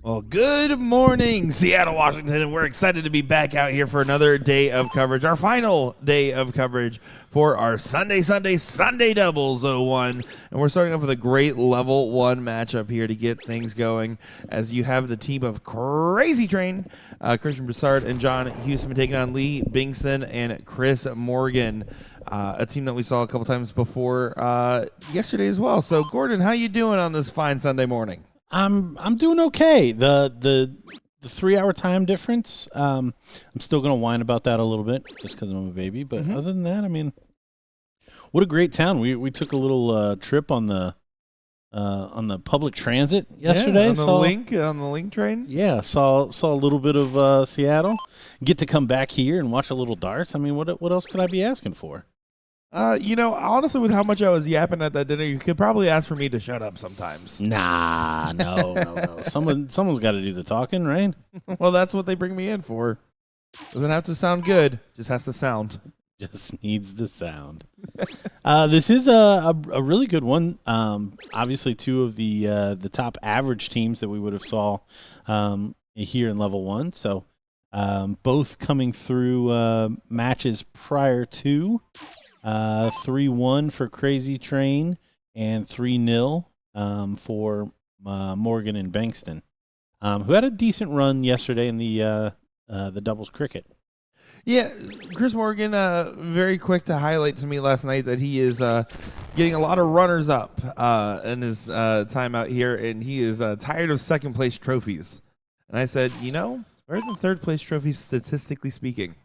Well, good morning, Seattle, Washington, and we're excited to be back out here for another day of coverage, our final day of coverage for our Sunday doubles 01. And we're starting off with a great level 1 matchup here to get things going, as you have the team of Crazy Train, Christian Broussard and John Houston taking on Lee Binkson and Chris Morgan, a team that we saw a couple times before yesterday as well. So, Gordon, how you doing on this fine Sunday morning? I'm doing okay. The 3-hour time difference. I'm still gonna whine about that a little bit just because I'm a baby. But other than that, I mean, what a great town. We took a little trip on the public transit yesterday. Yeah, on the link train. Yeah, saw a little bit of Seattle. Get to come back here and watch a little darts. I mean, what else could I be asking for? Honestly, with how much I was yapping at that dinner, you could probably ask for me to shut up sometimes. Nah, no. Someone's got to do the talking, right? Well, that's what they bring me in for. Doesn't have to sound good, just has to sound. Just needs the sound. This is a really good one. Obviously, two of the top average teams that we would have saw here in level 1. So both coming through matches prior to 3-1 for Crazy Train and 3-0 for Morgan and Bankston, who had a decent run yesterday in the doubles cricket. Yeah, Chris Morgan, very quick to highlight to me last night that he is getting a lot of runners up in his time out here, and he is tired of second place trophies. And I said, it's better than third place trophies statistically speaking.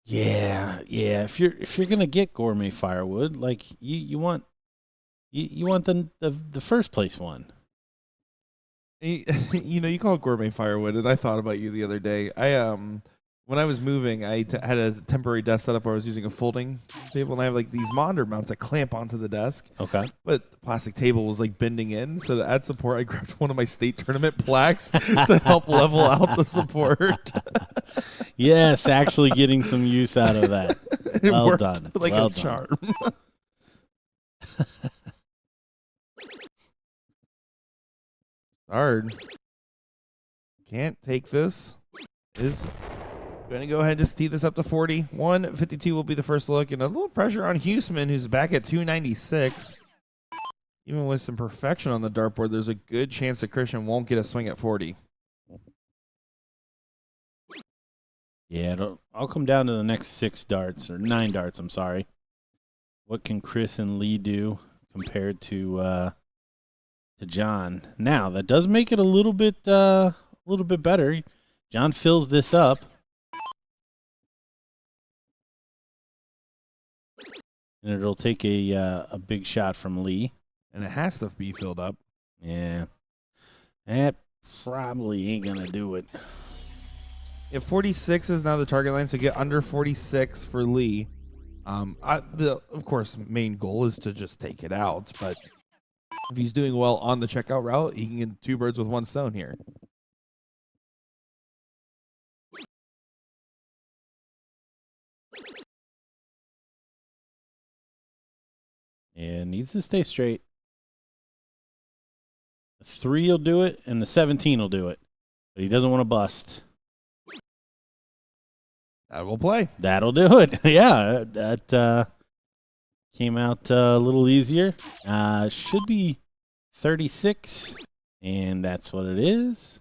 Yeah. If you're gonna get gourmet firewood, like you want the first place one. You call it gourmet firewood, and I thought about you the other day. When I was moving, I had a temporary desk set up where I was using a folding table, and I have like these monitor mounts that clamp onto the desk. Okay. But the plastic table was like bending in, so to add support, I grabbed one of my state tournament plaques to help level out the support. Yes, actually getting some use out of that. It well worked done. like well a done. charm. Hard. Can't take this. Is going to go ahead and just tee this up to 40. 152 will be the first look, and a little pressure on Huseman, who's back at 296. Even with some perfection on the dartboard, there's a good chance that Christian won't get a swing at 40. Yeah, I'll come down to the next 9 darts, I'm sorry. What can Chris and Lee do compared to John? Now, that does make it a little bit better. John fills this up. And it'll take a big shot from Lee. And it has to be filled up. Yeah. That probably ain't going to do it. If 46 is now the target line, so get under 46 for Lee. Of course, main goal is to just take it out. But if he's doing well on the checkout route, he can get 2 birds with 1 stone here. And needs to stay straight. The 3 will do it, and the 17 will do it. But he doesn't want to bust. That will play. That'll do it. Yeah, that came out a little easier. Should be 36, and that's what it is.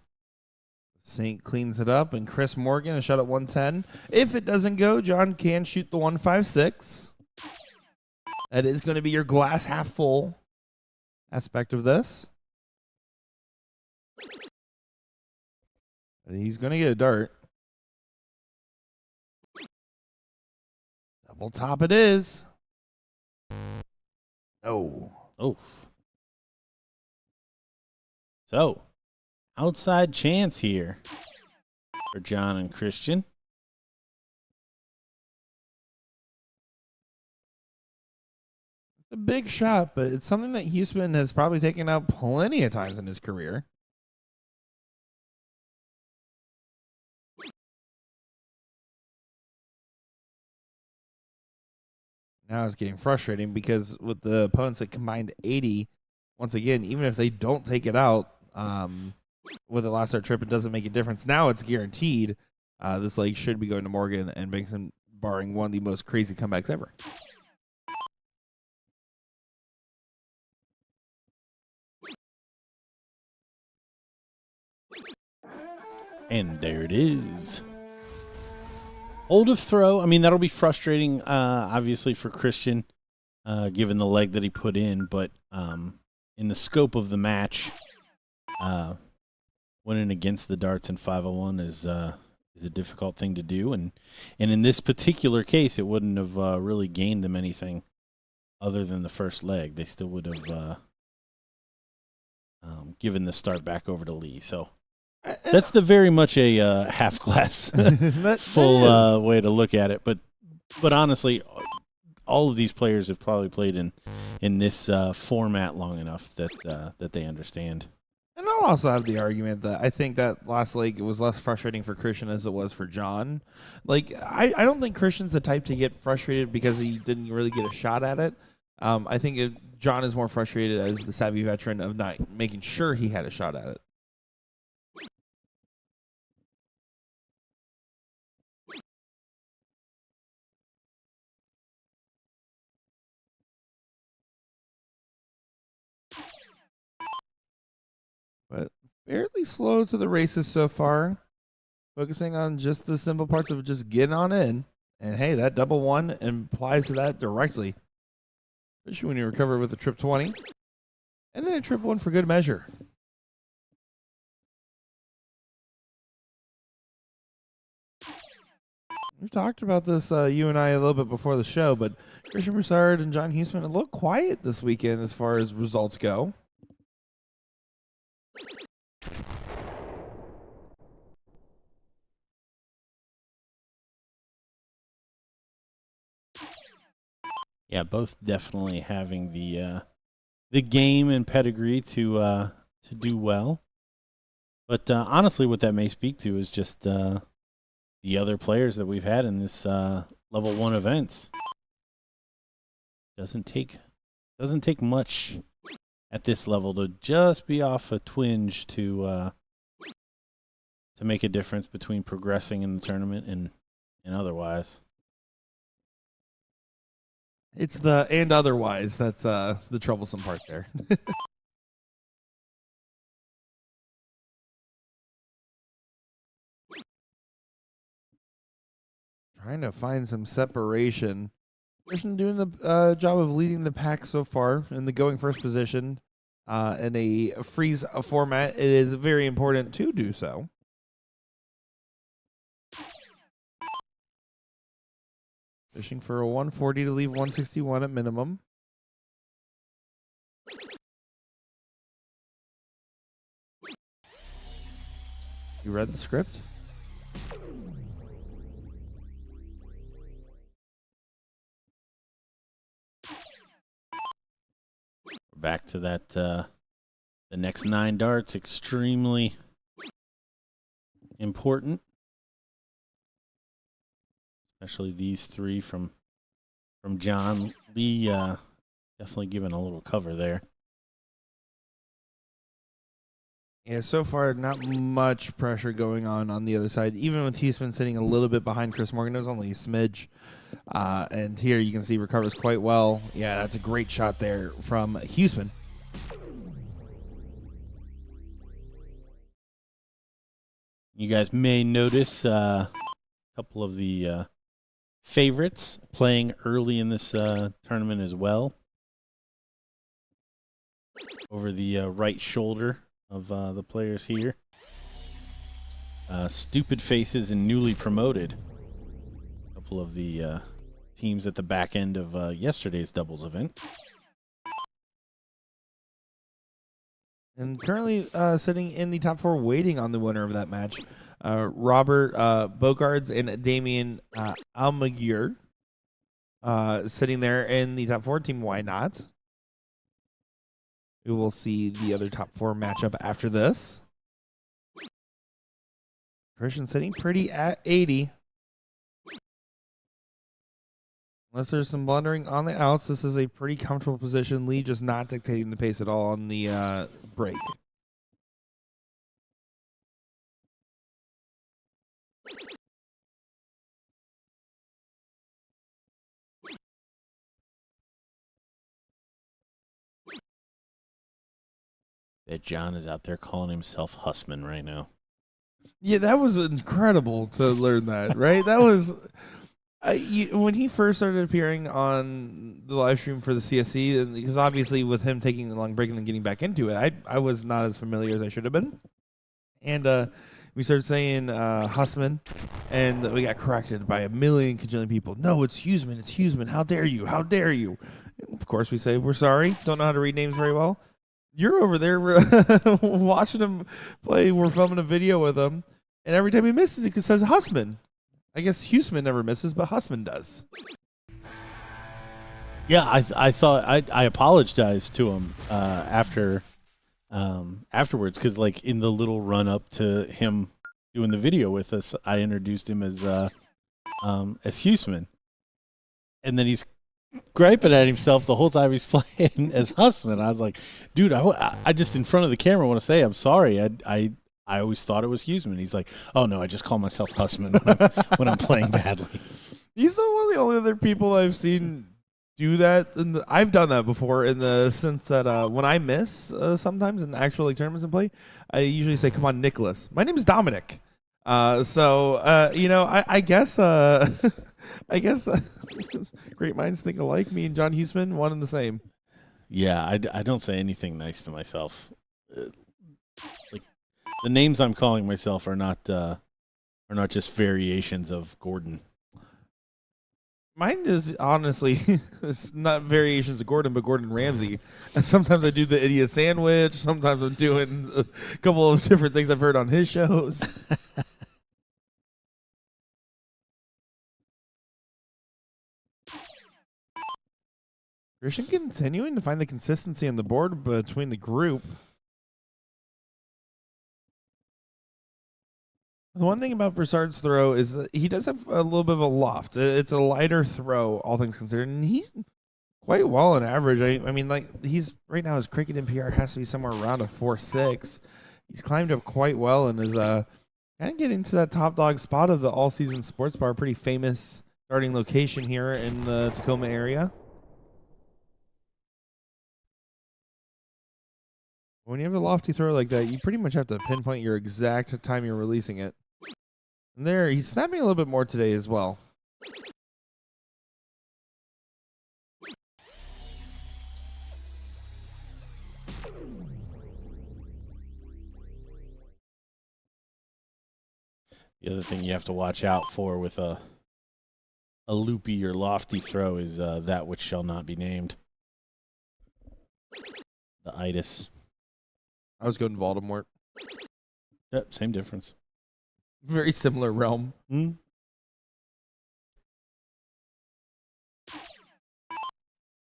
Saint cleans it up, and Chris Morgan a shot at 110. If it doesn't go, John can shoot the 156. That is going to be your glass half full aspect of this. And he's going to get a dart. Double top it is. Oh. So, outside chance here for John and Christian. A big shot, but it's something that Huseman has probably taken out plenty of times in his career. Now it's getting frustrating because with the opponents that combined 80, once again, even if they don't take it out, with the last start trip, it doesn't make a difference. Now it's guaranteed. This leg should be going to Morgan and Bengtson, barring one of the most crazy comebacks ever. And there it is. Hold of throw. I mean, that'll be frustrating, obviously, for Christian, given the leg that he put in. But in the scope of the match, winning against the darts in 501 is a difficult thing to do. And in this particular case, it wouldn't have really gained them anything other than the first leg. They still would have given the start back over to Lee. So that's the very much a half glass full way to look at it. But honestly, all of these players have probably played in this format long enough that they understand. And I'll also have the argument that I think that last leg was less frustrating for Christian as it was for John. Like, I don't think Christian's the type to get frustrated because he didn't really get a shot at it. I think John is more frustrated as the savvy veteran of not making sure he had a shot at it. But fairly slow to the races so far. Focusing on just the simple parts of just getting on in. And hey, that double one implies to that directly. Especially when you recover with a trip 20. And then a trip one for good measure. We've talked about this, you and I, a little bit before the show, but Christian Broussard and John Huseman a little quiet this weekend as far as results go. Yeah, both definitely having the game and pedigree to do well. But honestly, what that may speak to is just the other players that we've had in this level 1 events. Doesn't take much at this level to just be off a twinge to make a difference between progressing in the tournament and otherwise. It's the and otherwise that's the troublesome part there. Trying to find some separation. Christian doing the job of leading the pack so far in the going first position in a freeze format. It is very important to do so. Fishing for a 140 to leave 161 at minimum. You read the script? Back to that, the next 9 darts, extremely important. Especially these 3 from John. Lee definitely giving a little cover there. Yeah, so far not much pressure going on the other side. Even with Huseman sitting a little bit behind Chris Morgan, it was only a smidge. And here you can see recovers quite well. Yeah, that's a great shot there from Huseman. You guys may notice a couple of the favorites playing early in this tournament as well. Over the right shoulder of the players here. Stupid Faces and Newly Promoted. A couple of the teams at the back end of yesterday's doubles event. And currently sitting in the top 4 waiting on the winner of that match. Robert Bogards and Damian Almaguer sitting there in the top 4 team. Why not? We will see the other top 4 matchup after this. Christian sitting pretty at 80. Unless there's some blundering on the outs, this is a pretty comfortable position. Lee just not dictating the pace at all on the break. Bet John is out there calling himself Hussman right now. Yeah, that was incredible to learn that, right? That was when he first started appearing on the live stream for the CSC, and because obviously with him taking a long break and then getting back into it, I was not as familiar as I should have been. And we started saying Hussman, and we got corrected by a million cajillion people. No, it's Huseman. It's Huseman. How dare you? How dare you? And of course, we say we're sorry. Don't know how to read names very well. You're over there watching him play. We're filming a video with him, and every time he misses, he says Hussman. I guess Huseman never misses, but Hussman does. Yeah, I thought I apologized to him afterwards, because like in the little run up to him doing the video with us, I introduced him as Huseman, and then he's griping at himself the whole time he's playing as Hussman. I was like, dude, I just in front of the camera want to say I'm sorry. I always thought it was Huseman. He's like, oh no, I just call myself Hussman when I'm playing badly. He's one of the only other people I've seen do that. I've done that before in the sense that when I miss sometimes in actual tournaments and play, I usually say, come on, Nicholas. My name is Dominic. I guess I guess great minds think alike. Me and John Huseman, one and the same. Yeah, I don't say anything nice to myself. Like the names I'm calling myself are not just variations of Gordon. Mine is honestly, it's not variations of Gordon, but Gordon Ramsay. And sometimes I do the idiot sandwich. Sometimes I'm doing a couple of different things I've heard on his shows. Christian continuing to find the consistency on the board between the group. The one thing about Broussard's throw is that he does have a little bit of a loft. It's a lighter throw, all things considered, and he's quite well on average. I mean, like he's right now his cricket NPR has to be somewhere around a 4.6. He's climbed up quite well and is kind of getting to that top dog spot of the all season sports bar, pretty famous starting location here in the Tacoma area. When you have a lofty throw like that, you pretty much have to pinpoint your exact time you're releasing it. And there, he's snapping a little bit more today as well. The other thing you have to watch out for with a loopy or lofty throw is that which shall not be named. The itis. I was going Voldemort. Yep, same difference. Very similar realm. Mm.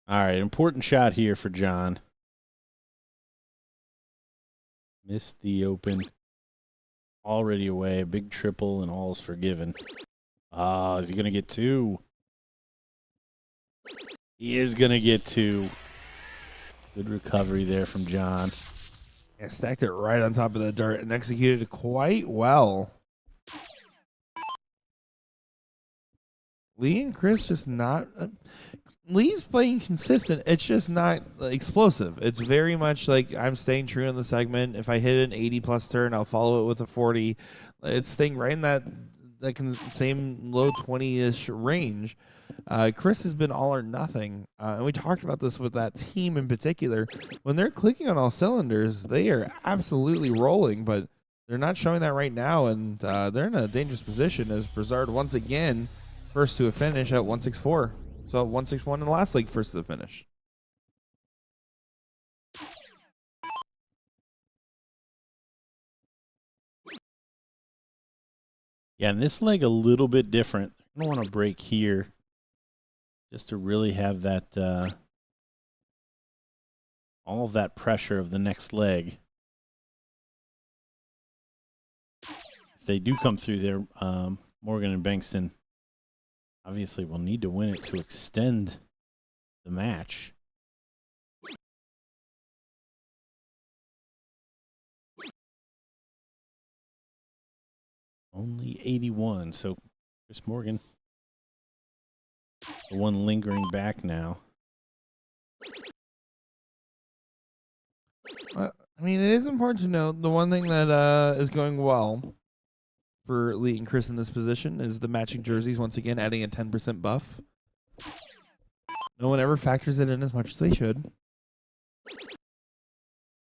All right, important shot here for John. Missed the open. Already away. A big triple and all's forgiven. Ah, is he going to get two? He is going to get two. Good recovery there from John. Yeah, stacked it right on top of the dart and executed it quite well. Lee and Chris just not... Lee's playing consistent. It's just not explosive. It's very much like I'm staying true in the segment. If I hit an 80-plus turn, I'll follow it with a 40. It's staying right in that same low 20-ish range. Chris has been all or nothing. And we talked about this with that team in particular. When they're clicking on all cylinders, they are absolutely rolling, but they're not showing that right now, and they're in a dangerous position as Broussard once again first to a finish at 164. So 161 in the last leg, first to the finish. Yeah, and this leg a little bit different. I don't want to break here just to really have that all of that pressure of the next leg. If they do come through there, Morgan and Bankston obviously will need to win it to extend the match. Only 81, so Chris Morgan, the one lingering back now. I mean, it is important to note the one thing that is going well for Lee and Chris in this position is the matching jerseys, once again adding a 10% buff. No one ever factors it in as much as they should.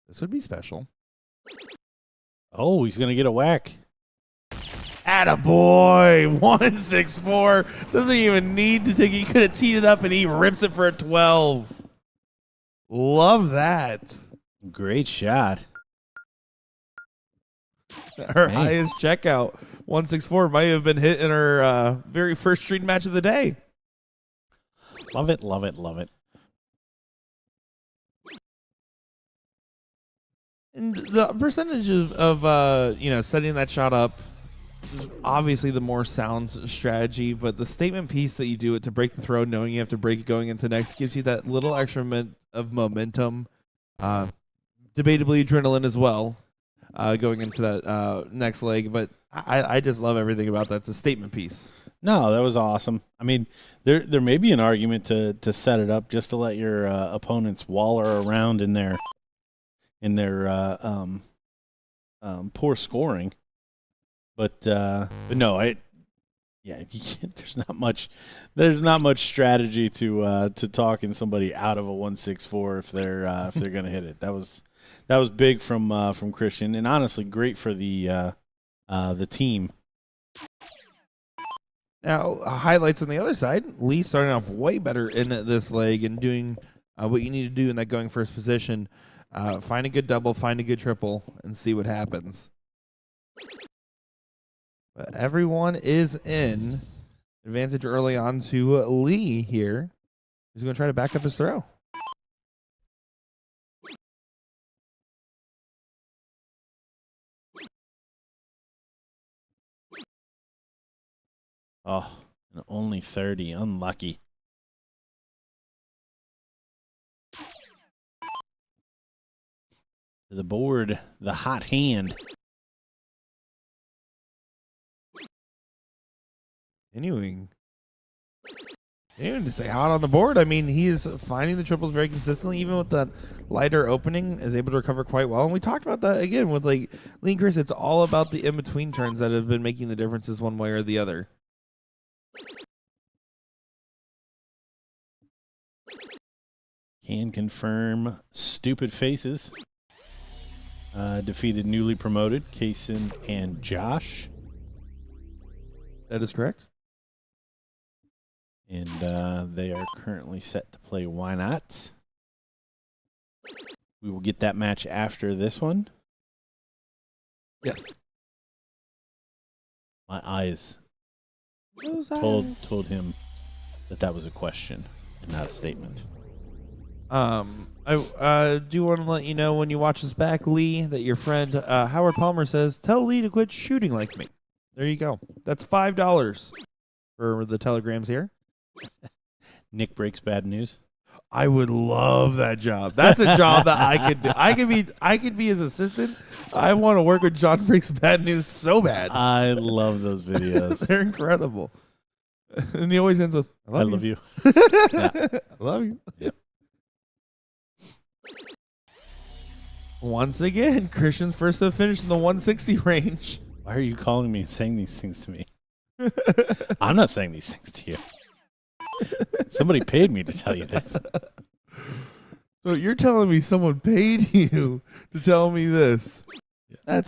This would be special. Oh, he's going to get a whack. Attaboy! 164. Doesn't even need to take it. He could have teed it up and he rips it for a 12. Love that. Great shot. Our highest checkout, 164, might have been hit in our very first street match of the day. Love it, love it, love it. And the percentage of setting that shot up is obviously the more sound strategy, but the statement piece that you do it to break the throw, knowing you have to break it going into next, gives you that little extra of momentum. Debatably adrenaline as well, going into that next leg. But I just love everything about that. It's a statement piece. No, that was awesome. I mean, there may be an argument to set it up just to let your opponents waller around in their poor scoring. But no, there's not much strategy to talking somebody out of a 164 if they're going to hit it. That was big from Christian, and honestly great for the team. Now, highlights on the other side. Lee starting off way better in this leg and doing what you need to do in that going first position. Find a good double, find a good triple, and see what happens. But everyone is in. Advantage early on to Lee here. He's going to try to back up his throw. Oh, and only 30. Unlucky. To the board, the hot hand. Continuing to stay hot on the board. I mean, he is finding the triples very consistently, even with that lighter opening, is able to recover quite well. And we talked about that again with like Lee and Chris. It's all about the in-between turns that have been making the differences one way or the other. Can confirm Stupid Faces. Defeated newly promoted Kaysen and Josh. That is correct. And they are currently set to play Why Not. We will get that match after this one. Yes. My eyes told him that was a question and not a statement. I do want to let you know when you watch this back, Lee, that your friend Howard Palmer says, tell Lee to quit shooting like me. There you go. That's $5 for the telegrams here. Nick breaks bad news. I would love that job. That's a job that I could do. I could be his assistant. I want to work with John Breaks Bad News so bad. I love those videos. They're incredible. And he always ends with, I love you. Yeah. I love you. Yep. Once again, Christian's first to finish in the 160 range. Why are you calling me and saying these things to me? I'm not saying these things to you. Somebody paid me to tell you this. So you're telling me someone paid you to tell me this? Yeah.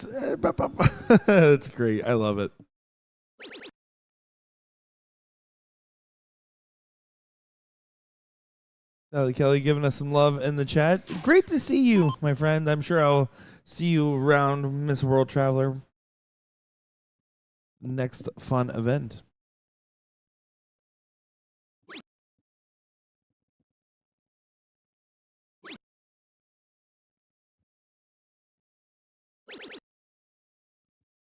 That's great. I love it. Sally Kelly giving us some love in the chat. Great to see you, my friend. I'm sure I'll see you around Miss World Traveler. Next fun event.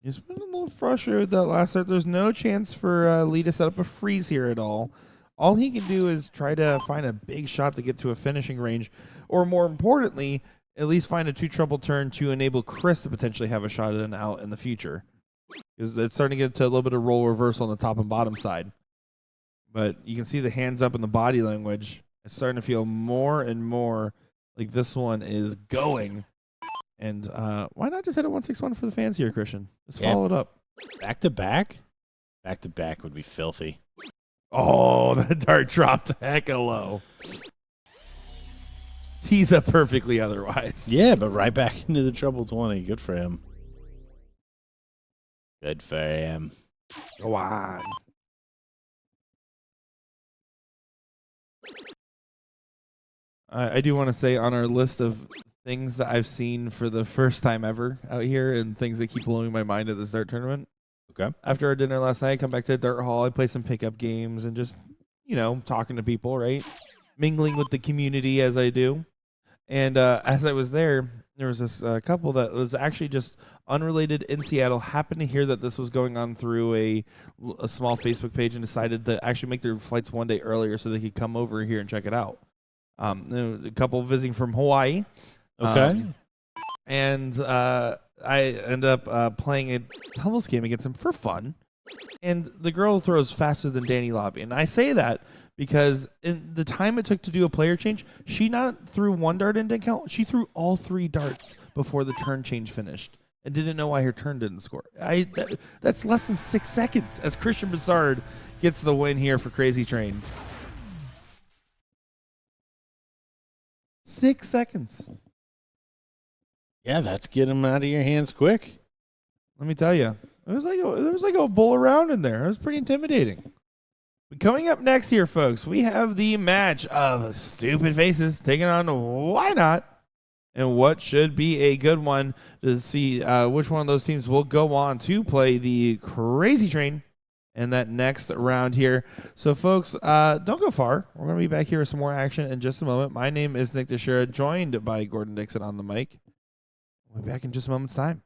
Just been a little frustrated with that last start. There's no chance for Lee to set up a freeze here at all. All he can do is try to find a big shot to get to a finishing range, or more importantly, at least find a two-trouble turn to enable Chris to potentially have a shot at an out in the future. Because it's starting to get to a little bit of roll reversal on the top and bottom side. But you can see the hands up in the body language. It's starting to feel more and more like this one is going. And why not just hit a 161 for the fans here, Christian? Just follow it up. Back to back? Back to back would be filthy. Oh, the dart dropped hecka low. Tees up perfectly otherwise. Yeah, but right back into the treble 20. Good for him. Good for him. Go on. I do want to say on our list of things that I've seen for the first time ever out here and things that keep blowing my mind at this dart tournament. Okay. After our dinner last night, I come back to the dart hall. I play some pickup games and just, talking to people, right? Mingling with the community as I do. And as I was there was this couple that was actually just unrelated in Seattle, happened to hear that this was going on through a small Facebook page and decided to actually make their flights one day earlier so they could come over here and check it out. A couple visiting from Hawaii. Okay. And I end up playing a doubles game against him for fun. And the girl throws faster than Danny Lobby. And I say that because in the time it took to do a player change, she not threw one dart and didn't count. She threw all 3 darts before the turn change finished and didn't know why her turn didn't score. That's less than 6 seconds as Christian Bessard gets the win here for Crazy Train. 6 seconds. Yeah, that's get him out of your hands quick. Let me tell you, there was like a bull around in there. It was pretty intimidating. But coming up next here, folks, we have the match of Stupid Faces taking on Why Not, and what should be a good one to see which one of those teams will go on to play the Crazy Train in that next round here. So, folks, don't go far. We're going to be back here with some more action in just a moment. My name is Nick Teixeira, joined by Gordon Dixon on the mic. We'll be back in just a moment's time.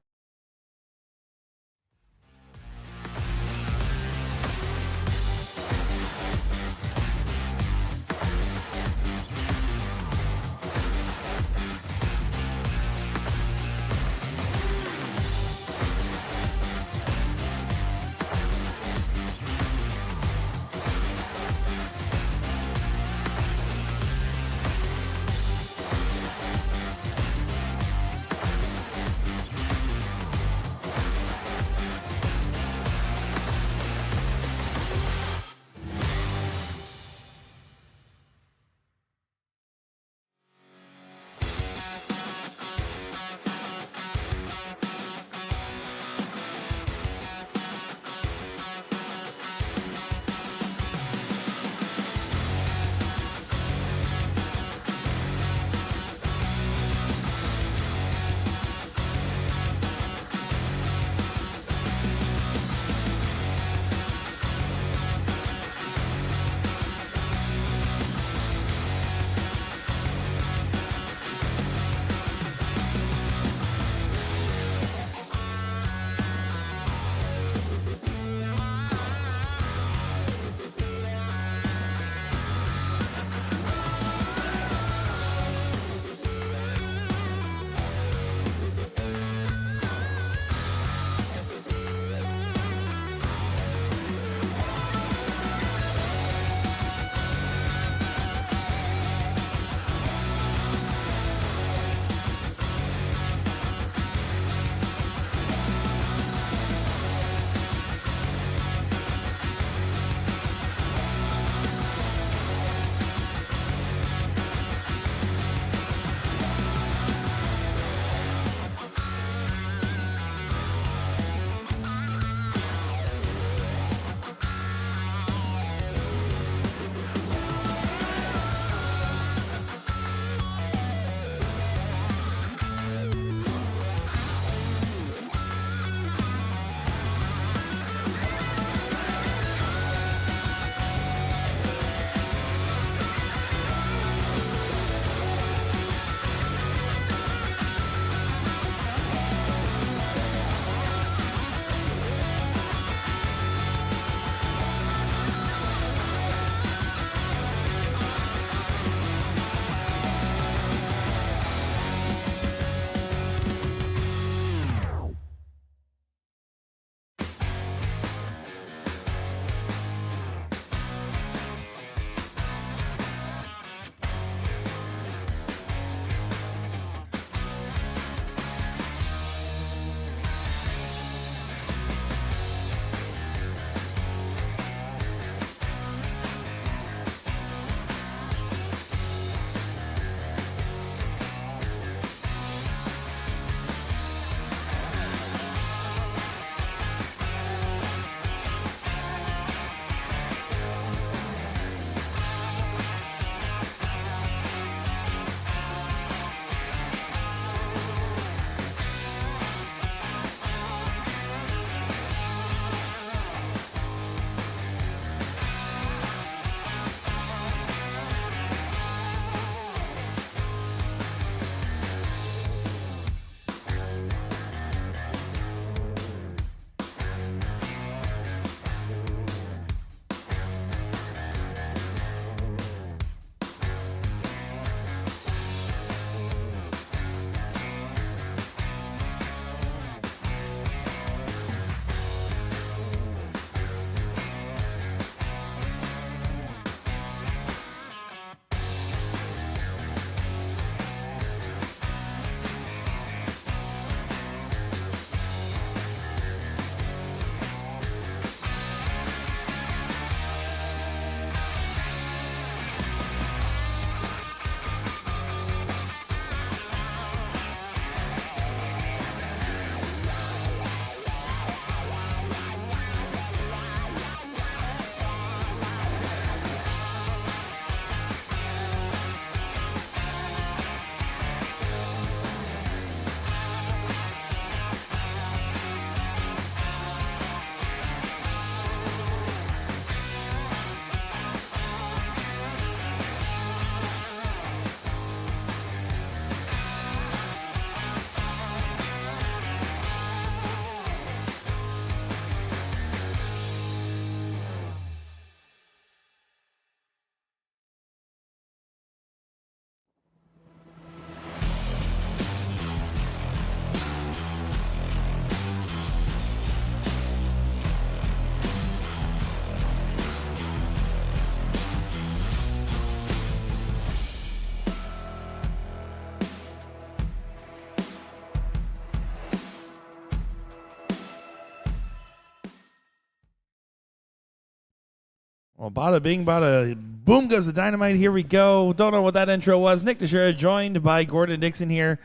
Well, bada bing, bada boom goes the dynamite. Here we go. Don't know what that intro was. Nick Teixeira joined by Gordon Dixon here.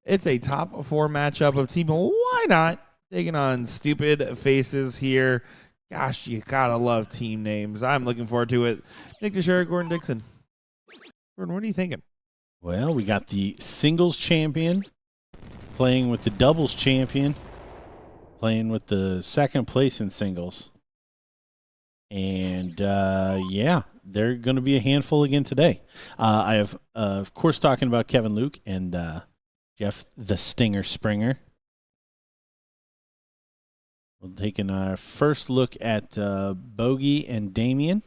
It's a top 4 matchup of Team Why Not taking on Stupid Faces here. Gosh, you gotta love team names. I'm looking forward to it. Nick Teixeira, Gordon Dixon. Gordon, what are you thinking? Well, we got the singles champion playing with the doubles champion, playing with the second place in singles. And, yeah, they're going to be a handful again today. I have, of course, talking about Kevin Luke and Jeff the Stinger Springer. We're taking our first look at Bogey and Damien.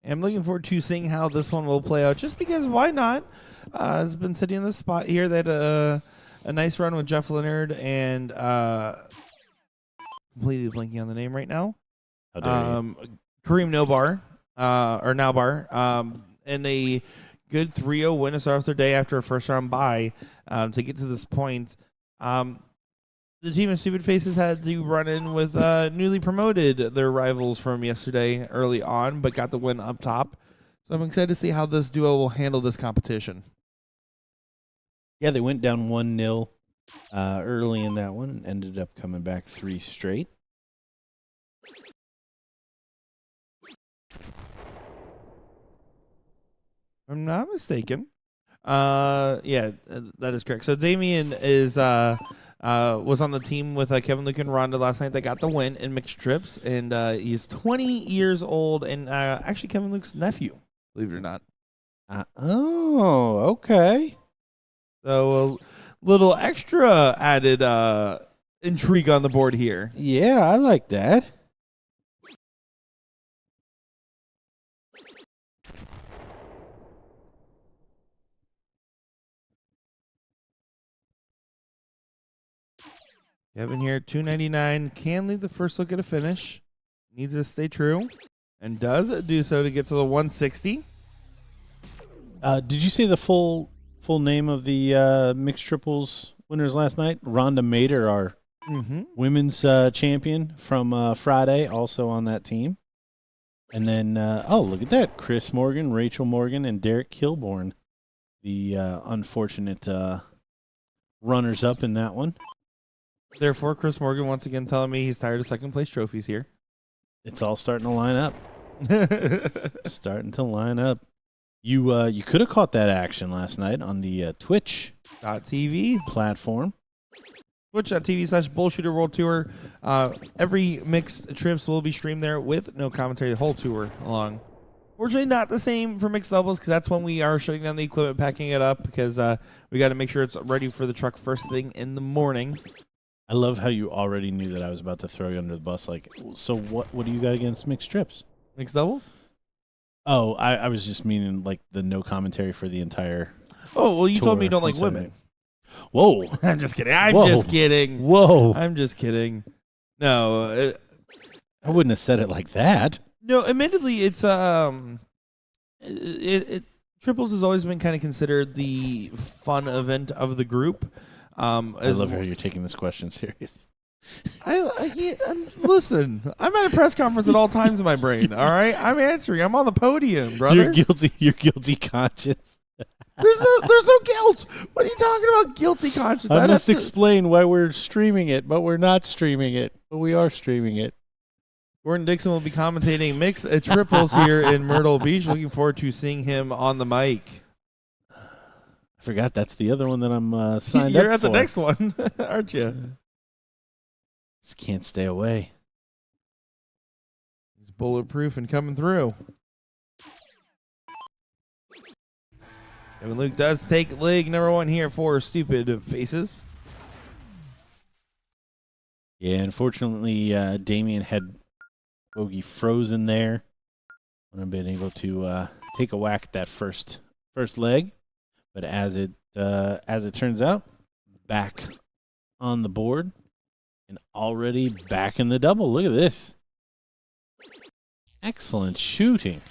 I'm looking forward to seeing how this one will play out, just because why not? Has been sitting in the spot here. They had a nice run with Jeff Leonard and completely blanking on the name right now. Kareem Nobar, or Nowbar, and a good 3-0 win to start off their day after a first-round bye to get to this point. The team of Stupid Faces had to run in with newly promoted their rivals from yesterday early on, but got the win up top. So I'm excited to see how this duo will handle this competition. Yeah, they went down 1-0 early in that one, ended up coming back 3 straight. If I'm not mistaken. Yeah, that is correct. So Damien is was on the team with Kevin Luke and Rhonda last night. They got the win in mixed trips, and he's 20 years old and actually Kevin Luke's nephew, believe it or not. Oh, okay. So a little extra added intrigue on the board here. Yeah, I like that. Kevin here, 299, can leave the first look at a finish. Needs to stay true, and does do so to get to the 160. Did you say the full name of the mixed triples winners last night? Rhonda Mader, our women's champion from Friday, also on that team. And then, oh, look at that. Chris Morgan, Rachel Morgan, and Derek Kilborn, the unfortunate runners-up in that one. Therefore, Chris Morgan once again telling me he's tired of second-place trophies here. It's all starting to line up. Starting to line up. You could have caught that action last night on the Twitch.tv platform. Twitch.tv/BullShooter World Tour. Every mixed trips will be streamed there with no commentary the whole tour along. Fortunately, not the same for mixed doubles, because that's when we are shutting down the equipment, packing it up, because we got to make sure it's ready for the truck first thing in the morning. I love how you already knew that I was about to throw you under the bus. Like, so what do you got against mixed trips? Mixed doubles? Oh, I was just meaning like the no commentary for the entire. Oh, well, you told me you don't like Sunday. women. Whoa. I'm just kidding. Just kidding. Whoa. I'm just kidding. No. I wouldn't have said it like that. No, admittedly, it's triples has always been kind of considered the fun event of the group. I love how you're taking this question serious. Listen, I'm at a press conference at all times in my brain. All right, I'm answering. I'm on the podium, brother. You're guilty conscience. There's no guilt. What are you talking about? Guilty conscience. I must explain why we're streaming it, but we're not streaming it. But we are streaming it. Gordon Dixon will be commentating mixed triples here in Myrtle Beach. Looking forward to seeing him on the mic. I forgot that's the other one that I'm signed You're up for. at the next one, aren't you? Just can't stay away. He's bulletproof and coming through. Kevin Luke does take leg number 1 here for Stupid Faces. Yeah, unfortunately, Damien had bogey frozen there. Would have been able to take a whack at that first leg. But as it turns out, back on the board and already back in the double. Look at this. Excellent shooting.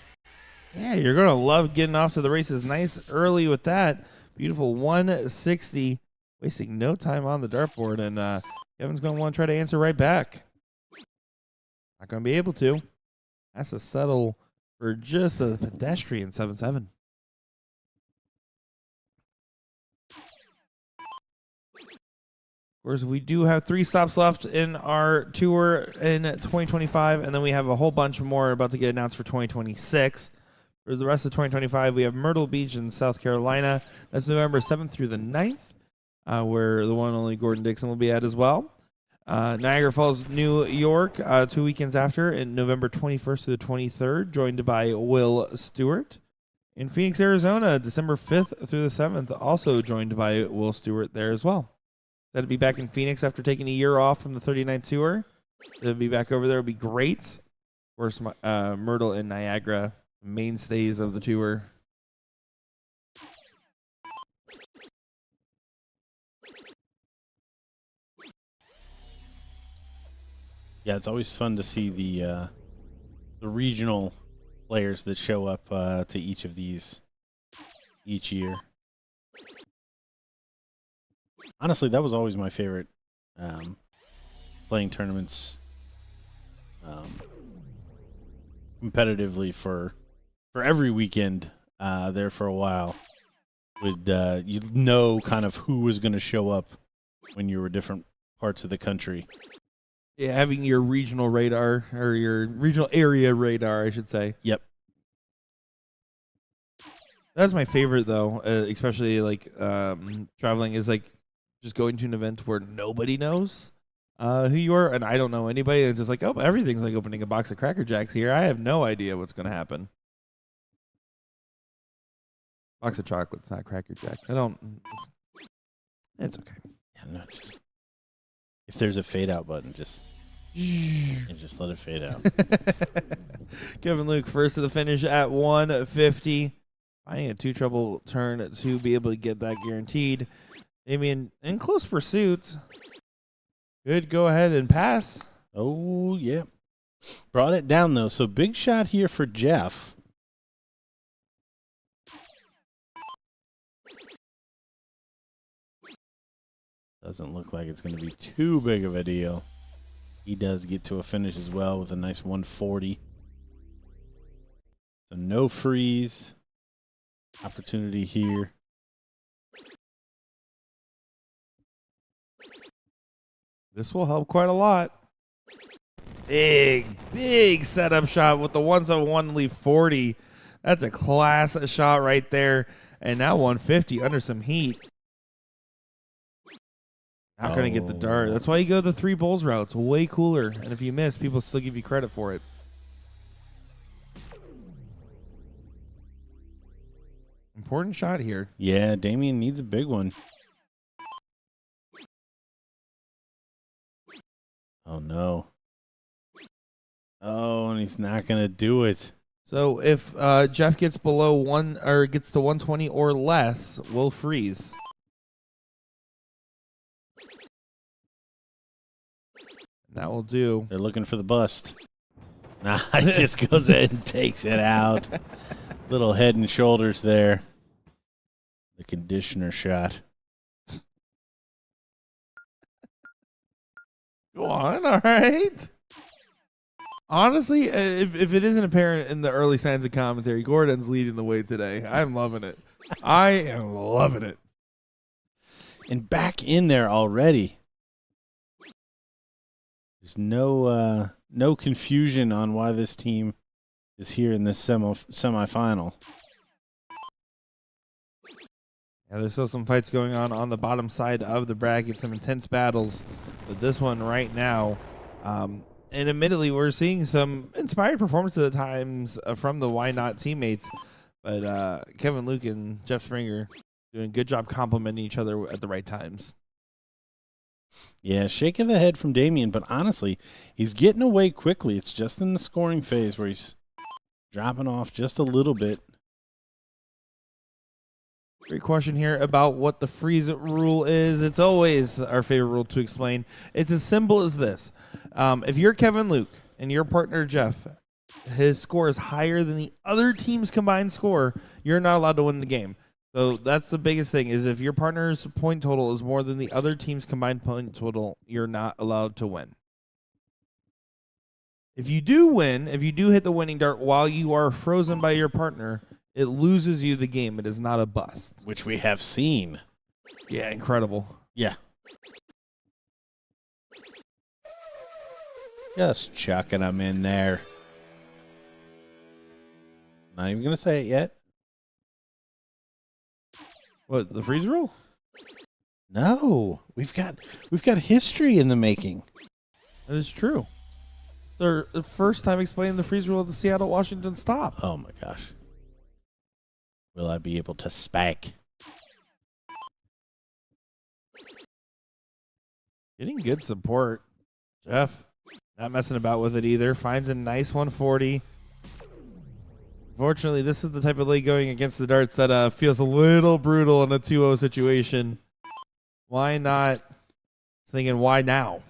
Yeah, you're going to love getting off to the races nice early with that. Beautiful 160. wasting no time on the dartboard, and Kevin's going to want to try to answer right back. Not going to be able to. Has to settle for just a pedestrian 7-7. Of course, we do have 3 stops left in our tour in 2025, and then we have a whole bunch more about to get announced for 2026. For the rest of 2025, we have Myrtle Beach in South Carolina. That's November 7th through the 9th, where the one and only Gordon Dixon will be at as well. Niagara Falls, New York, 2 weekends after, in November 21st to the 23rd, joined by Will Stewart. In Phoenix, Arizona, December 5th through the 7th, also joined by Will Stewart there as well. That'd be back in Phoenix after taking a year off from the 39th tour. To be back over there would be great. Of course, Myrtle and Niagara, mainstays of the tour. Yeah, it's always fun to see the regional players that show up to each of these each year. Honestly, that was always my favorite, playing tournaments competitively for every weekend there for a while. Would you know kind of who was going to show up when you were different parts of the country? Yeah, having your regional radar, or your regional area radar, I should say. Yep. That's my favorite, though, especially like traveling, is like just going to an event where nobody knows who you are, and I don't know anybody. It's just like, oh, everything's like opening a box of Cracker Jacks here. I have no idea what's going to happen. Box of chocolates, not Cracker Jacks. It's okay. Yeah, no, if there's a fade out button, just let it fade out. Kevin Luke first to the finish at 150. Finding a 2-trouble turn to be able to get that guaranteed. Damien in close pursuit. Good go ahead and pass. Oh, yeah. Brought it down, though. So big shot here for Jeff. Doesn't look like it's going to be too big of a deal. He does get to a finish as well with a nice 140. So no freeze. Opportunity here. This will help quite a lot. Big setup shot with the 171 leave 40. That's a class shot right there. And now 150 under some heat. Not going to get the dart. That's why you go the 3 bowls route. It's way cooler. And if you miss, people still give you credit for it. Important shot here. Yeah, Damien needs a big one. Oh, no. Oh, and he's not going to do it. So if Jeff gets below 1 or gets to 120 or less, we'll freeze. That will do. They're looking for the bust. Nah, he just goes ahead and takes it out. Little head and shoulders there. The conditioner shot. Go on, all right. Honestly, if it isn't apparent in the early signs of commentary, Gordon's leading the way today. I'm loving it. I am loving it. And back in there already. There's no confusion on why this team is here in this semifinal. Yeah, there's still some fights going on the bottom side of the bracket, some intense battles. But this one right now, and admittedly, we're seeing some inspired performances at times from the Why Not teammates. But Kevin Luke and Jeff Springer doing a good job complimenting each other at the right times. Yeah, shaking the head from Damien, but honestly, he's getting away quickly. It's just in the scoring phase where he's dropping off just a little bit. Great question here about what the freeze rule is. It's always our favorite rule to explain. It's as simple as this. If you're Kevin Luke and your partner Jeff, his score is higher than the other team's combined score, you're not allowed to win the game. So that's the biggest thing is if your partner's point total is more than the other team's combined point total, you're not allowed to win. If you do win, if you do hit the winning dart while you are frozen by your partner, it loses you the game. It is not a bust. Which we have seen. Yeah, incredible. Yeah. Just chucking them in there. Not even going to say it yet. What, the freeze rule? No. We've got history in the making. That is true. They're the first time explaining the freeze rule at the Seattle-Washington stop. Oh, my gosh. Will I be able to spike? Getting good support. Jeff, not messing about with it either. Finds a nice 140. Fortunately, this is the type of league going against the darts that feels a little brutal in a 2-0 situation. Why not? Thinking, why now?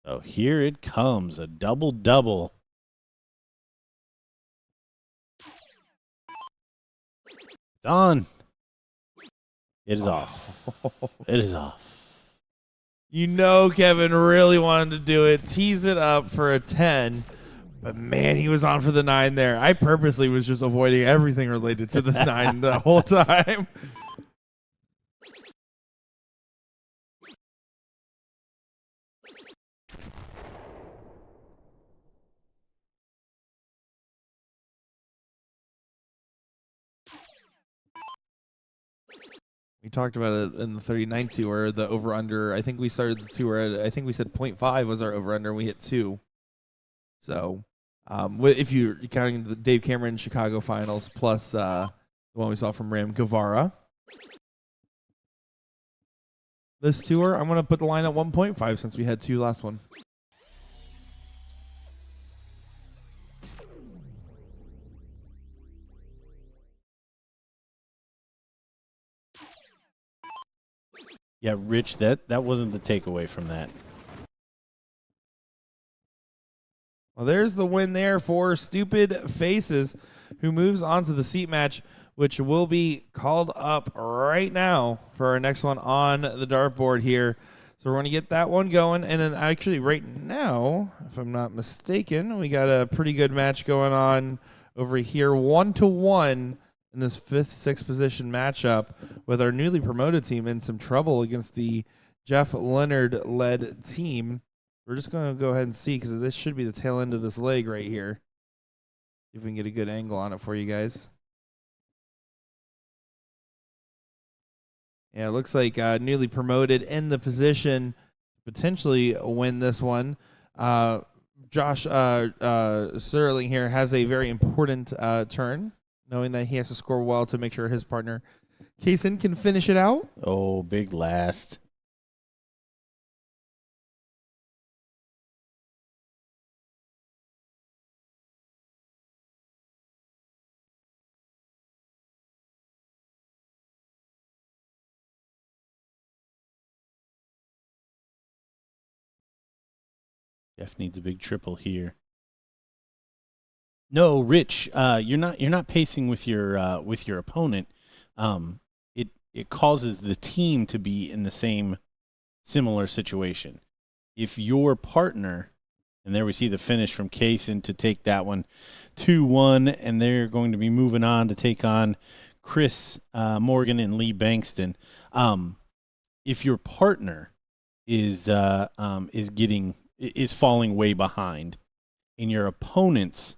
So here it comes, a double-double. Done. It is off. It is off. You know Kevin really wanted to do it, tease it up for a 10, but man, he was on for the 9 there. I purposely was just avoiding everything related to the 9 the whole time. We talked about it in the 39 tour, the over-under. I think we started the tour at, I think we said 0.5 was our over-under, and we hit 2. So if you're counting the Dave Cameron Chicago finals plus the one we saw from Ram Guevara. This tour, I'm going to put the line at 1.5 since we had 2 last one. Yeah, Rich, that wasn't the takeaway from that. Well, there's the win there for Stupid Faces, who moves on to the seat match, which will be called up right now for our next one on the dartboard here. So we're going to get that one going. And then actually right now, if I'm not mistaken, we got a pretty good match going on over here, 1-1 in this 5th, 6th position matchup with our newly promoted team in some trouble against the Jeff Leonard-led team. We're just going to go ahead and see because this should be the tail end of this leg right here. See if we can get a good angle on it for you guys. Yeah, it looks like newly promoted in the position, potentially win this one. Josh Sterling here has a very important turn, knowing that he has to score well to make sure his partner, Kaysen, can finish it out. Oh, big last. Jeff needs a big triple here. No, Rich, you're not pacing with your opponent. It causes the team to be in the same similar situation. If your partner, and there we see the finish from Kaysen to take that one 2-1, and they're going to be moving on to take on Chris Morgan and Lee Bankston. If your partner is falling way behind, and your opponents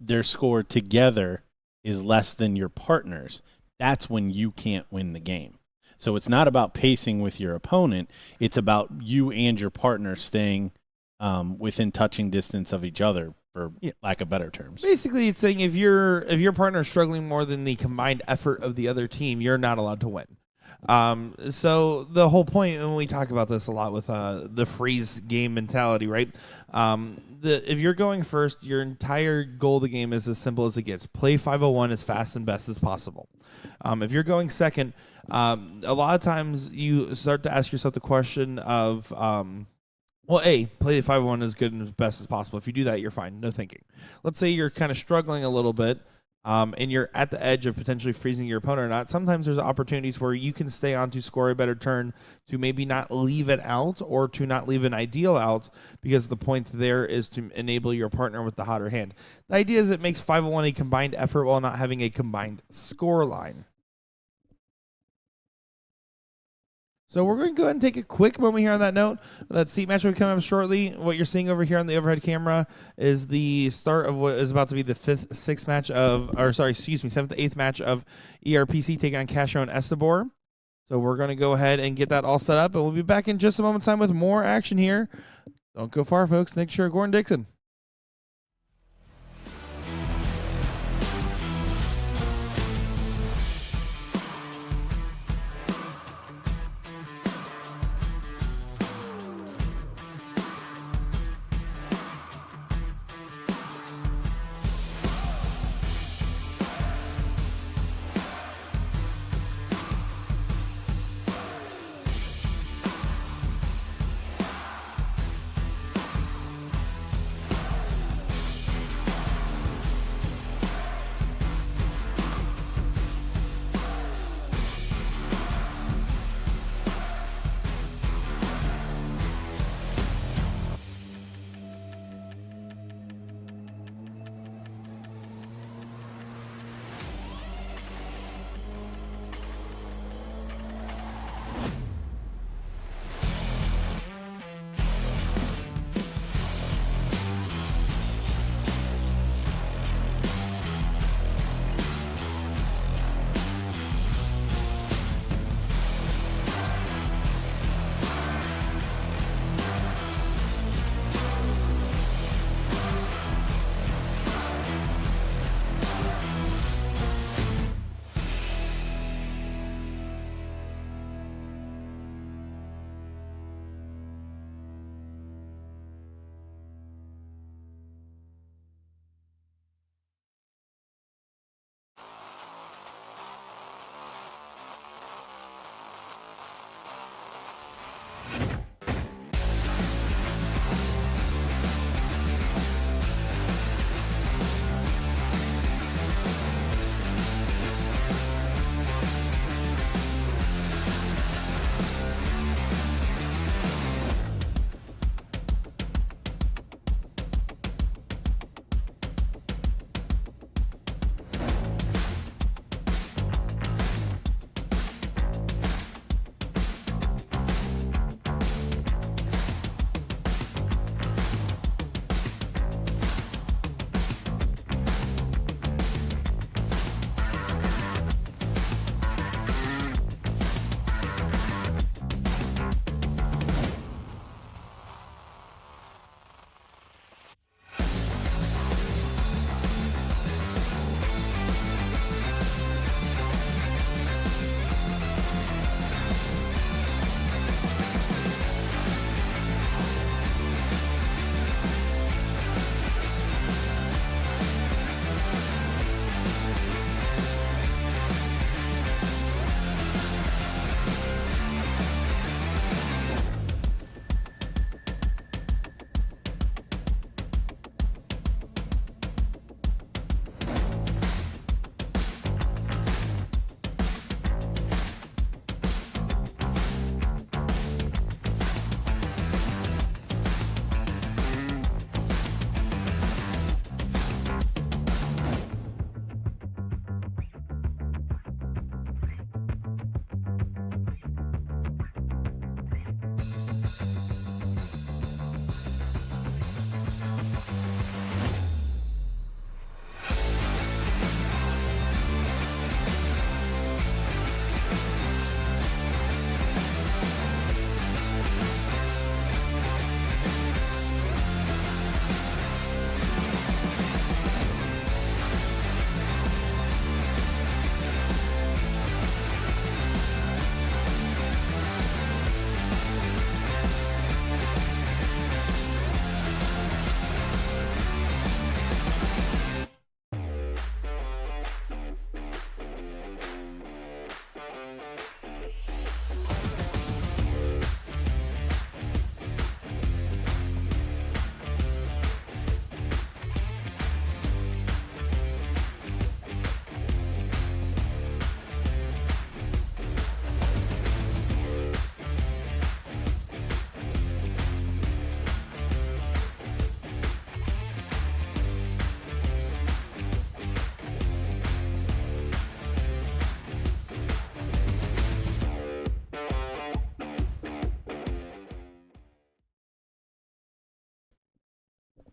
their score together is less than your partner's, that's when you can't win the game. So it's not about pacing with your opponent. It's about you and your partner staying within touching distance of each other, for lack of better terms. Basically, it's saying if your partner is struggling more than the combined effort of the other team, you're not allowed to win. So the whole point, and we talk about this a lot with the freeze game mentality, right? If you're going first, your entire goal of the game is as simple as it gets. Play 501 as fast and best as possible. If you're going second, a lot of times you start to ask yourself the question of Well, play the 501 as good and as best as possible. If you do that, you're fine. No thinking. Let's say you're kind of struggling a little bit, and you're at the edge of potentially freezing your opponent or not. Sometimes there's opportunities where you can stay on to score a better turn to maybe not leave it out or to not leave an ideal out, because the point there is to enable your partner with the hotter hand. The idea is it makes 501 a combined effort while not having a combined score line. So we're going to go ahead and take a quick moment here on that note. That seat match will be coming up shortly. What you're seeing over here on the overhead camera is the start of what is about to be the seventh, eighth match of ERPC taking on Castro and Estebor. So we're going to go ahead and get that all set up, and we'll be back in just a moment's time with more action here. Don't go far, folks. Nick Sure, Gordon Dixon.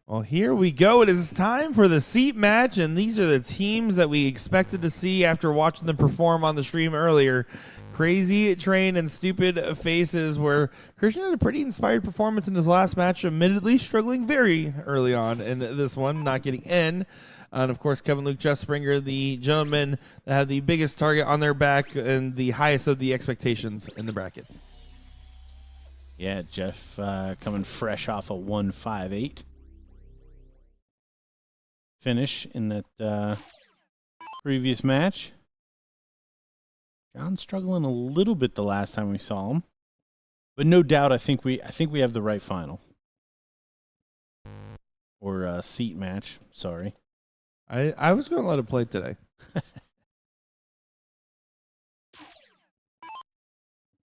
Well, here we go. It is time for the seat match, and these are the teams that we expected to see after watching them perform on the stream earlier. Crazy Train and Stupid Faces, where Christian had a pretty inspired performance in his last match, admittedly struggling very early on in this one, not getting in. And, of course, Kevin, Luke, Jeff Springer, the gentlemen that have the biggest target on their back and the highest of the expectations in the bracket. Yeah, Jeff coming fresh off a 1-5-8 finish in that previous match. John struggling a little bit the last time we saw him, but no doubt I think we have the right final or seat match. Sorry, I was going to let it play today.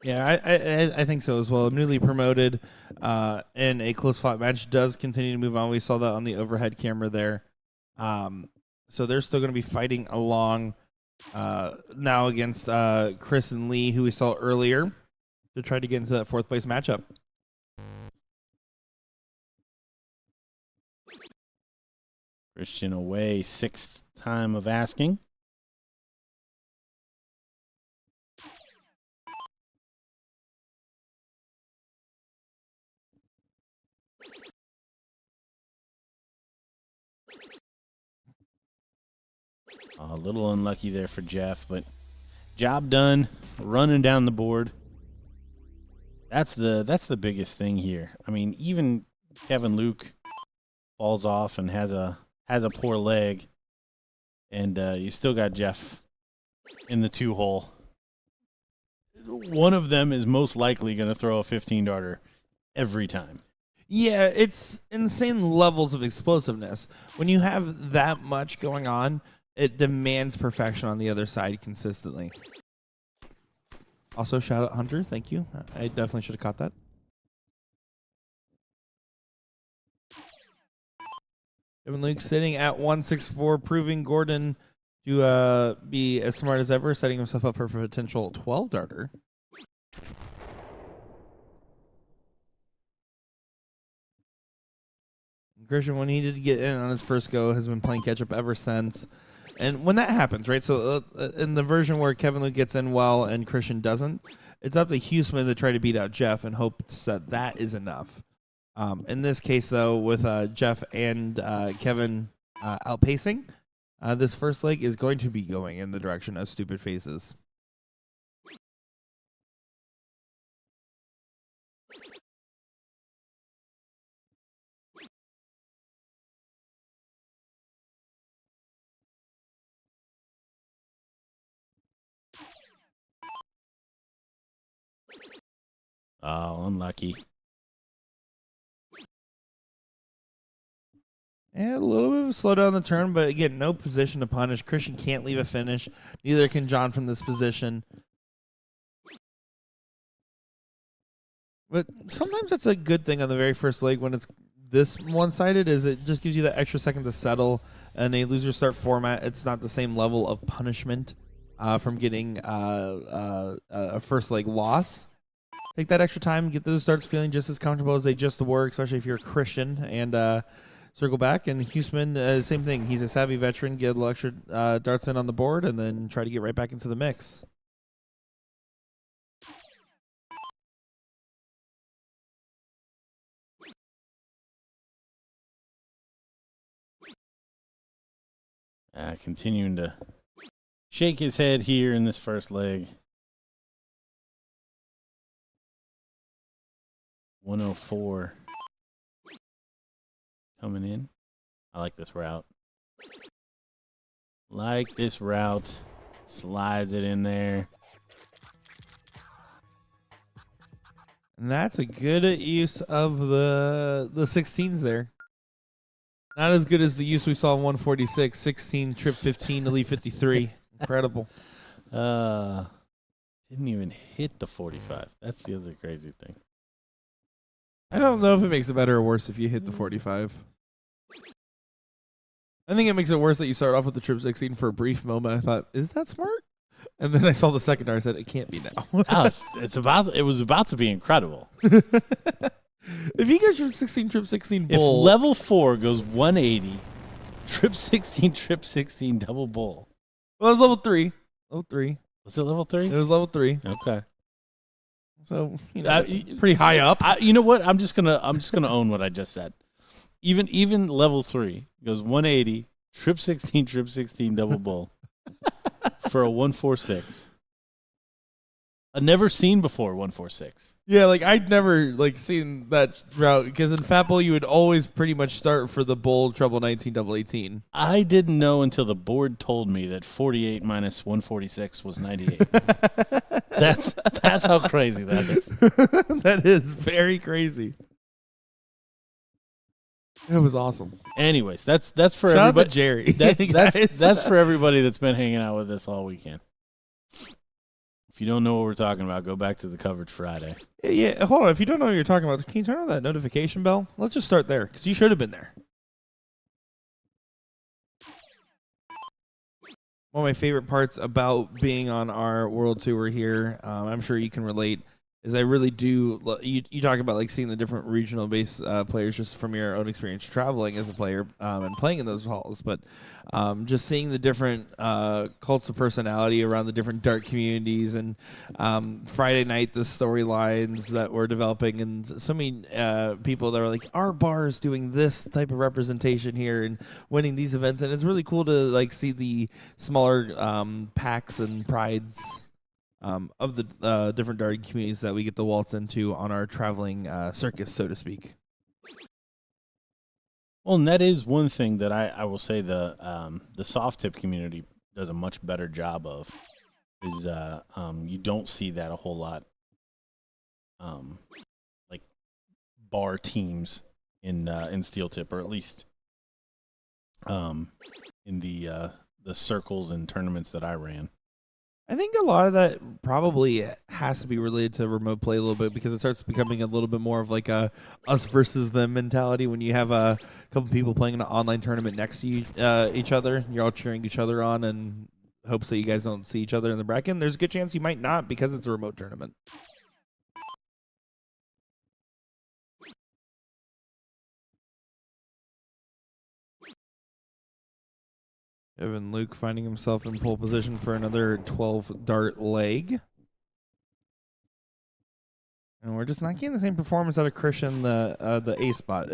Yeah, I think so as well. Newly promoted and a close fought match does continue to move on. We saw that on the overhead camera there. So they're still going to be fighting along now against Chris and Lee, who we saw earlier, to try to get into that fourth place matchup. Christian away, sixth time of asking. A little unlucky there for Jeff, but job done, running down the board. That's the biggest thing here. I mean, even Kevin Luke falls off and has a poor leg, and you still got Jeff in the 2-hole. One of them is most likely going to throw a 15-darter every time. Yeah, it's insane levels of explosiveness. When you have that much going on, it demands perfection on the other side consistently. Also, shout out Hunter. Thank you. I definitely should have caught that. Kevin Luke sitting at 164, proving Gordon to be as smart as ever, setting himself up for a potential 12-darter. Christian, when he did get in on his first go, has been playing catch-up ever since. And when that happens, right, so in the version where Kevin Luke gets in well and Christian doesn't, it's up to Huseman to try to beat out Jeff and hope that is enough. In this case, though, with Jeff and Kevin outpacing, this first leg is going to be going in the direction of Stupid Faces. Oh, unlucky. And a little bit of a slowdown on the turn, but again, no position to punish. Christian can't leave a finish. Neither can John from this position. But sometimes that's a good thing on the very first leg when it's this one-sided, is it just gives you that extra second to settle. In a loser start format, it's not the same level of punishment from getting a first leg loss. Take that extra time, get those starts feeling just as comfortable as they just were, especially if you're a Christian, and circle back. And Huseman, same thing. He's a savvy veteran. Get a little extra darts in on the board, and then try to get right back into the mix. Continuing to shake his head here in this first leg. 104 coming in. I like this route. Slides it in there. And that's a good use of the 16s there. Not as good as the use we saw in 146, 16, trip 15, elite 53. Incredible. Didn't even hit the 45. That's the other crazy thing. I don't know if it makes it better or worse if you hit the 45. I think it makes it worse that you start off with the trip 16 for a brief moment. I thought, is that smart? And then I saw the second dart. I said, it can't be now. It was about to be incredible. If he goes trip 16, trip 16 If bull. level 4 goes 180, trip 16, trip 16, double bull. Well, it was level 3. Level 3. Was it level 3? It was level 3. Okay. So, pretty high up. You know what? I'm just gonna own what I just said. Even level 3 goes 180, trip 16, double bull for a 146. A never seen before 146. Yeah, like I'd never seen that route because in Fat Bowl you would always pretty much start for the bull treble 19 double 18. I didn't know until the board told me that 48 minus 146 was 98. That's how crazy that is. That is very crazy. It was awesome. Anyways, that's for Shout everybody. out to Jerry. That's for everybody that's been hanging out with us all weekend. If you don't know what we're talking about, go back to the coverage Friday. Yeah, hold on. If you don't know what you're talking about, can you turn on that notification bell? Let's just start there because you should have been there. One of my favorite parts about being on our world tour here, I'm sure you can relate, is I really do. You talk about seeing the different regional base players just from your own experience traveling as a player and playing in those halls, but just seeing the different cults of personality around the different dark communities and Friday night the storylines that we're developing and so many people that are like our bar is doing this type of representation here and winning these events, and it's really cool to see the smaller packs and prides of the different darting communities that we get to waltz into on our traveling circus, so to speak. Well, and that is one thing that I will say the soft tip community does a much better job of is you don't see that a whole lot, like bar teams in steel tip, or at least in the circles and tournaments that I ran. I think a lot of that probably has to be related to remote play a little bit because it starts becoming a little bit more of a us versus them mentality when you have a couple people playing in an online tournament next to each other. You're all cheering each other on and hopes that you guys don't see each other in the bracket. And there's a good chance you might not because it's a remote tournament. Evan Luke finding himself in pole position for another 12 dart leg. And we're just not getting the same performance out of Christian, the A spot.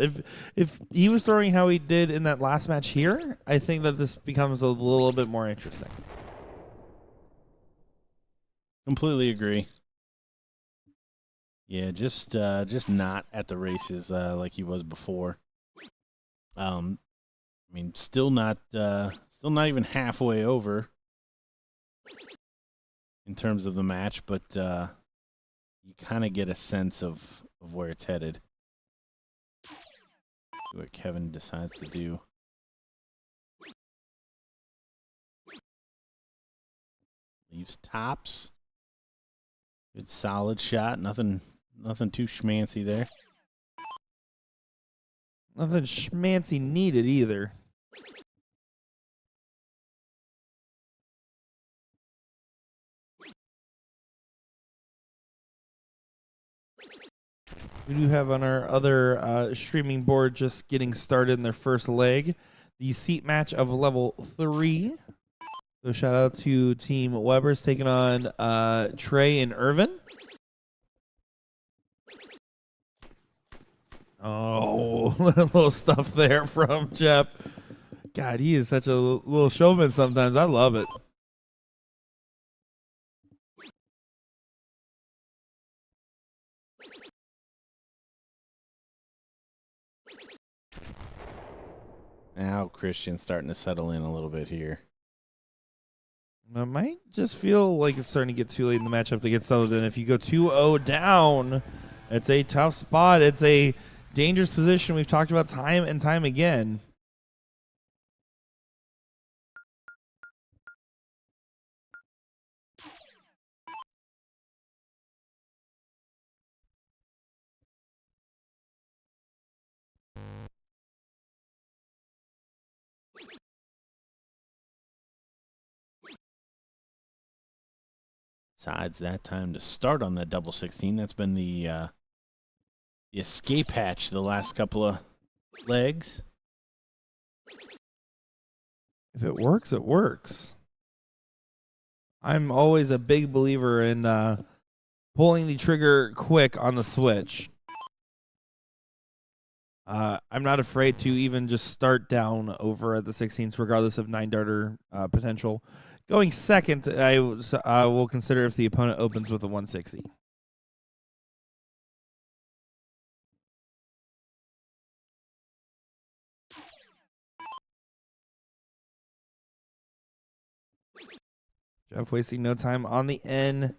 If he was throwing how he did in that last match here, I think that this becomes a little bit more interesting. Completely agree. Yeah, just not at the races like he was before. I mean, still not even halfway over in terms of the match, but you kind of get a sense of where it's headed. See what Kevin decides to do. Leaves tops. Good solid shot. Nothing too schmancy there. Nothing schmancy needed either. We do have on our other streaming board just getting started in their first leg, the seat match of level 3. So shout out to Team Weber's taking on Trey and Irvin. Oh, little stuff there from Jeff. God, he is such a little showman sometimes. I love it. Now Christian's starting to settle in a little bit here. It might just feel like it's starting to get too late in the matchup to get settled in. If you go 2-0 down, it's a tough spot. It's a dangerous position we've talked about time and time again. Decides that time to start on that double 16. That's been the the escape hatch the last couple of legs. If it works, it works. I'm always a big believer in pulling the trigger quick on the switch. I'm not afraid to even just start down over at the 16s, regardless of 9-darter potential. Going second, I will consider if the opponent opens with a 160. Jeff wasting no time on the N.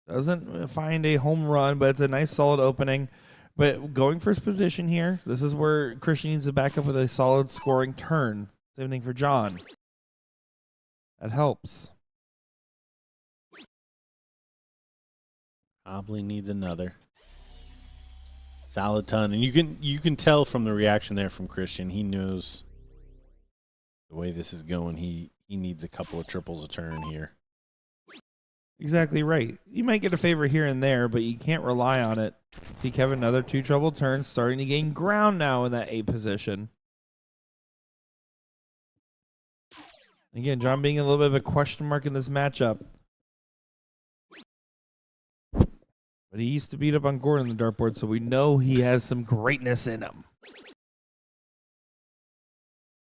Doesn't find a home run, but it's a nice solid opening. But going first position here, this is where Christian needs to back up with a solid scoring turn. Same thing for John. That helps. Probably needs another. Solid ton. And you can tell from the reaction there from Christian. He knows the way this is going. He needs a couple of triples a turn here. Exactly right. You might get a favor here and there, but you can't rely on it. See Kevin, another 2 trouble turns, starting to gain ground now in that 8 position. Again, John being a little bit of a question mark in this matchup. But he used to beat up on Gordon on the dartboard, so we know he has some greatness in him.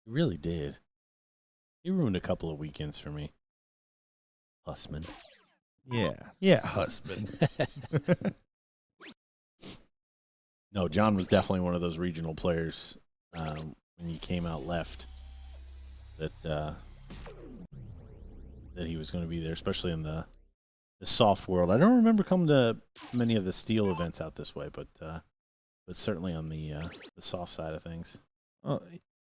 He really did. He ruined a couple of weekends for me. Hussman. Yeah, husband. No, John was definitely one of those regional players when he came out left that he was going to be there, especially in the soft world. I don't remember coming to many of the steel events out this way, but certainly on the soft side of things.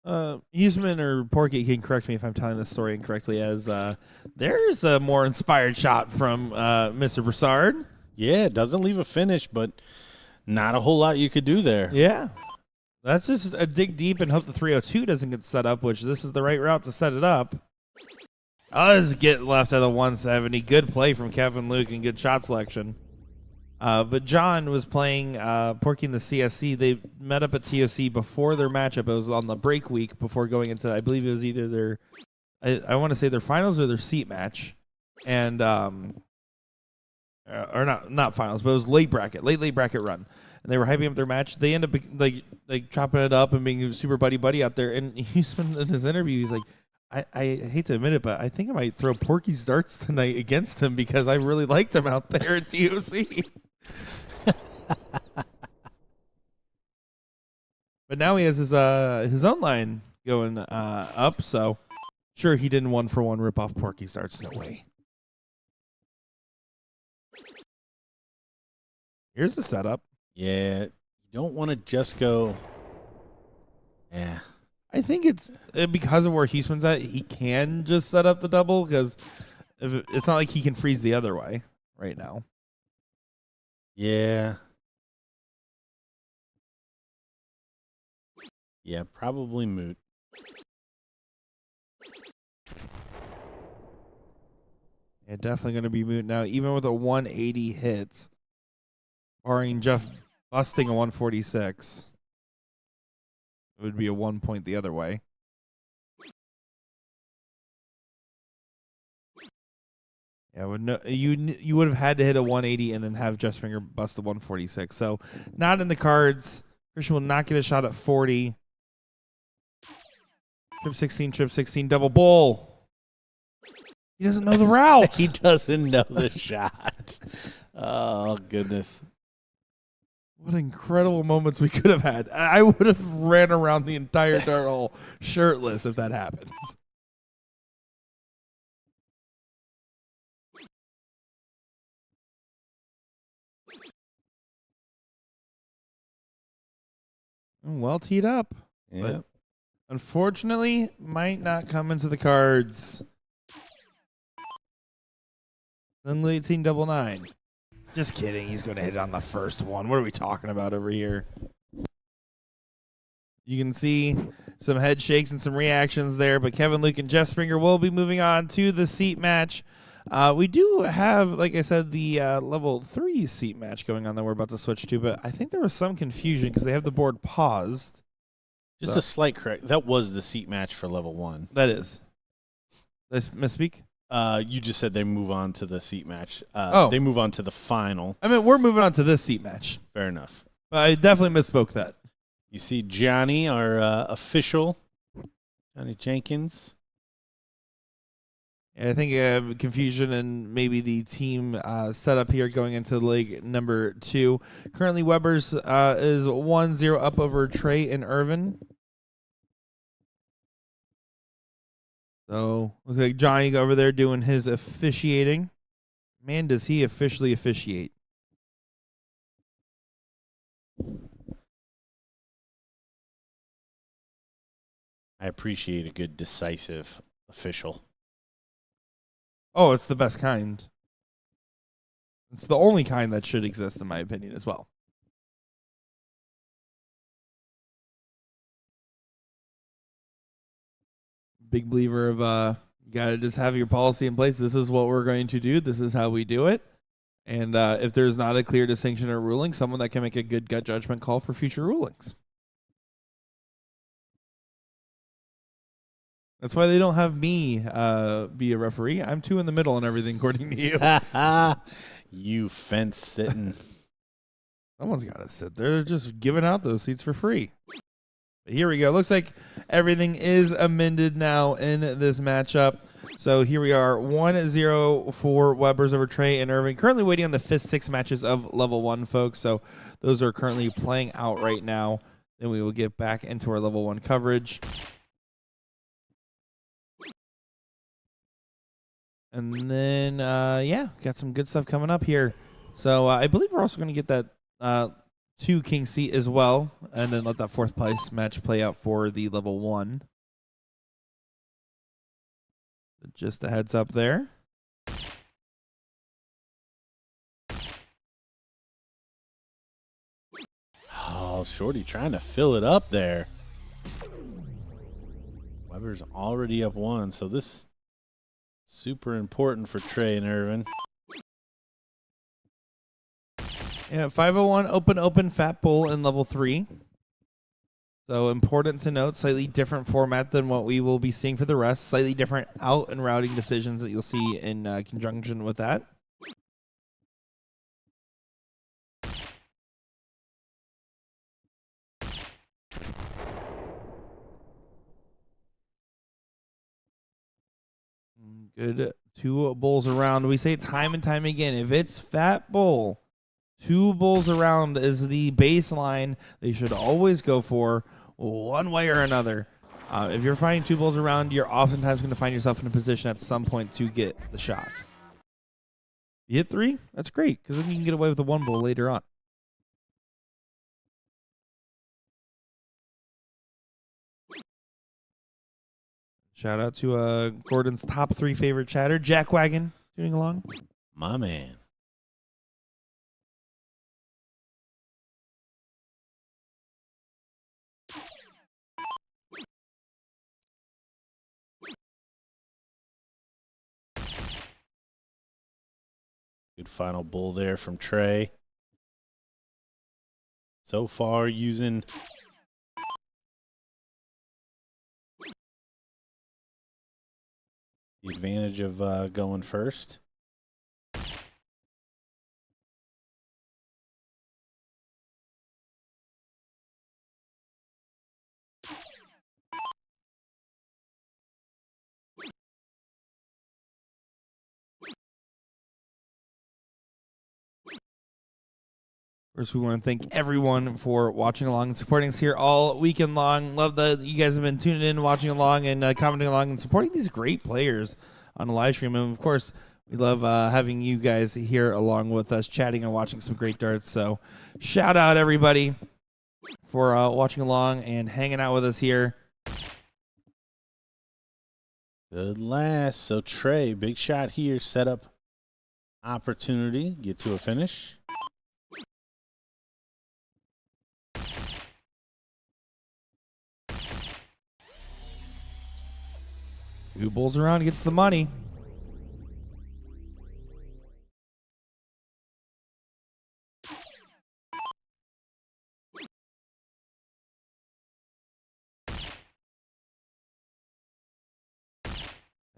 Huseman or Porky can correct me if I'm telling this story incorrectly, as there's a more inspired shot from Mr. Broussard. Yeah, it doesn't leave a finish, but not a whole lot you could do there. Yeah. That's just a dig deep and hope the 302 doesn't get set up, which this is the right route to set it up. Does get left at the 170. Good play from Kevin Luke and good shot selection. But John was playing Porky in the CSC. They met up at TOC before their matchup. It was on the break week before going into, I believe it was either their, I want to say their finals or their seat match. And, or not finals, but it was late bracket run. And they were hyping up their match. They end up like chopping it up and being super buddy out there. And Huseman in his interview, he's like, I hate to admit it, but I think I might throw Porky's darts tonight against him because I really liked him out there at TOC. But now he has his own line going up, so sure he didn't 1-for-1 rip off Porky's darts. No way. Here's the setup. Yeah, you don't want to just go. Yeah. I think it's because of where Huseman's at, he can just set up the double because it's not like he can freeze the other way right now. Yeah. Yeah, probably moot. Yeah, definitely going to be moot now, even with a 180 hits, barring Jeff busting a 146. It would be a 1 point the other way. Yeah, you would have had to hit a 180 and then have Jeff Springer bust a 146. So not in the cards. Christian will not get a shot at 40. Trip 16, double bull. He doesn't know the route. He doesn't know the shot. Oh, goodness. What incredible moments we could have had. I would have ran around the entire dart hole shirtless if that happens. Well teed up. Yeah. But unfortunately, might not come into the cards. Then 18-9. Just kidding. He's going to hit it on the first one. What are we talking about over here? You can see some head shakes and some reactions there, but Kevin Luke and Jeff Springer will be moving on to the seat match. We do have, like I said, the level 3 seat match going on that we're about to switch to, but I think there was some confusion because they have the board paused. Just a slight correct. That was the seat match for level 1. That is. Did I misspeak? You just said they move on to the seat match. Oh. They move on to the final. I mean, we're moving on to this seat match. Fair enough. I definitely misspoke that. You see Johnny, our official, Johnny Jenkins. I think confusion and maybe the team setup here going into leg number 2. Currently, Weber's is 1-0 up over Trey and Irvin. So, looks like Johnny over there doing his officiating. Man, does he officially officiate. I appreciate a good decisive official. Oh, it's the best kind. It's the only kind that should exist, in my opinion, as well. Big believer of you got to just have your policy in place. This is what we're going to do. This is how we do it. And if there's not a clear distinction or ruling, someone that can make a good gut judgment call for future rulings. That's why they don't have me be a referee. I'm 2 in the middle and everything, according to you. You fence sitting. Someone's got to sit there just giving out those seats for free. But here we go. Looks like everything is amended now in this matchup. So here we are, 1-0 for Weber's over Trey and Irving. Currently waiting on the 5th, 6th matches of level 1, folks. So those are currently playing out right now. Then we will get back into our level 1 coverage. And then, yeah, got some good stuff coming up here. So I believe we're also going to get that 2 king seat as well, and then let that 4th place match play out for the level 1. Just a heads up there. Oh, Shorty trying to fill it up there. Weber's already up 1, so this super important for Trey and Irvin. Yeah, 501 open Fat Bull in level 3. So important to note, slightly different format than what we will be seeing for the rest. Slightly different out and routing decisions that you'll see in conjunction with that. Good 2 bulls around. We say it time and time again. If it's Fat Bull, 2 bulls around is the baseline they should always go for one way or another. If you're finding 2 bulls around, you're oftentimes going to find yourself in a position at some point to get the shot. You hit 3, that's great, because then you can get away with the 1 bull later on. Shout out to Gordon's top 3 favorite chatter, Jack Wagon, tuning along. My man. Good final bull there from Trey. So far using the advantage of going first. First, we want to thank everyone for watching along and supporting us here all weekend long. Love that you guys have been tuning in, watching along, and commenting along and supporting these great players on the live stream. And, of course, we love having you guys here along with us, chatting and watching some great darts. So shout out, everybody, for watching along and hanging out with us here. Good last. So, Trey, big shot here. Set up opportunity. Get to a finish. 2 bulls around, gets the money.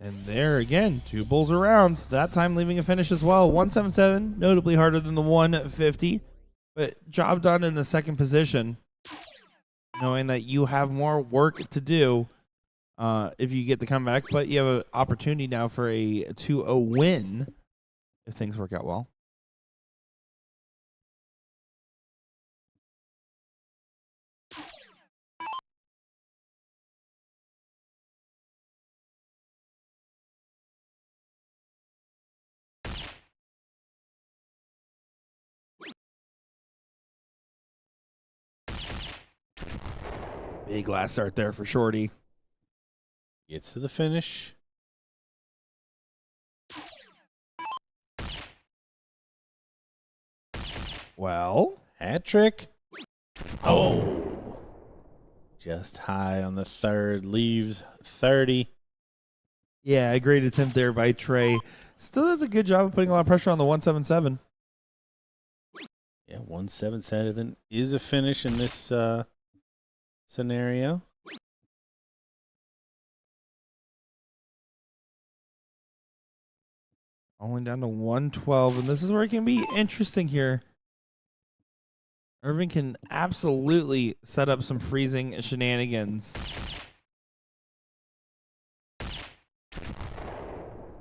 And there again, 2 bulls around. That time leaving a finish as well. 177, notably harder than the 150. But job done in the second position, knowing that you have more work to do if you get the comeback. But you have an opportunity now for a 2-0 win if things work out well. Big last start there for Shorty. Gets to the finish. Well, Hat trick. Oh. Just high on the third. Leaves 30. yeah, a great attempt there by Trey. Still does a good job of putting a lot of pressure on the 177. Yeah, 177 is a finish in this scenario. Only down to 112, and this is where it can be interesting here. Irvin can absolutely set up some freezing shenanigans.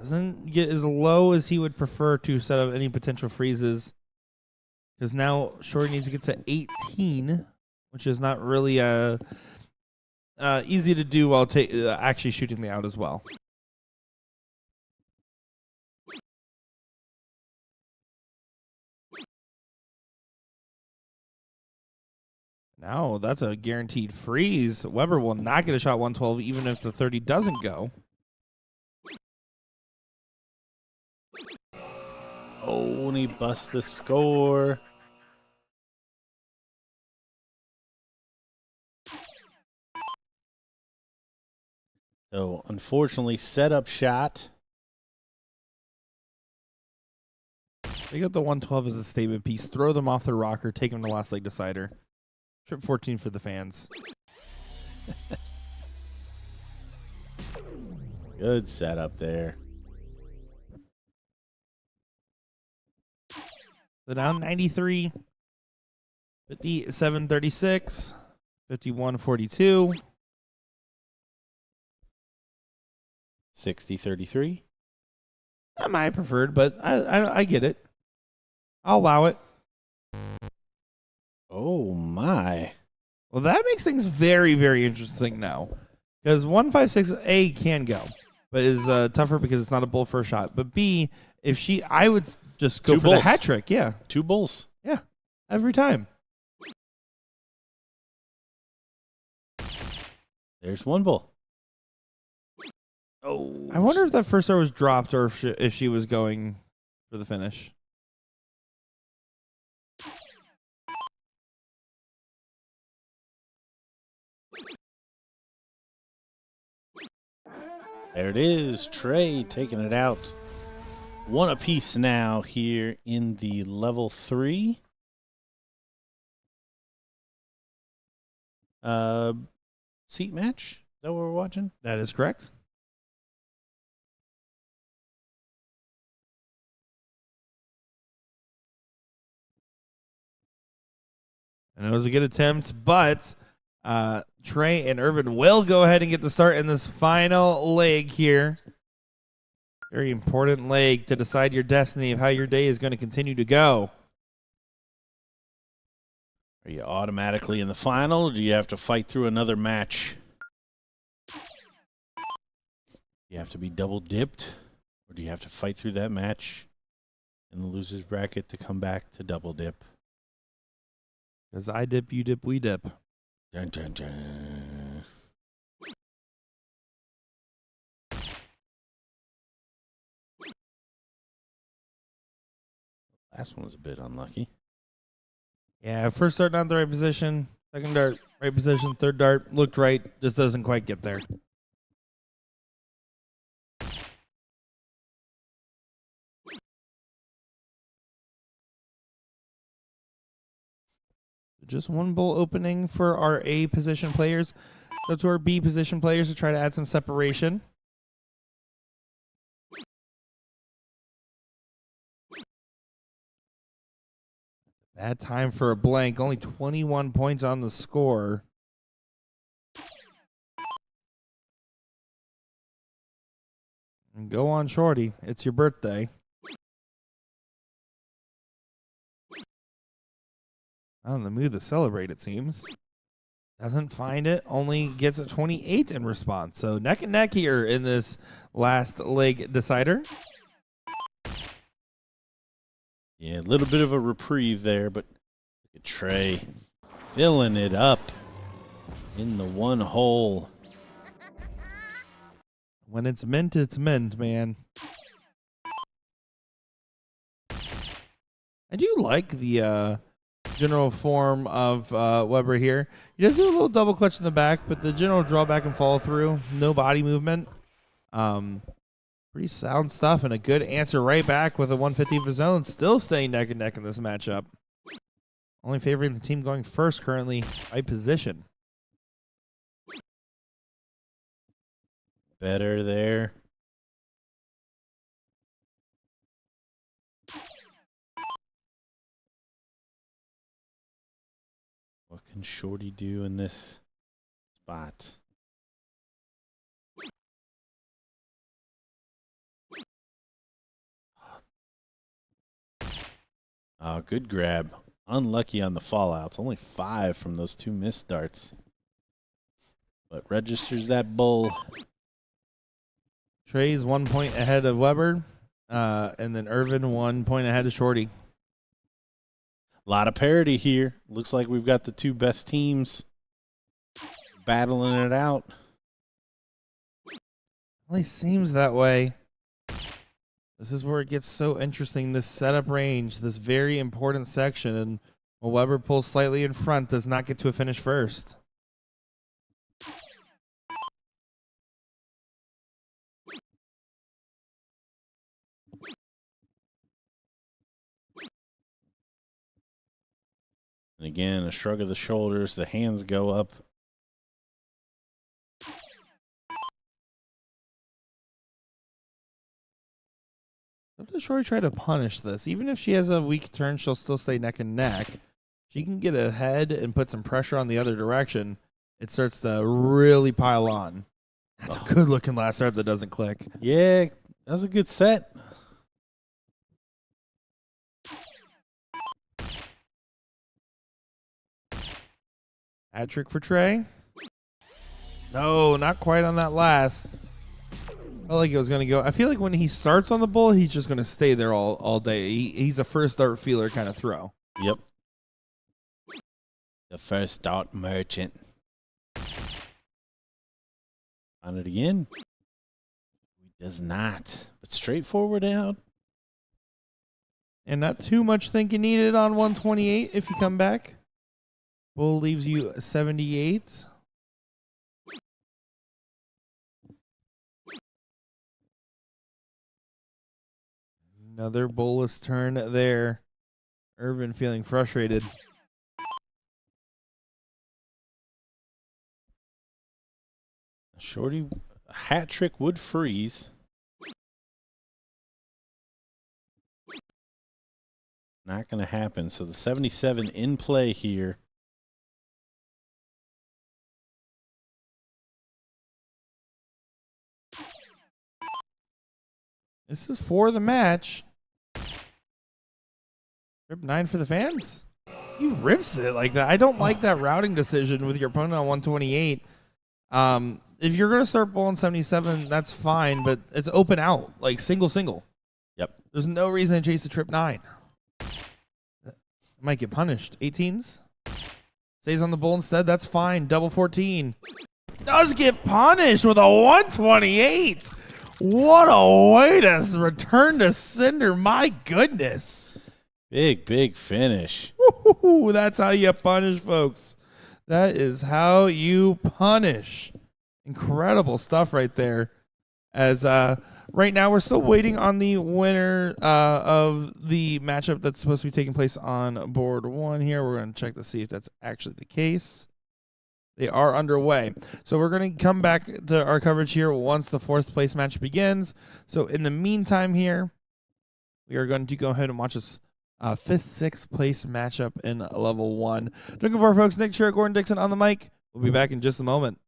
Doesn't get as low as he would prefer to set up any potential freezes. Because now Shorty needs to get to 18, which is not really easy to do while actually shooting the out as well. Now that's a guaranteed freeze. Weber will not get a shot 112 even if the 30 doesn't go. Oh, and he busts the score. So, unfortunately, setup shot. They got the 112 as a statement piece. Throw them off the rocker. Take them to last leg decider. Trip 14 for the fans. Good setup there. So down 93. 57-36. 51-42. 60-33. Not my preferred, but I get it. I'll allow it. Oh, my. Well, that makes things very, very interesting now. Because 156A can go, but is tougher because it's not a bull for a shot. But B, I would just go Two for bulls. the hat trick. Yeah. 2 bulls. Yeah. Every time. There's 1 bull. Oh. I wonder if that first star was dropped or if she was going for the finish. There it is. Trey taking it out. 1 apiece now here in the level 3. Seat match? Is that what we're watching? That is correct. And it was a good attempt, but Trey and Irvin will go ahead and get the start in this final leg here. Very important leg to decide your destiny of how your day is going to continue to go. Are you automatically in the final, or do you have to fight through another match? You have to be double dipped, or do you have to fight through that match in the loser's bracket to come back to double dip? Because I dip, you dip, we dip. Dun, dun, dun. Last one was a bit unlucky. Yeah, first dart not the right position. Second dart, right position. Third dart looked right, just doesn't quite get there. Just 1 bull opening for our A position players. Go to our B position players to try to add some separation. Bad time for a blank. Only 21 points on the score. And go on, Shorty. It's your birthday. On the mood to celebrate, it seems. Doesn't find it. Only gets a 28 in response. So neck and neck here in this last leg decider. Yeah, a little bit of a reprieve there, but look at Trey filling it up in the one hole. When it's mint, man. I do like the general form of Weber here. He does do a little double clutch in the back, but the general drawback and follow through, no body movement. Pretty sound stuff and a good answer right back with a 150 of his own. Still staying neck and neck in this matchup. Only favoring the team going first currently by position. Better there. What can Shorty do in this spot? Oh, good grab. Unlucky on the fallouts. Only 5 from those 2 missed darts. But registers that bull. Trey's 1 point ahead of Weber, and then Irvin 1 point ahead of Shorty. A lot of parity here. Looks like we've got the 2 best teams battling it out. Only seems that way. This is where it gets so interesting, this setup range, this very important section, and while Weber pulls slightly in front, does not get to a finish first. And again, a shrug of the shoulders, the hands go up. Let Shorty try to punish this. Even if she has a weak turn, she'll still stay neck and neck. She can get ahead and put some pressure on the other direction. It starts to really pile on. That's a good looking last start that doesn't click. Yeah, that was a good set. Hat trick for Trey. No, not quite on that last. I felt like it was going to go. I feel like when he starts on the bull, he's just going to stay there all day. He's a first start feeler kind of throw. Yep. The first start merchant. On it again. He does not. But straightforward out. And not too much thinking needed on 128 if you come back. Bull leaves you 78. Another bullish turn there. Irvin feeling frustrated. Shorty, a hat trick would freeze. Not going to happen. So the 77 in play here. This is for the match. Rip 9 for the fans. He rips it like that. I don't like that routing decision with your opponent on 128. If you're going to start bowling 77, that's fine, but it's open out, like single. Yep. There's no reason to chase the trip 9. Might get punished. 18s. Stays on the bull instead. That's fine. Double 14. Does get punished with a 128. What a way to return to sender. My goodness. Big finish. Woo-hoo-hoo. That's how you punish, folks. That is how you punish. Incredible stuff right there. As right now we're still waiting on the winner of the matchup that's supposed to be taking place on board 1 here. We're going to check to see if that's actually the case. They are underway. So we're going to come back to our coverage here once the 4th place match begins. So in the meantime here, we are going to go ahead and watch this fifth, sixth place matchup in level 1. Looking for folks, Nick Sherrick, Gordon Dixon on the mic. We'll be back in just a moment.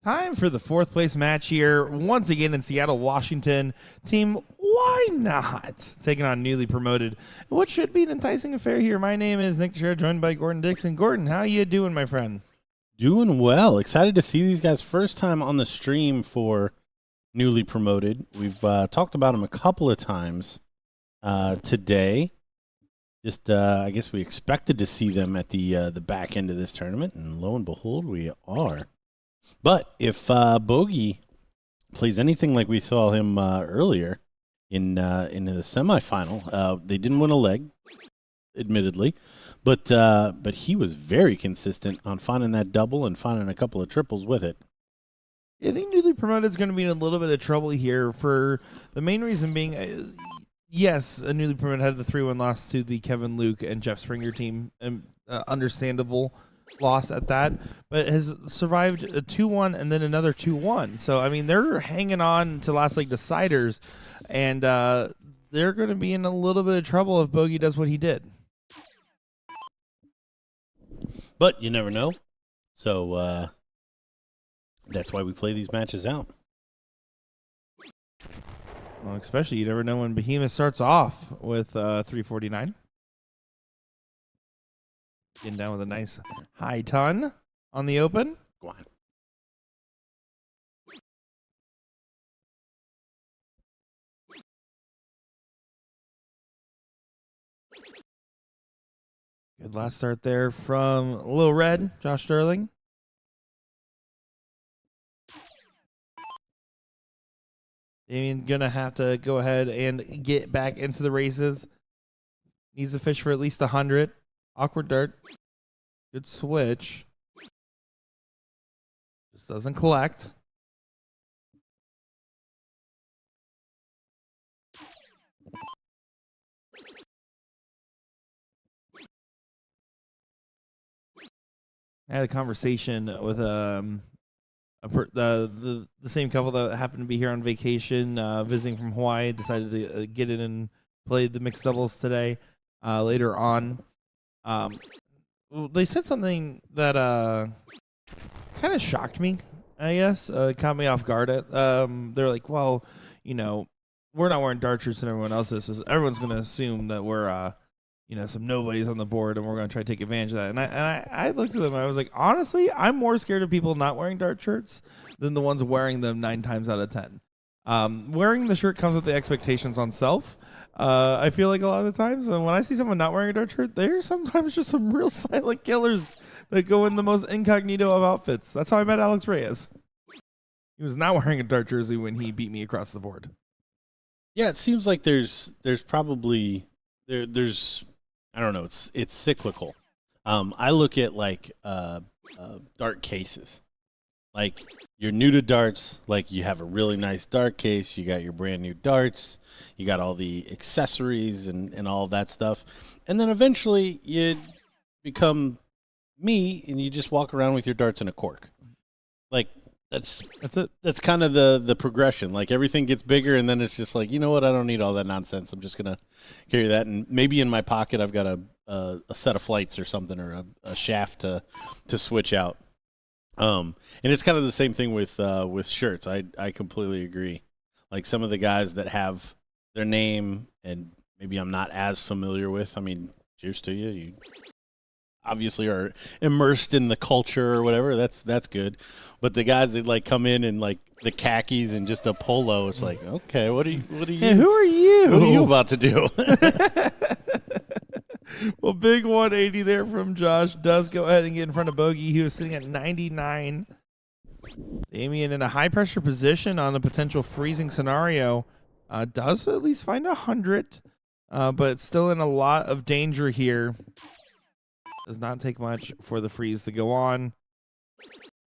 Time for the fourth place match here. Once again in Seattle, Washington. Team Why Not? Taking on newly promoted. What should be an enticing affair here. My name is Nick Teixeira, joined by Gordon Dixon. Gordon, how you doing, my friend? Doing well. Excited to see these guys. First time on the stream for newly promoted. We've talked about them a couple of times today. Just, I guess we expected to see them at the back end of this tournament, and lo and behold, we are. But if Bogey plays anything like we saw him earlier in the semifinal, they didn't win a leg, admittedly, but he was very consistent on finding that double and finding a couple of triples with it. I think newly promoted is going to be in a little bit of trouble here for the main reason being, yes, a newly promoted had the 3-1 loss to the Kevin Luke and Jeff Springer team, and understandable loss at that, but has survived a 2-1 and then another 2-1. So, I mean, they're hanging on to last league deciders, and they're going to be in a little bit of trouble if Bogey does what he did. But you never know. So that's why we play these matches out. Well, especially you never know when Behemoth starts off with 349. Getting down with a nice high ton on the open. Go on. Good last start there from Lil Red, Josh Sterling. Damien gonna have to go ahead and get back into the races. Needs to fish for at least 100. Awkward dart. Good switch. Just doesn't collect. I had a conversation with the same couple that happened to be here on vacation, visiting from Hawaii. Decided to get in and play the mixed doubles today. Later on, they said something that kind of shocked me. I guess caught me off guard. They're like, "Well, you know, we're not wearing dart shirts and everyone else is. So everyone's going to assume that we're some nobodies on the board, and we're going to try to take advantage of that." And I looked at them, and I was like, honestly, I'm more scared of people not wearing dart shirts than the ones wearing them 9 times out of 10. Wearing the shirt comes with the expectations on self. I feel like a lot of the times, and when I see someone not wearing a dart shirt, they're sometimes just some real silent killers that go in the most incognito of outfits. That's how I met Alex Reyes. He was not wearing a dart jersey when he beat me across the board. Yeah, it seems like there's probably there's I don't know, it's cyclical. I look at like dart cases. Like, you're new to darts, like you have a really nice dart case, you got your brand new darts, you got all the accessories and all that stuff. And then eventually you become me and you just walk around with your darts in a cork. Like, that's it. That's kind of the progression. Like, everything gets bigger, and then it's just like, you know what, I don't need all that nonsense. I'm just going to carry that. And maybe in my pocket I've got a set of flights or something, or a shaft to switch out. And it's kind of the same thing with shirts. I completely agree. Like, some of the guys that have their name and maybe I'm not as familiar with, I mean, cheers to you. You obviously are immersed in the culture or whatever. That's good. But the guys that like come in like the khakis and just a polo, it's like, okay, what are you? Hey, who are you? What are you about to do? Well, big 180 there from Josh does go ahead and get in front of Bogey. He was sitting at 99. Damien in a high-pressure position on a potential freezing scenario. Does at least find 100, but still in a lot of danger here. Does not take much for the freeze to go on.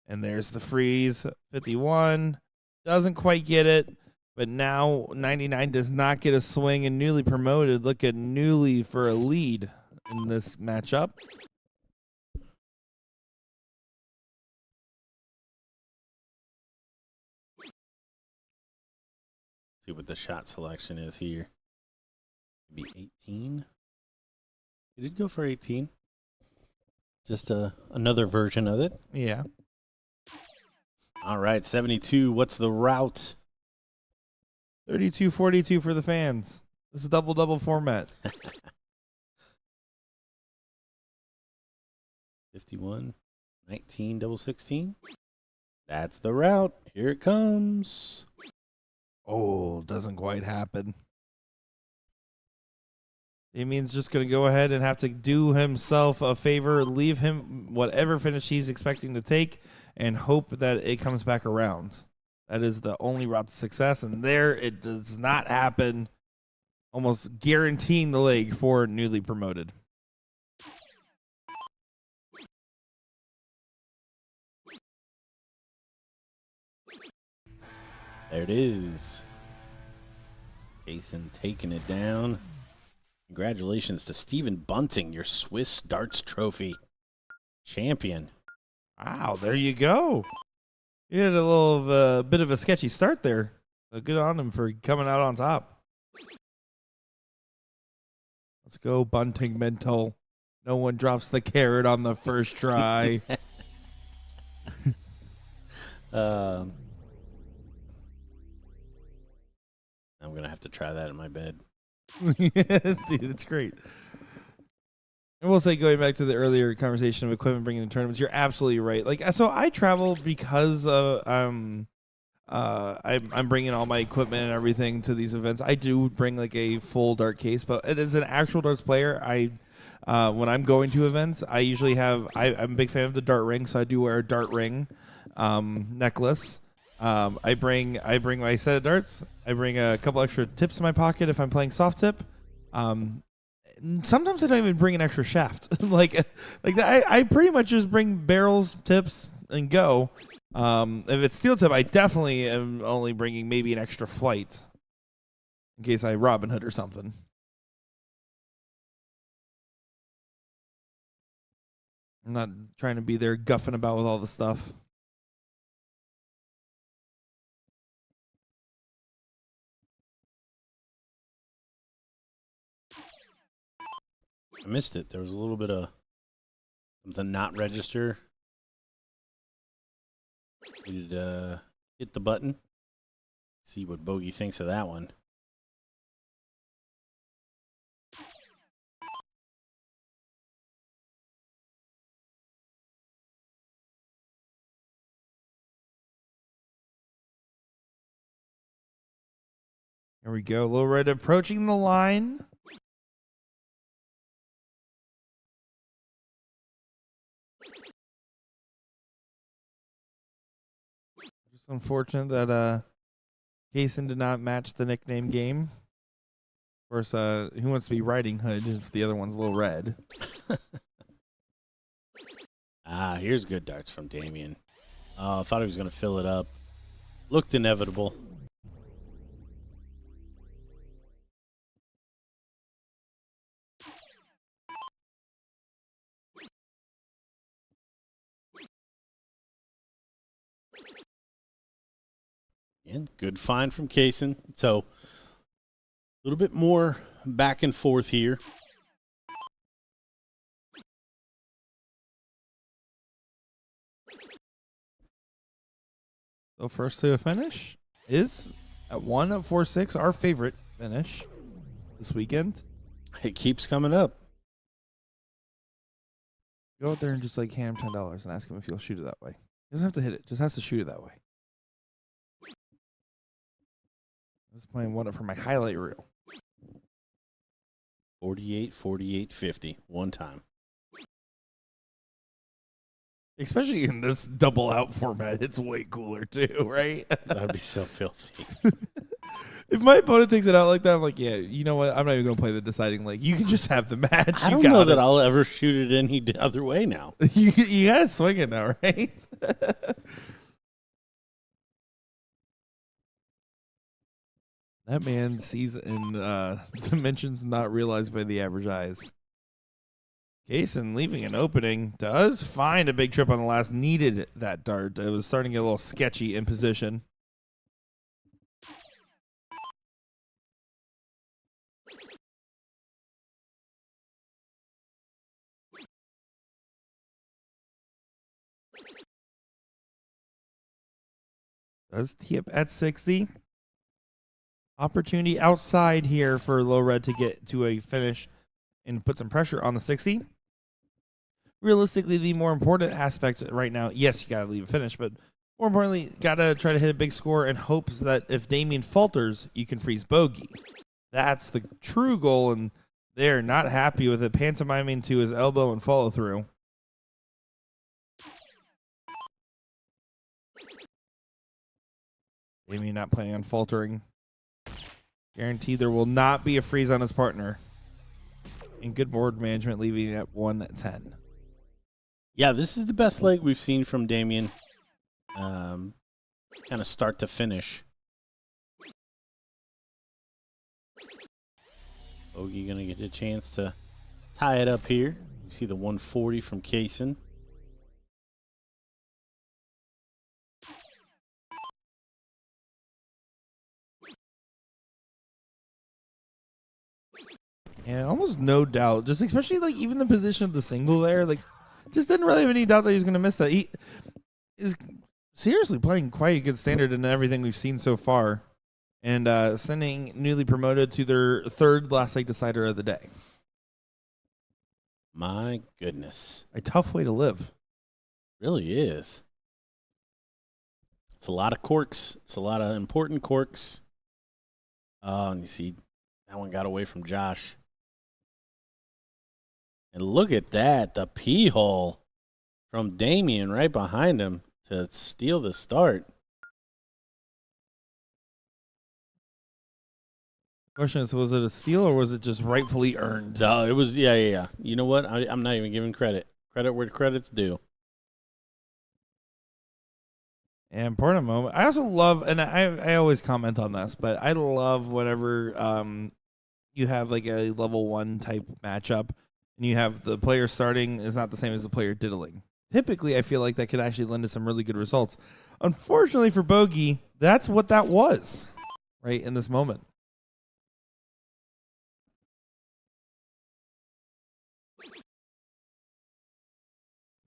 And there's the freeze. 51. Doesn't quite get it. But now 99 does not get a swing, and newly promoted look at newly for a lead in this matchup. See what the shot selection is here. Maybe 18. He did go for 18. Just another version of it. Yeah. All right, 72. What's the route? 32-42 for the fans. This is double-double format. 51, 19, double 16. That's the route. Here it comes. Oh, doesn't quite happen. Damien's just going to go ahead and have to do himself a favor, leave him whatever finish he's expecting to take, and hope that it comes back around. That is the only route to success, and there it does not happen, almost guaranteeing the leg for newly promoted. There it is. Jason taking it down. Congratulations to Stephen Bunting, your Swiss Darts Trophy champion. Wow, there you go. You had a little bit of a sketchy start there. Good on him for coming out on top. Let's go, Bunting mental. No one drops the carrot on the first try. I'm going to have to try that in my bed. Dude, it's great. And we'll say, going back to the earlier conversation of equipment bringing in tournaments, you're absolutely right. Like, so I travel because I'm bringing all my equipment and everything to these events. I do bring like a full dart case, but as an actual darts player, when I'm going to events, I usually have I'm a big fan of the dart ring, so I do wear a dart ring necklace. I bring my set of darts. I bring a couple extra tips in my pocket if I'm playing soft tip. Sometimes I don't even bring an extra shaft. like that. I pretty much just bring barrels, tips, and go. If it's steel tip, I definitely am only bringing maybe an extra flight in case I Robin Hood or something. I'm not trying to be there guffing about with all the stuff. I missed it. There was a little bit of something not register. Needed to hit the button. See what Bogey thinks of that one. Here we go. Low red approaching the line. Just unfortunate that Jason did not match the nickname game. Of course, who wants to be Riding Hood if the other one's a little red? Here's good darts from Damien. I thought he was going to fill it up. Looked inevitable. And good find from Kaysen. So a little bit more back and forth here. So first to a finish is at 1 of 4-6, our favorite finish this weekend. It keeps coming up. Go out there and just like hand him $10 and ask him if he'll shoot it that way. He doesn't have to hit it; just has to shoot it that way. I was playing one for my highlight reel. 48, 48, 50. One time. Especially in this double out format, it's way cooler too, right? That'd be so filthy. If my opponent takes it out like that, I'm like, yeah, you know what? I'm not even going to play the deciding leg. You can just have the match. I don't know that I'll ever shoot it any other way now. You got to swing it now, right? That man sees in dimensions not realized by the average eyes. Kaysen leaving an opening, does find a big trip on the last, needed that dart. It was starting to get a little sketchy in position. Does tee up at 60. Opportunity outside here for Low Red to get to a finish and put some pressure on the 60. Realistically, the more important aspect right now, yes, you got to leave a finish, but more importantly, got to try to hit a big score in hopes that if Damien falters, you can freeze bogey. That's the true goal, and they're not happy with it, pantomiming to his elbow and follow through. Damien not planning on faltering. Guaranteed there will not be a freeze on his partner. And good board management, leaving at 110. Yeah, this is the best leg we've seen from Damien. Kind of start to finish. Bogey going to get a chance to tie it up here. You see the 140 from Kaysen. Yeah, almost no doubt. Just especially like even the position of the single there, like just didn't really have any doubt that he was going to miss that. He is seriously playing quite a good standard in everything we've seen so far, and sending newly promoted to their third last leg decider of the day. My goodness. A tough way to live. Really is. It's a lot of corks. It's a lot of important corks. Oh, and you see that one got away from Josh. And look at that, the pee hole from Damien right behind him to steal the start. Question is, was it a steal or was it just rightfully earned? No, it was, yeah. You know what? I'm not even giving credit. Credit where credit's due. And important moment. I also love, and I always comment on this, but I love whenever you have like a level 1 type matchup and you have the player starting is not the same as the player diddling. Typically, I feel like that could actually lend to some really good results. Unfortunately for Bogey, that's what that was right in this moment.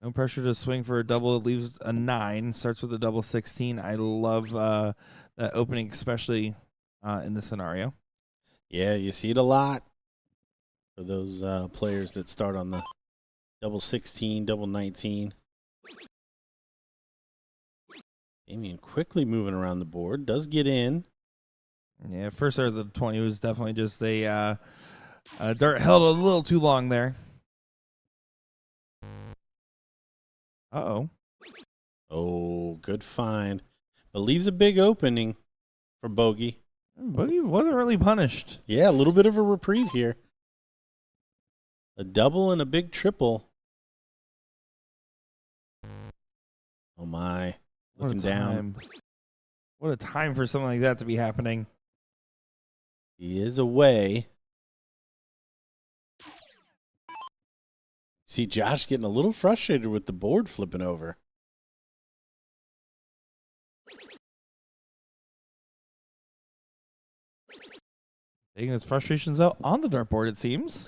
No pressure to swing for a double. It leaves a 9. Starts with a double 16. I love that opening, especially in this scenario. Yeah, you see it a lot for those players that start on the double 16, double 19. Damien quickly moving around the board. Does get in. Yeah, first start of the 20 was definitely just a dart held a little too long there. Uh-oh. Oh, good find. But leaves a big opening for Bogey. Bogey wasn't really punished. Yeah, a little bit of a reprieve here. A double and a big triple. Oh, my. Looking down. What a time for something like that to be happening. He is away. See Josh getting a little frustrated with the board flipping over. Taking his frustrations out on the dartboard, it seems.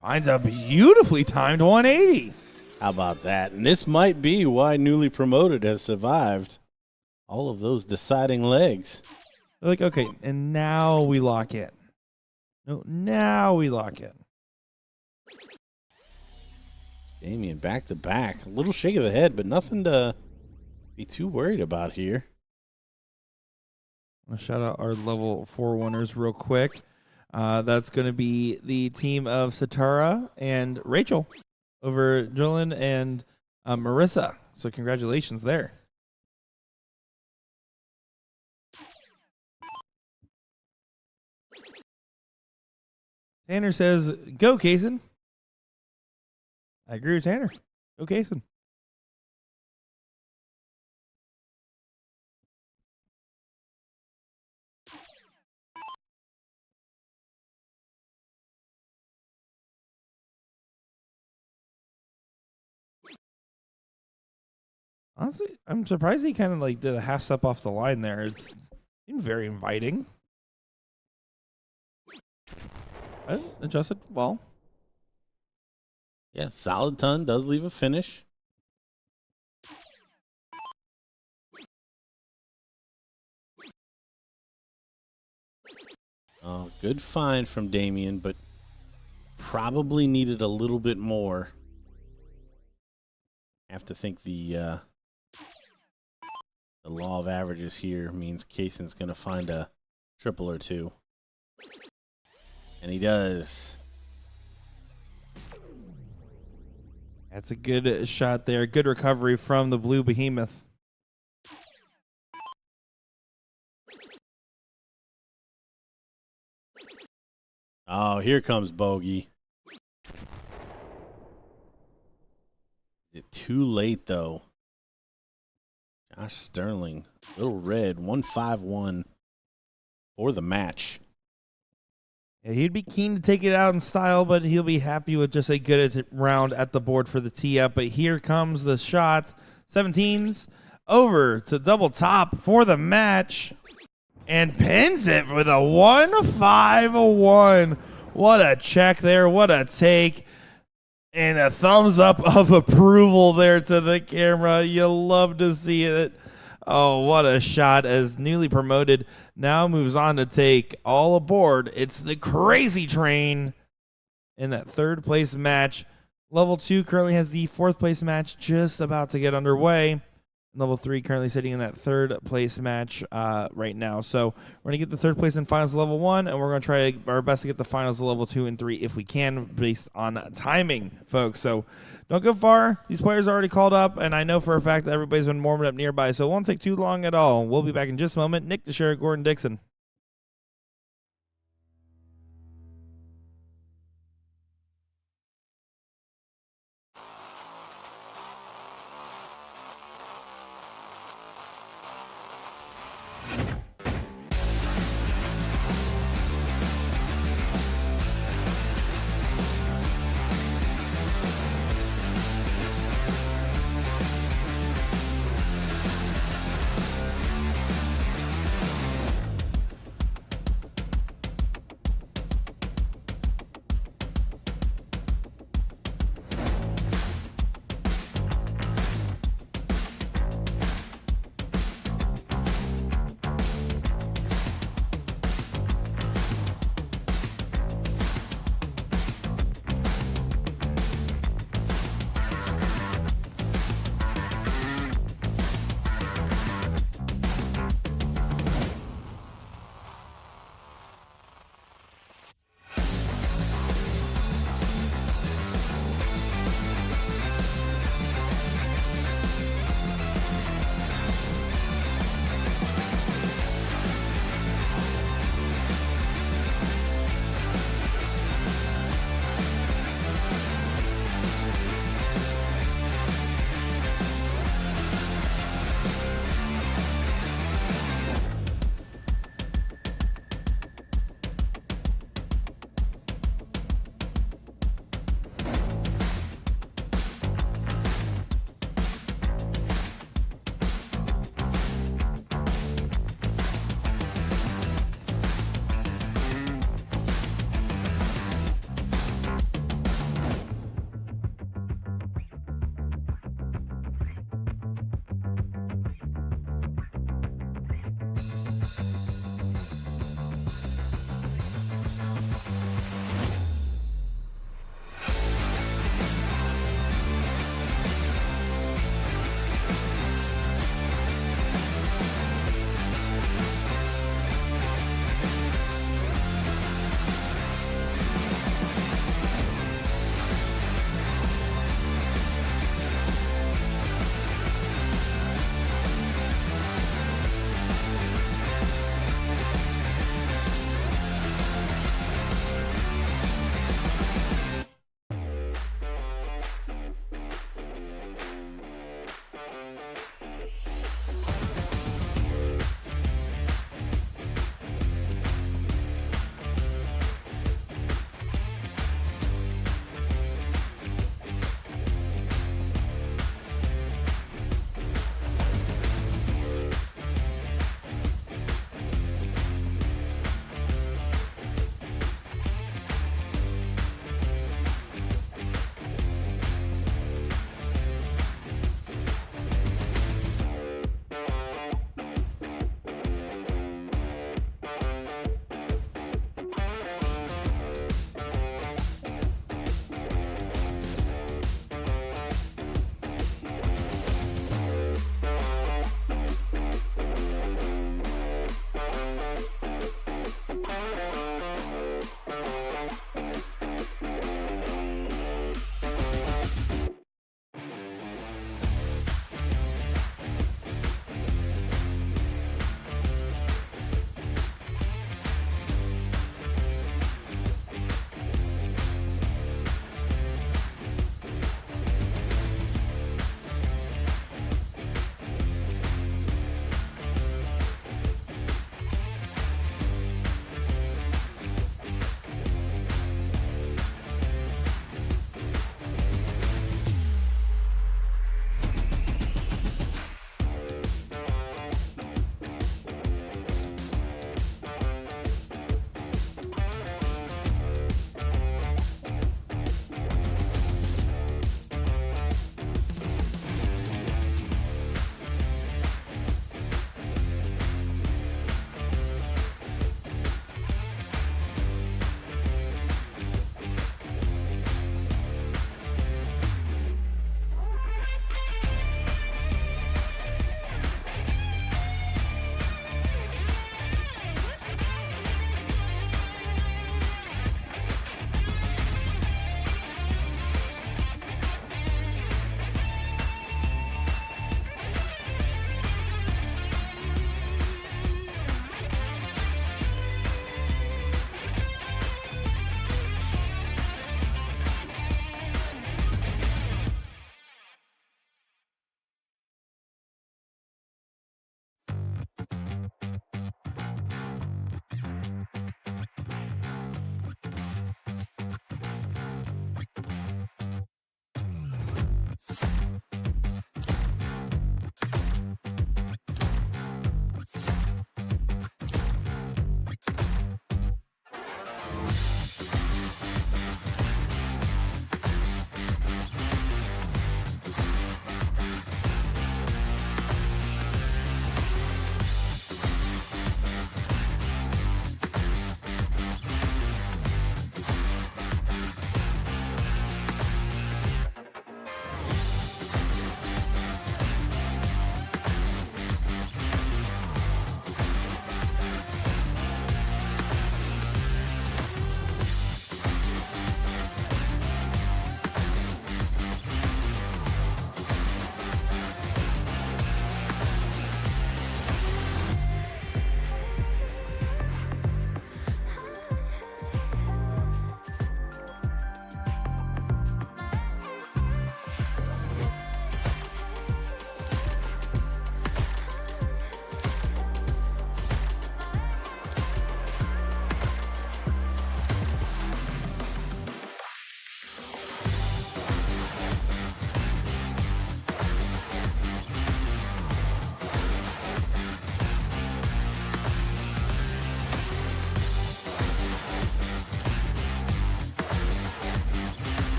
Finds a beautifully timed 180. How about that? And this might be why newly promoted has survived all of those deciding legs. They're like, okay, and now we lock in. No, now we lock in. Damien back to back. A little shake of the head, but nothing to be too worried about here. I'm going to shout out our level 4 winners real quick. That's going to be the team of Satara and Rachel over Jolyn and Marissa. So congratulations there. Tanner says, go, Kaysen. I agree with Tanner. Go, Kaysen. Honestly, I'm surprised he kind of like did a half step off the line there. It's very inviting. Adjusted well. Yeah, solid ton does leave a finish. Oh, good find from Damien, but probably needed a little bit more. I have to think the law of averages here means Kaysen's going to find a triple or two. And he does. That's a good shot there. Good recovery from the blue behemoth. Oh, here comes bogey. Is it too late, though? Josh Sterling, little red, 151 for the match. Yeah, he'd be keen to take it out in style, but he'll be happy with just a good round at the board for the tee up. But here comes the shot. 17s over to double top for the match. And pins it with a 1-5-1. What a check there. What a take. And a thumbs up of approval there to the camera. You'll love to see it. Oh, what a shot as newly promoted now moves on to take all aboard. It's the Crazy Train in that third place match. Level 2 currently has the fourth place match just about to get underway. Level 3 currently sitting in that third place match right now. So we're going to get the third place in finals level 1, and we're going to try our best to get the finals of level 2 and 3 if we can based on timing, folks. So don't go far. These players are already called up, and I know for a fact that everybody's been warming up nearby, so it won't take too long at all. We'll be back in just a moment. Nick Teixeira, Gordon Dixon.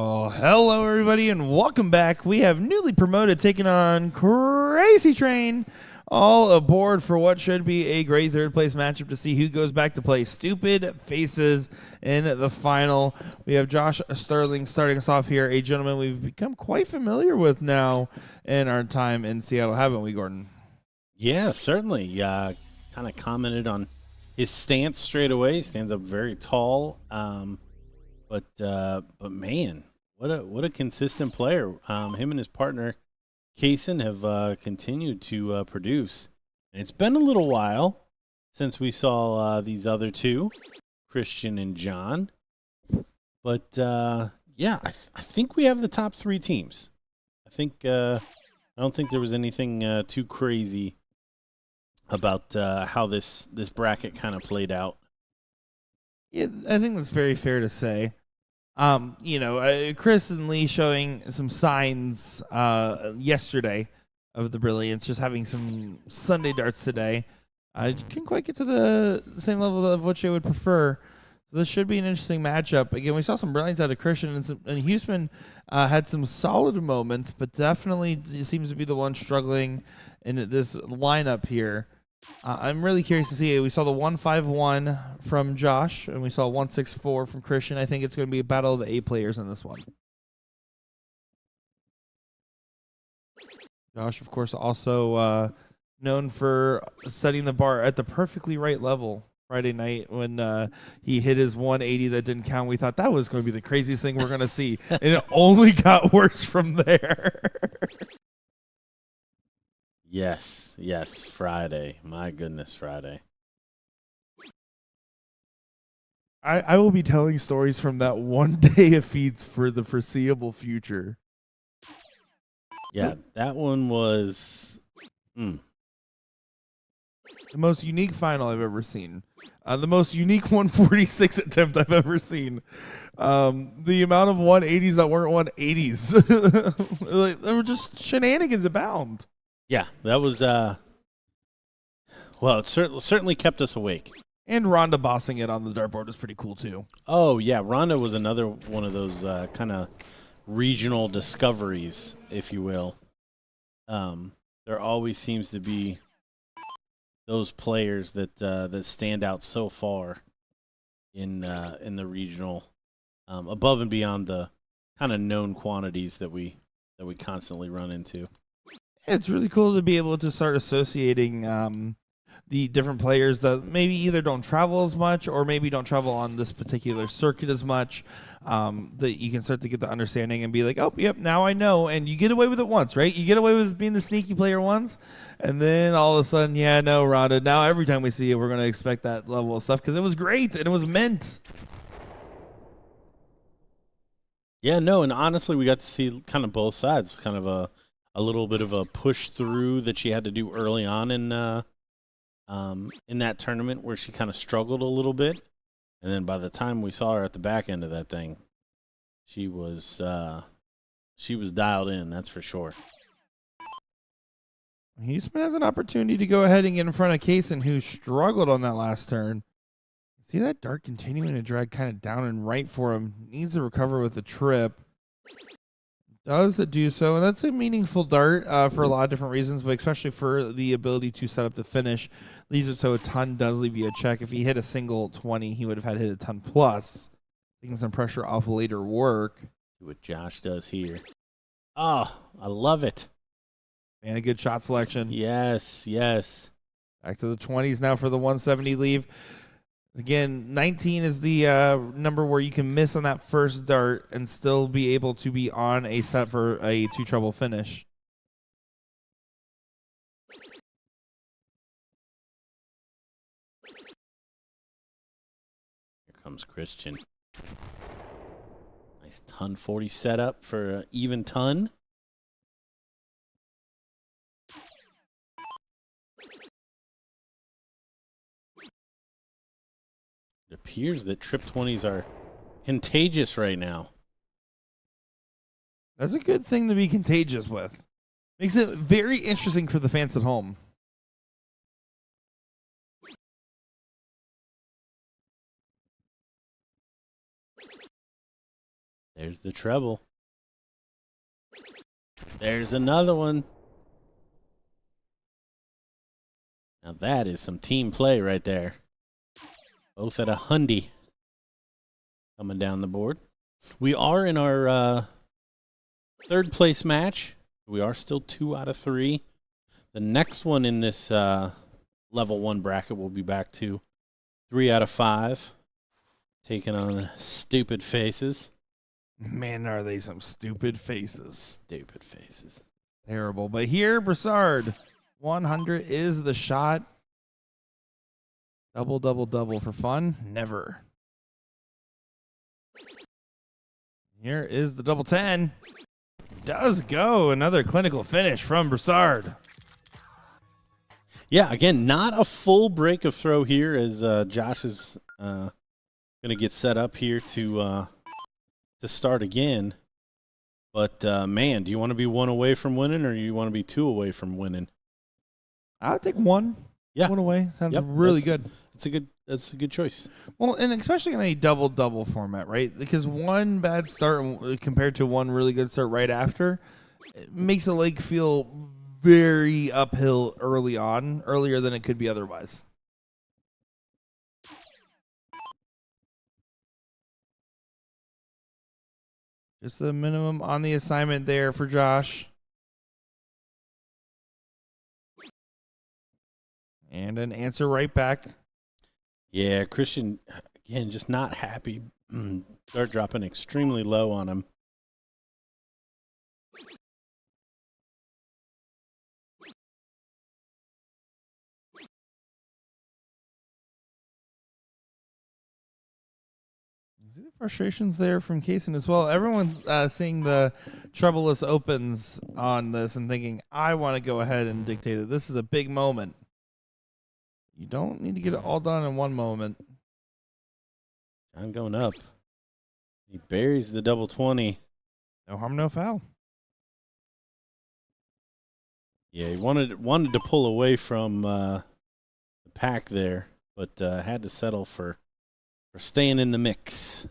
Well, hello everybody, and welcome back. We have newly promoted taking on Crazy Train, all aboard for what should be a great third place matchup to see who goes back to play Stupid Faces in the final. We have Josh Sterling starting us off here, a gentleman we've become quite familiar with now in our time in Seattle, haven't we, Gordon? Yeah, certainly. Kind of commented on his stance straight away. He stands up very tall. But man, what a consistent player. Him and his partner Kaysen have continued to produce. And it's been a little while since we saw these other two, Christian and John. But yeah, I think we have the top three teams. I don't think there was anything too crazy about how this bracket kind of played out. Yeah, I think that's very fair to say. Chris and Lee showing some signs yesterday of the brilliance, just having some Sunday darts today. I couldn't quite get to the same level of what you would prefer. So this should be an interesting matchup. Again, we saw some brilliance out of Christian, and Huseman had some solid moments, but definitely seems to be the one struggling in this lineup here. I'm really curious to see. We saw the 151 from Josh, and we saw 164 from Christian. I think it's going to be a battle of the A players in this one. Josh, of course, also known for setting the bar at the perfectly right level. Friday night when he hit his 180 that didn't count, we thought that was going to be the craziest thing we're going to see, and it only got worse from there. Yes, Friday. My goodness, Friday. I will be telling stories from that one day of feeds for the foreseeable future. Yeah, that one was the most unique final I've ever seen. The most unique 146 attempt I've ever seen. The amount of 180s that weren't 180s. Like, they were just shenanigans abound. Yeah, that was well, it certainly kept us awake. And Rhonda bossing it on the dartboard was pretty cool too. Oh yeah, Rhonda was another one of those kind of regional discoveries, if you will. There always seems to be those players that stand out so far in the regional, above and beyond the kind of known quantities that we constantly run into. It's really cool to be able to start associating the different players that maybe either don't travel as much or maybe don't travel on this particular circuit as much, that you can start to get the understanding and be like, oh, yep, now I know. And you get away with it once, right? You get away with being the sneaky player once, and then all of a sudden, yeah, no, Rhonda, now every time we see you, we're going to expect that level of stuff because it was great and it was meant. Yeah, no, and honestly, we got to see kind of both sides, kind of a little bit of a push through that she had to do early on in that tournament where she kind of struggled a little bit. And then by the time we saw her at the back end of that thing, she was dialed in, that's for sure. Huseman has an opportunity to go ahead and get in front of Kaysen, who struggled on that last turn. See that dart continuing to drag kind of down and right for him. Needs to recover with the trip. Does it do so? And that's a meaningful dart for a lot of different reasons, but especially for the ability to set up the finish. Leaves it so a ton does leave you a check. If he hit a single 20, he would have had to hit a ton plus, taking some pressure off later work. See what Josh does here. Oh, I love it. And a good shot selection. Yes. Back to the 20s now for the 170 leave. Again, 19 is the number where you can miss on that first dart and still be able to be on a set for a two treble finish. Here comes Christian. Nice ton 40 setup for an even ton. It appears that trip 20s are contagious right now. That's a good thing to be contagious with. Makes it very interesting for the fans at home. There's the treble. There's another one. Now that is some team play right there. Both at $100 coming down the board. We are in our third place match. We are still 2 out of 3. The next one in this level 1 bracket will be back to 3 out of 5. Taking on Stupid Faces. Man, are they some stupid faces. Stupid Faces. Terrible. But here, Broussard, 100 is the shot. Double, double, double for fun? Never. Here is the double 10. Does go. Another clinical finish from Broussard. Yeah, again, not a full break of throw here as Josh is going to get set up here to start again. But, man, do you want to be 1 away from winning or do you want to be 2 away from winning? I'll take 1. Yeah. 1 away. Sounds really good. That's a good choice. Well, and especially in a double-double format, right? Because 1 bad start compared to 1 really good start right after, it makes a leg feel very uphill early on, earlier than it could be otherwise. Just the minimum on the assignment there for Josh. And an answer right back. Yeah, Christian, again, just not happy. Start dropping extremely low on him. See the frustrations there from Kaysen as well. Everyone's seeing the troubleless opens on this and thinking, I want to go ahead and dictate it. This is a big moment. You don't need to get it all done in one moment. John going up. He buries the double 20. No harm, no foul. Yeah, he wanted to pull away from the pack there, but had to settle for staying in the mix.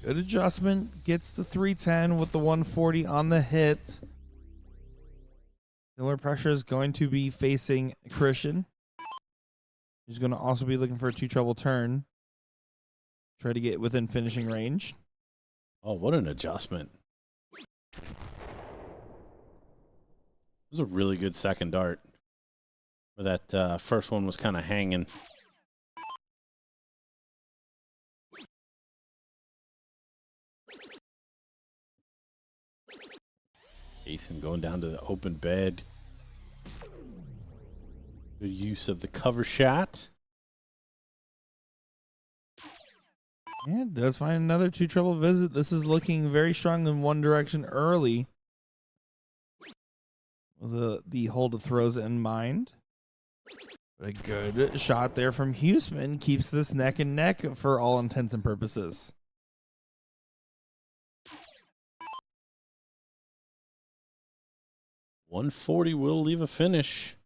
Good adjustment. Gets the 310 with the 140 on the hit. Similar pressure is going to be facing Christian. He's going to also be looking for a 2 treble turn. Try to get within finishing range. Oh, what an adjustment. It was a really good second dart. Where that first one was kind of hanging. Jason going down to the open bed. Good use of the cover shot. Yeah, does find another 2 treble visit. This is looking very strong in one direction early. With the hold of throws in mind. But a good shot there from Huseman keeps this neck and neck for all intents and purposes. .140 will leave a finish.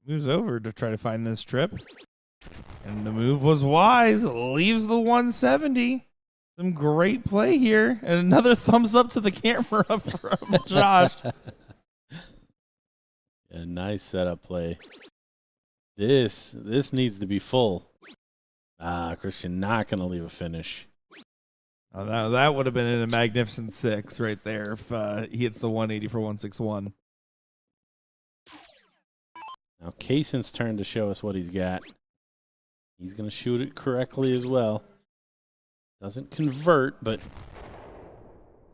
Moves over to try to find this trip. And the move was wise. Leaves the 170. Some great play here. And another thumbs up to the camera from Josh. A nice setup play. This needs to be full. Christian not going to leave a finish. Oh, that would have been in a magnificent 6 right there if he hits the 180 for 161. Now Kaysen's turn to show us what he's got. He's going to shoot it correctly as well. Doesn't convert, but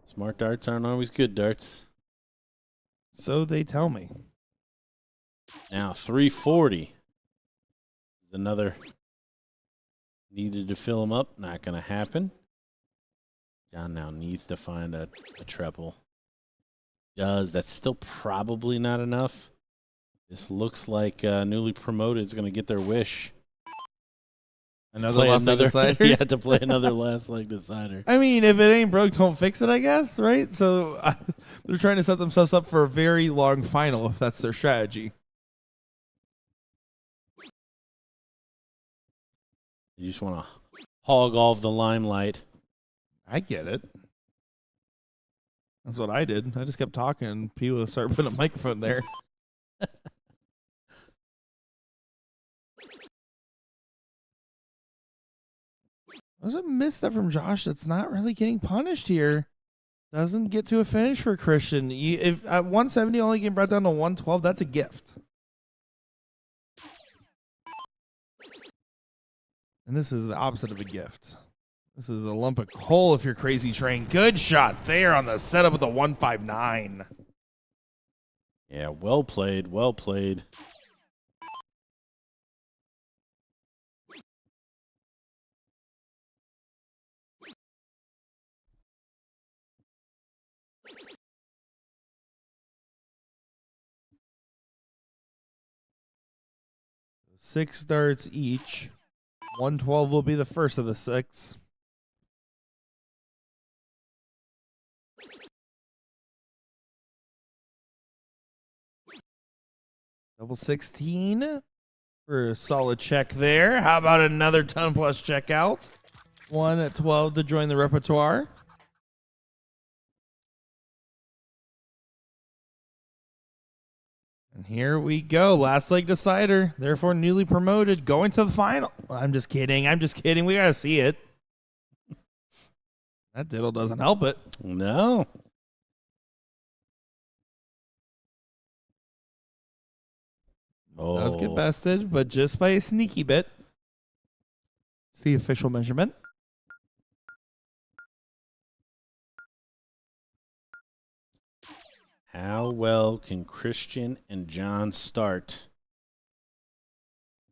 smart darts aren't always good darts. So they tell me. Now 340 is another needed to fill him up. Not going to happen. John now needs to find a treble. Does. That's still probably not enough. This looks like newly promoted is going to get their wish. Another last leg decider? You had to play another last leg decider. I mean, if it ain't broke, don't fix it, I guess, right? So they're trying to set themselves up for a very long final if that's their strategy. You just want to hog all of the limelight. I get it. That's what I did. I just kept talking, and people started putting a microphone there. There's a misstep from Josh that's not really getting punished here. Doesn't get to a finish for Christian. If at 170 only getting brought down to 112, that's a gift. And this is the opposite of a gift. This is a lump of coal if you're Crazy Train. Good shot there on the setup with the 159. Yeah, well played, well played. Six starts each. 112 will be the first of the six. Double 16 for a solid check there. How about another ton plus checkout? 1 at 12 to join the repertoire. And here we go. Last leg decider. Therefore, newly promoted. Going to the final. I'm just kidding. I'm just kidding. We got to see it. That diddle doesn't help it. No. Oh. Does get bested, but just by a sneaky bit. It's the official measurement. How well can Christian and John start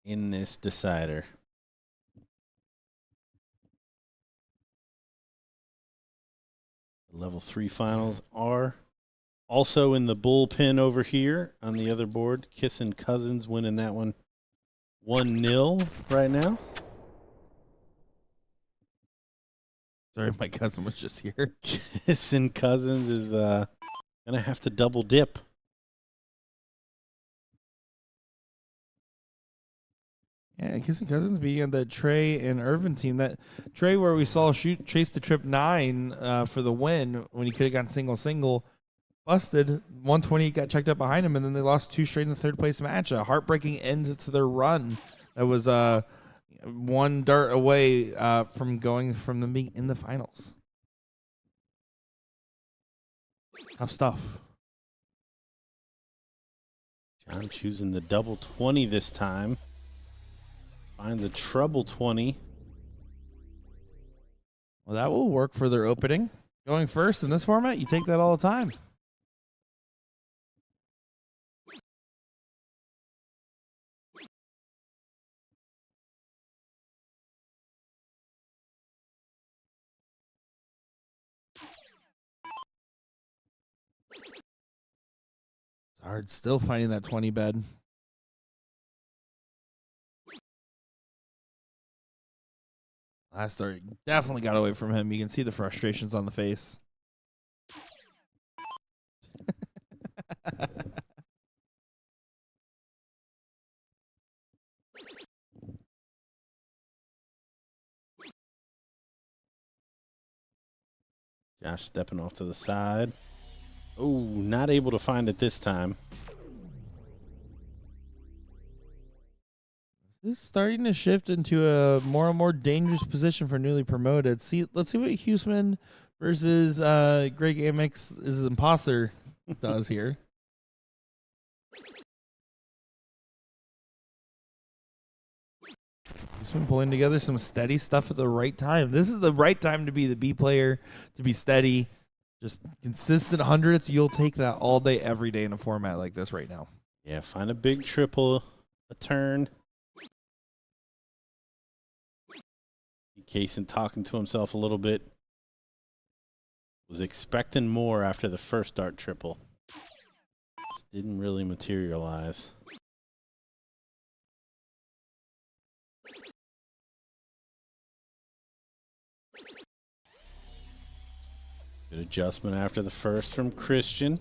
in this decider? Level 3 finals are also in the bullpen over here on the other board. Kissing Cousins winning that one 1-0 right now. Sorry, my cousin was just here. Kissing Cousins is going to have to double dip. Yeah, Kissing Cousins being on that Trey and Irvin team. That Trey where we saw chase the trip 9 for the win when he could have gone single. Busted. 120 got checked up behind him, and then they lost 2 straight in the third place match. A heartbreaking end to their run. That was one dart away from going from the meet in the finals. Tough stuff. John choosing the double 20 this time. Find the treble 20. Well, that will work for their opening. Going first in this format, you take that all the time. It's hard still finding that 20 bed. Last start definitely got away from him. You can see the frustrations on the face. Josh stepping off to the side. Oh, not able to find it this time. This is starting to shift into a more and more dangerous position for newly promoted. Let's see what Huseman versus Greg Amex's imposter does here. Huseman pulling together some steady stuff at the right time. This is the right time to be the B player, to be steady. Just consistent hundreds. You'll take that all day, every day in a format like this right now. Yeah, find a big triple, a turn. Kaysen talking to himself a little bit. Was expecting more after the first dart triple. Just didn't really materialize. Good adjustment after the first from Christian.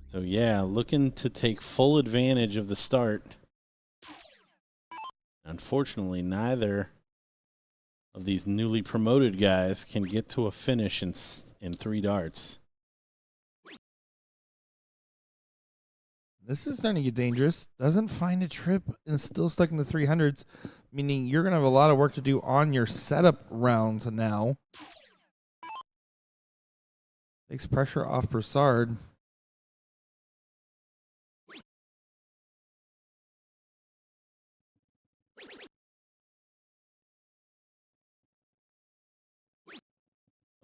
So, yeah, looking to take full advantage of the start. Unfortunately, neither of these newly promoted guys can get to a finish in 3 darts. This is starting to get dangerous. Doesn't find a trip and still stuck in the 300s, meaning you're going to have a lot of work to do on your setup rounds now. Takes pressure off Broussard.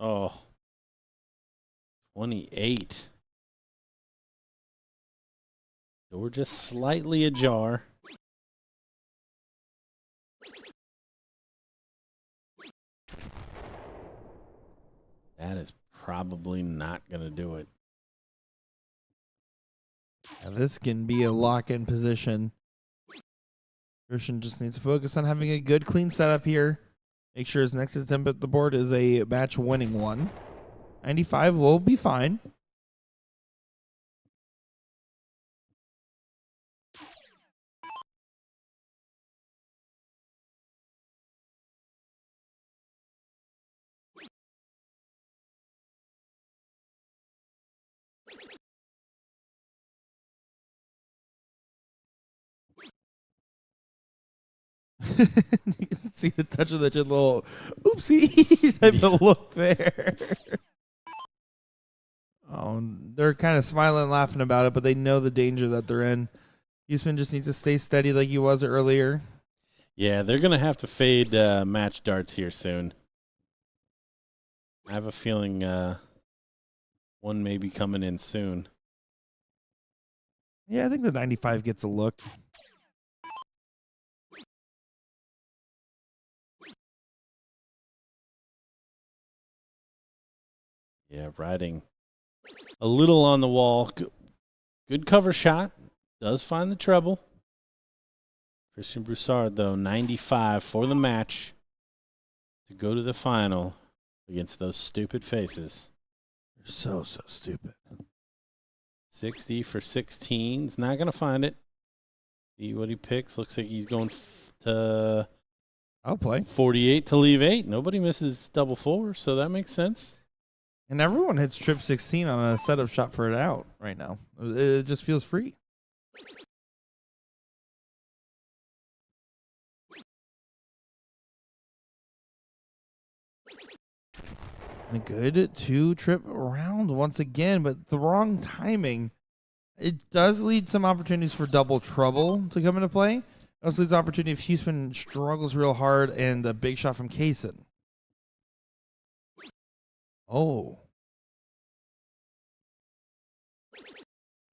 Oh, 28. Door just slightly ajar. That is probably not going to do it. Now this can be a lock-in position. Christian just needs to focus on having a good, clean setup here. Make sure his next attempt at the board is a match-winning one. 95 will be fine. You can see the touch of the little oopsie type of look there. Oh, they're kind of smiling and laughing about it, but they know the danger that they're in. Houston just needs to stay steady like he was earlier. Yeah, they're going to have to fade match darts here soon. I have a feeling one may be coming in soon. Yeah, I think the 95 gets a look. Yeah, riding a little on the wall. Good cover shot. Does find the treble. Christian Broussard, though, 95 for the match to go to the final against those stupid faces. They're so stupid. 60 for 16. He's not going to find it. See what he picks. Looks like he's going to I'll play. 48 to leave 8. Nobody misses double 4, so that makes sense. And everyone hits trip 16 on a setup shot for it out right now. It just feels free. A good 2-trip round once again, but the wrong timing. It does lead some opportunities for double trouble to come into play. It also leads opportunity if Houston struggles real hard and a big shot from Kaysen. Oh.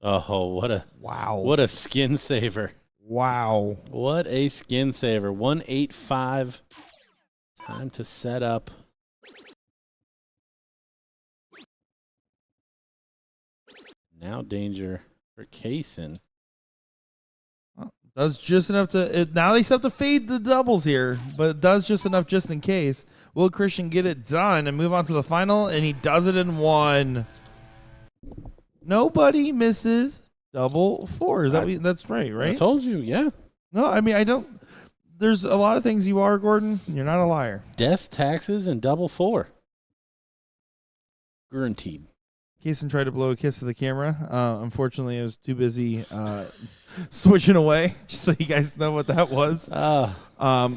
Oh, what a skin saver. Wow. What a skin saver. 185. Time to set up. Now danger for Kaysen. Does just enough to now they still have to fade the doubles here, but it does just enough just in case. Will Christian get it done and move on to the final? And he does it in 1. Nobody misses double 4. That's right? I told you, yeah. No, I mean I don't. There's a lot of things you are, Gordon. You're not a liar. Death, taxes, and double 4. Guaranteed. Kaysen tried to blow a kiss to the camera. Unfortunately, I was too busy switching away, just so you guys know what that was.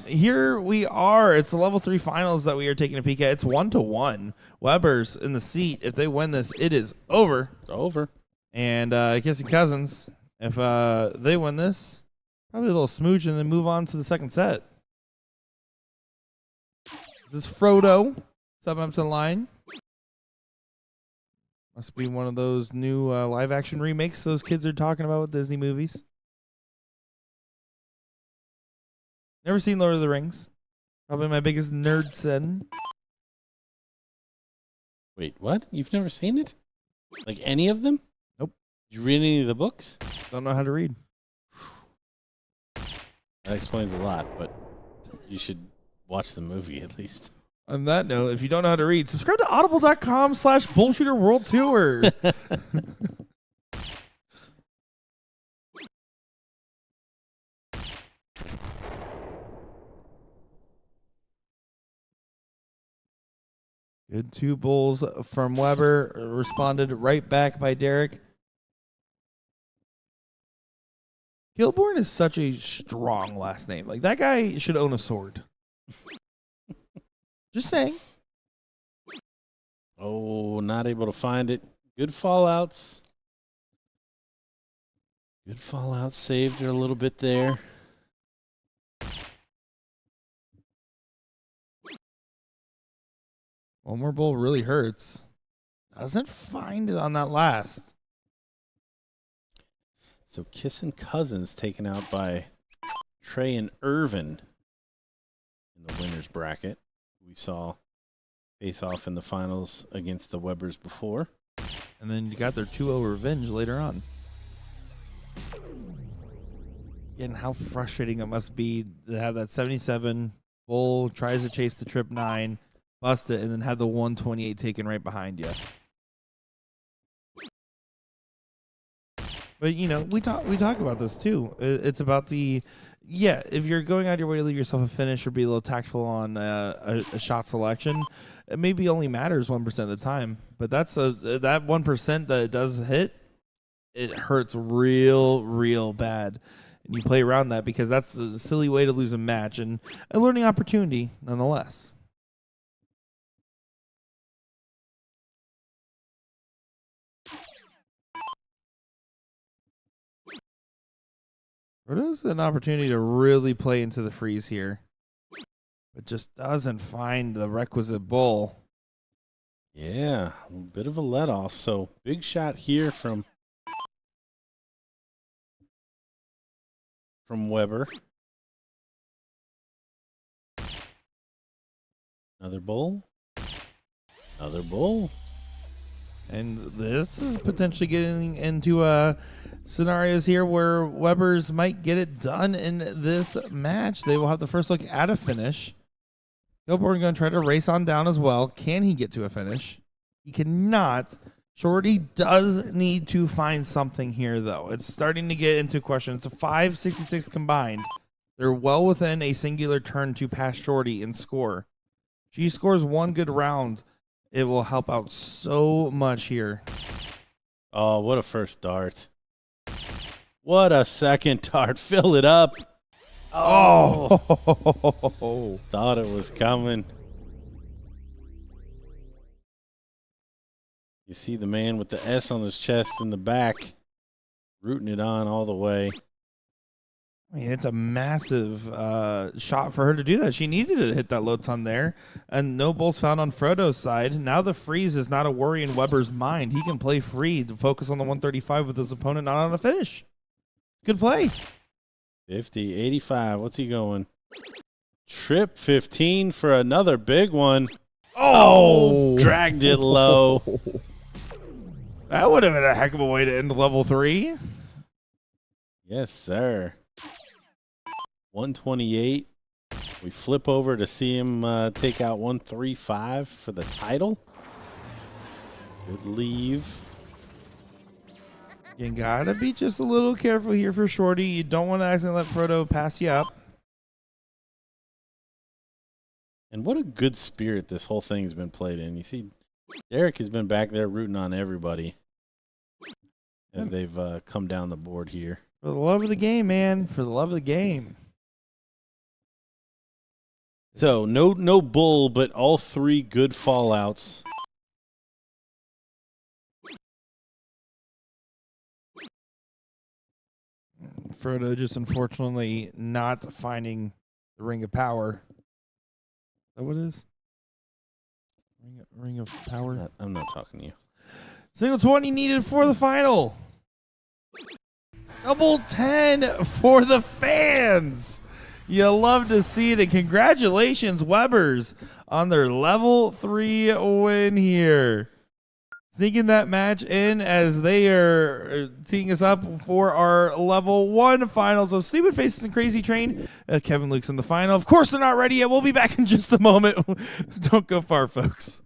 Here we are. It's the level 3 finals that we are taking a peek at. It's 1-1. Weber's in the seat. If they win this, it is over. It's over. And kissing cousins, if they win this, probably a little smooch and then move on to the second set. This is Frodo stepping up to the line. Must be one of those new live-action remakes those kids are talking about with Disney movies. Never seen Lord of the Rings. Probably my biggest nerd sin. Wait, what? You've never seen it? Like any of them? Nope. Did you read any of the books? Don't know how to read. That explains a lot, but you should watch the movie at least. On that note, if you don't know how to read, subscribe to audible.com/BullShooter World Tour. Good 2 bulls from Weber, responded right back by Derek. Gilborn is such a strong last name. Like, that guy should own a sword. Just saying. Oh, not able to find it. Good fallouts. Good fallouts. Saved her a little bit there. One more bull really hurts. Doesn't find it on that last. So Kissin' Cousins taken out by Trey and Irvin in the winner's bracket. We saw face off in the finals against the Webers before. And then you got their 2-0 revenge later on. Again, how frustrating it must be to have that 77 bull, tries to chase the trip 9, bust it, and then have the 128 taken right behind you. But, you know, we talk about this too. It's about if you're going out your way to leave yourself a finish or be a little tactful on a shot selection, it maybe only matters 1% of the time. But that's that 1% that it does hit, it hurts real bad. And you play around that because that's a silly way to lose a match and a learning opportunity nonetheless. Frodo's an opportunity to really play into the freeze here, but just doesn't find the requisite bull. Yeah, a bit of a let off. So big shot here from Weber. Another bull. Another bull. And this is potentially getting into scenarios here where Webers might get it done in this match. They will have the first look at a finish. Gilborn going to try to race on down as well. Can he get to a finish? He cannot. Shorty does need to find something here, though. It's starting to get into question. It's a 5.66 combined. They're well within a singular turn to pass Shorty in score. She scores one good round. It will help out so much here. Oh, what a first dart. What a second dart. Fill it up. Oh. Thought it was coming. You see the man with the S on his chest in the back, rooting it on all the way. I mean, it's a massive shot for her to do that. She needed to hit that low ton there, and no bulls found on Frodo's side. Now the freeze is not a worry in Weber's mind. He can play free to focus on the 135 with his opponent not on a finish. Good play. 50, 85. What's he going? Trip 15 for another big one. Oh, dragged it low. That would have been a heck of a way to end level 3. Yes, sir. 128. We flip over to see him take out 135 for the title. Good leave. You gotta be just a little careful here for Shorty. You don't want to accidentally let Frodo pass you up. And what a good spirit this whole thing's been played in. You see, Derek has been back there rooting on everybody as they've come down the board here. For the love of the game, man. For the love of the game. So, no bull, but all 3 good fallouts. Frodo just unfortunately not finding the Ring of Power. Is that what it is? Ring of Power? I'm not talking to you. Single 20 needed for the final. Double 10 for the fans. You love to see it. And congratulations, Webers, on their level 3 win here. sneaking that match in as they are teeing us up for our level 1 finals of Stupid Faces and Crazy Train. Kevin Luke's in the final. Of course, they're not ready yet. We'll be back in just a moment. Don't go far, folks.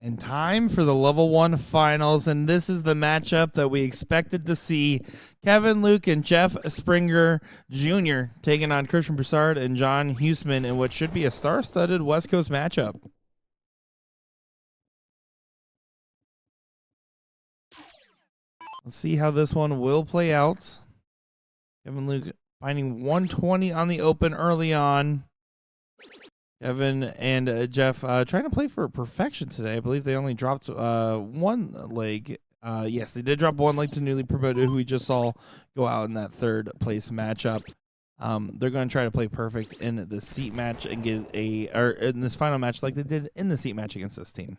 And time for the level 1 finals, and this is the matchup that we expected to see. Kevin Luke and Jeff Springer Jr. taking on Christian Broussard and John Huseman in what should be a star-studded West Coast matchup. Let's see how this one will play out. Kevin Luke finding 120 on the open early on. Kevin and Jeff trying to play for perfection today. I believe they only dropped one leg. Yes, they did drop one leg to newly promoted, who we just saw go out in that third place matchup. They're going to try to play perfect in the seat match and get or in this final match like they did in the seat match against this team.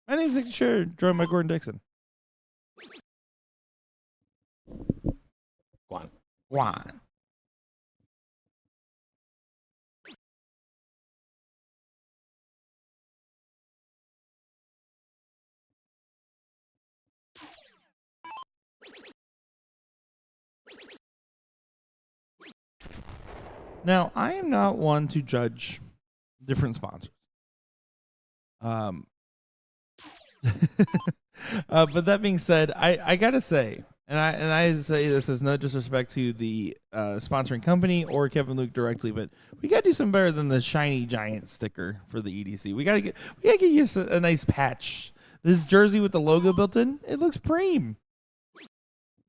My name's Nick Sure, joined by Gordon Dixon. Juan. Now, I am not one to judge different sponsors. But that being said, I gotta say, and I say this as no disrespect to the sponsoring company or Kevin Luke directly, but we gotta do some better than the shiny giant sticker for the EDC. We gotta get you a nice patch. This jersey with the logo built in, it looks preem.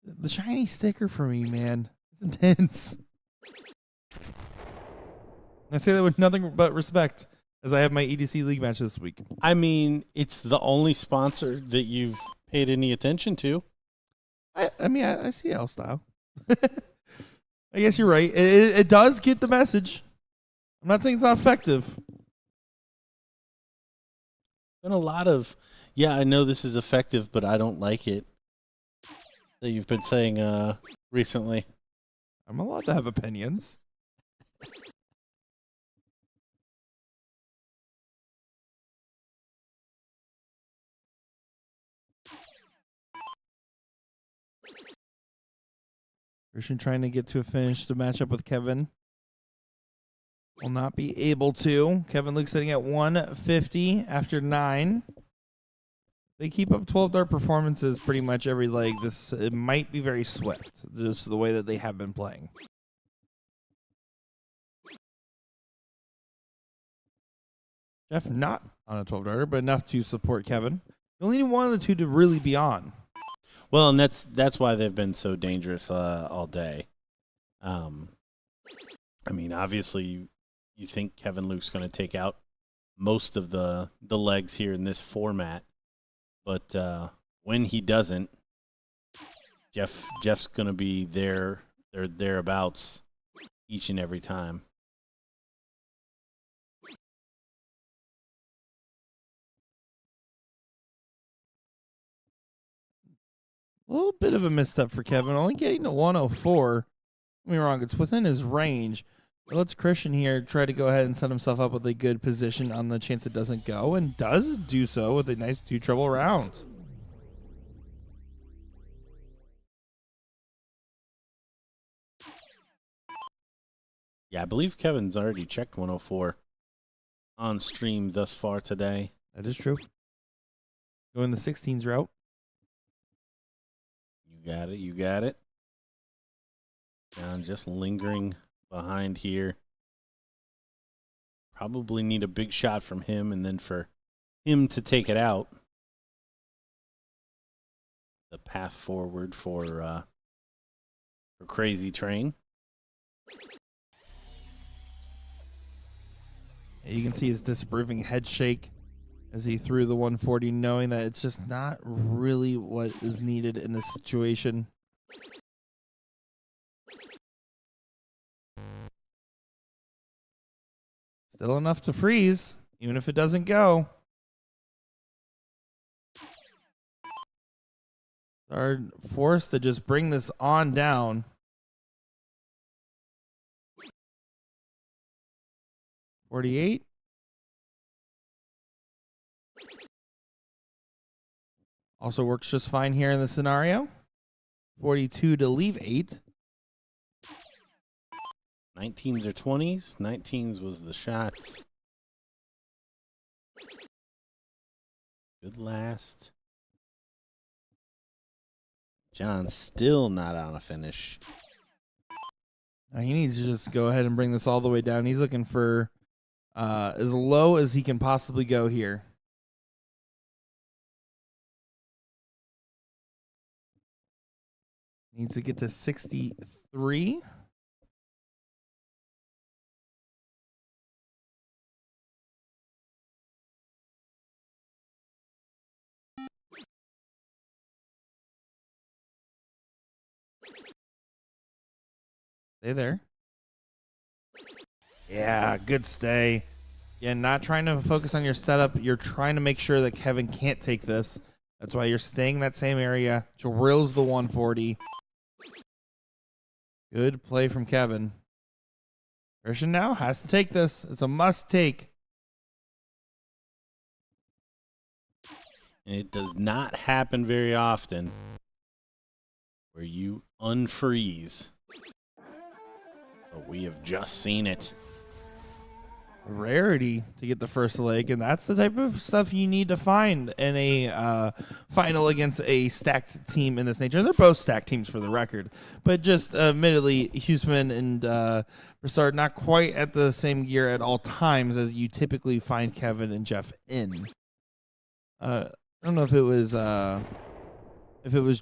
The shiny sticker for me, man, it's intense. I say that with nothing but respect. as I have my EDC League match this week. I mean, it's the only sponsor that you've paid any attention to. I see L style. I guess you're right. It does get the message. I'm not saying it's not effective. Been a lot of, yeah, I know this is effective, but I don't like it, that you've been saying recently. I'm allowed to have opinions. Christian trying to get to a finish to match up with Kevin. Will not be able to. Kevin Luke sitting at 150 after 9. They keep up 12 dart performances pretty much every leg. It might be very swift, just the way that they have been playing. Jeff not on a 12 darter, but enough to support Kevin. You only need one of the two to really be on. Well, and that's why they've been so dangerous all day. I mean, obviously, you think Kevin Luke's going to take out most of the legs here in this format, but when he doesn't, Jeff's going to be thereabouts each and every time. A little bit of a misstep for Kevin, only getting to 104. Don't get me wrong, it's within his range. But let's Christian here try to go ahead and set himself up with a good position on the chance it doesn't go, and does do so with a nice 2 treble rounds. Yeah, I believe Kevin's already checked 104 on stream thus far today. That is true. Going the 16s route. You got it. John just lingering behind here. Probably need a big shot from him, and then for him to take it out. The path forward for Crazy Train. You can see his disapproving head shake as he threw the 140, knowing that it's just not really what is needed in this situation. Still enough to freeze, even if it doesn't go. Are forced to just bring this on down. $48. Also works just fine here in the scenario. 42 to leave 8. 19s or 20s. 19s was the shots. Good last. John still not on a finish. Now he needs to just go ahead and bring this all the way down. He's looking for as low as he can possibly go here. Needs to get to 63. Stay there. Yeah, good stay. Yeah, not trying to focus on your setup. You're trying to make sure that Kevin can't take this. That's why you're staying in that same area. Drills the 140. Good play from Kevin. Christian now has to take this. It's a must take. And it does not happen very often where you unfreeze. But we have just seen it. Rarity to get the first leg, and that's the type of stuff you need to find in a final against a stacked team in this nature. They're both stacked teams for the record, but just admittedly, Huseman and Broussard not quite at the same gear at all times as you typically find Kevin and Jeff in. I don't know if it was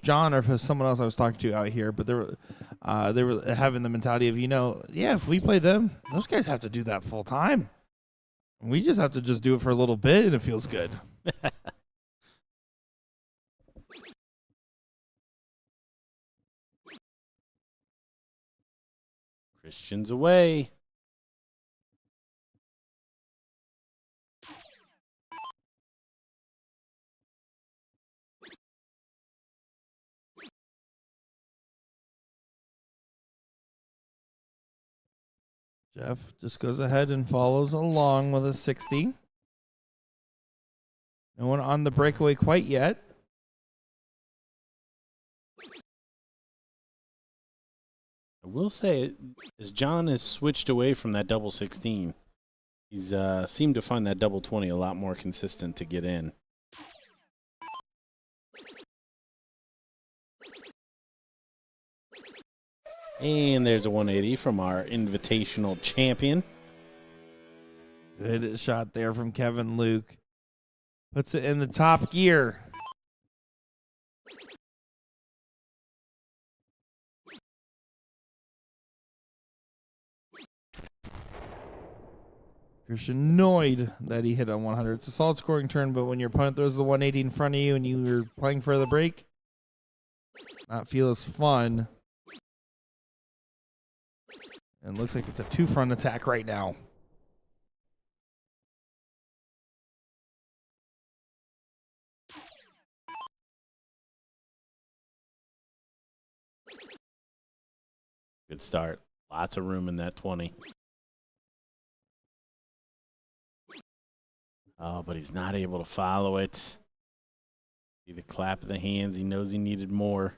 John or if it was someone else I was talking to out here, but they were having the mentality of, if we play them, those guys have to do that full time. We just have to just do it for a little bit, and it feels good. Christian's away. Jeff just goes ahead and follows along with a 60. No one on the breakaway quite yet. I will say, as John has switched away from that double 16, he's seemed to find that double 20 a lot more consistent to get in. And there's a 180 from our invitational champion. Good shot there from Kevin Luke. Puts it in the top gear. Christian annoyed that he hit on 100. It's a solid scoring turn, but when your opponent throws the 180 in front of you and you're playing for the break, not feel as fun. And looks like it's a 2-front attack right now. Good start. Lots of room in that 20. Oh, but he's not able to follow it. See the clap of the hands. He knows he needed more.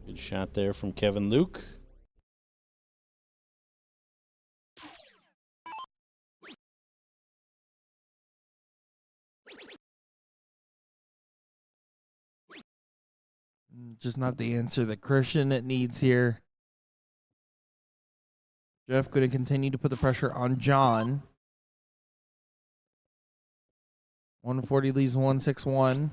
Good shot there from Kevin Luke. Just not the answer that Christian needs here. Jeff going to continue to put the pressure on John. 140 leaves 161.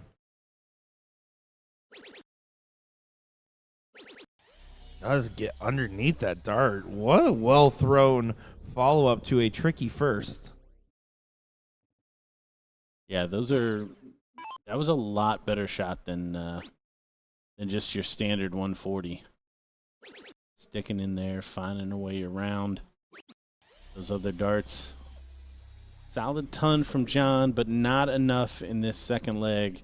Does get underneath that dart. What a well thrown follow up to a tricky first. Yeah, that was a lot better shot than just your standard 140. Sticking in there, finding a way around those other darts. Solid ton from John, but not enough in this second leg.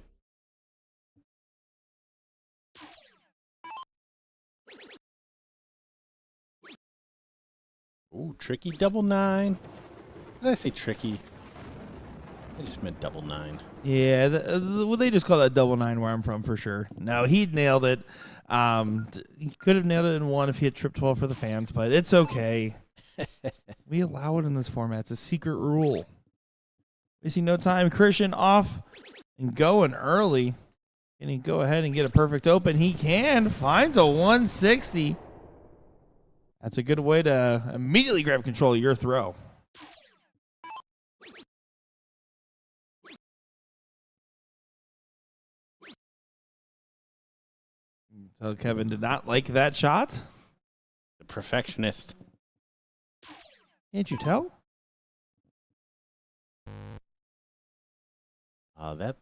Ooh, tricky double 9. Did I say tricky? I just meant double 9. Yeah, well, they just call that double 9 where I'm from for sure. No, he nailed it. He could have nailed it in one if he had tripped 12 for the fans, but it's okay. We allow it in this format. It's a secret rule. Wasting no time. Christian off and going early. Can he go ahead and get a perfect open? He can. Finds a 160. That's a good way to immediately grab control of your throw. So Kevin did not like that shot. The perfectionist. Can't you tell? That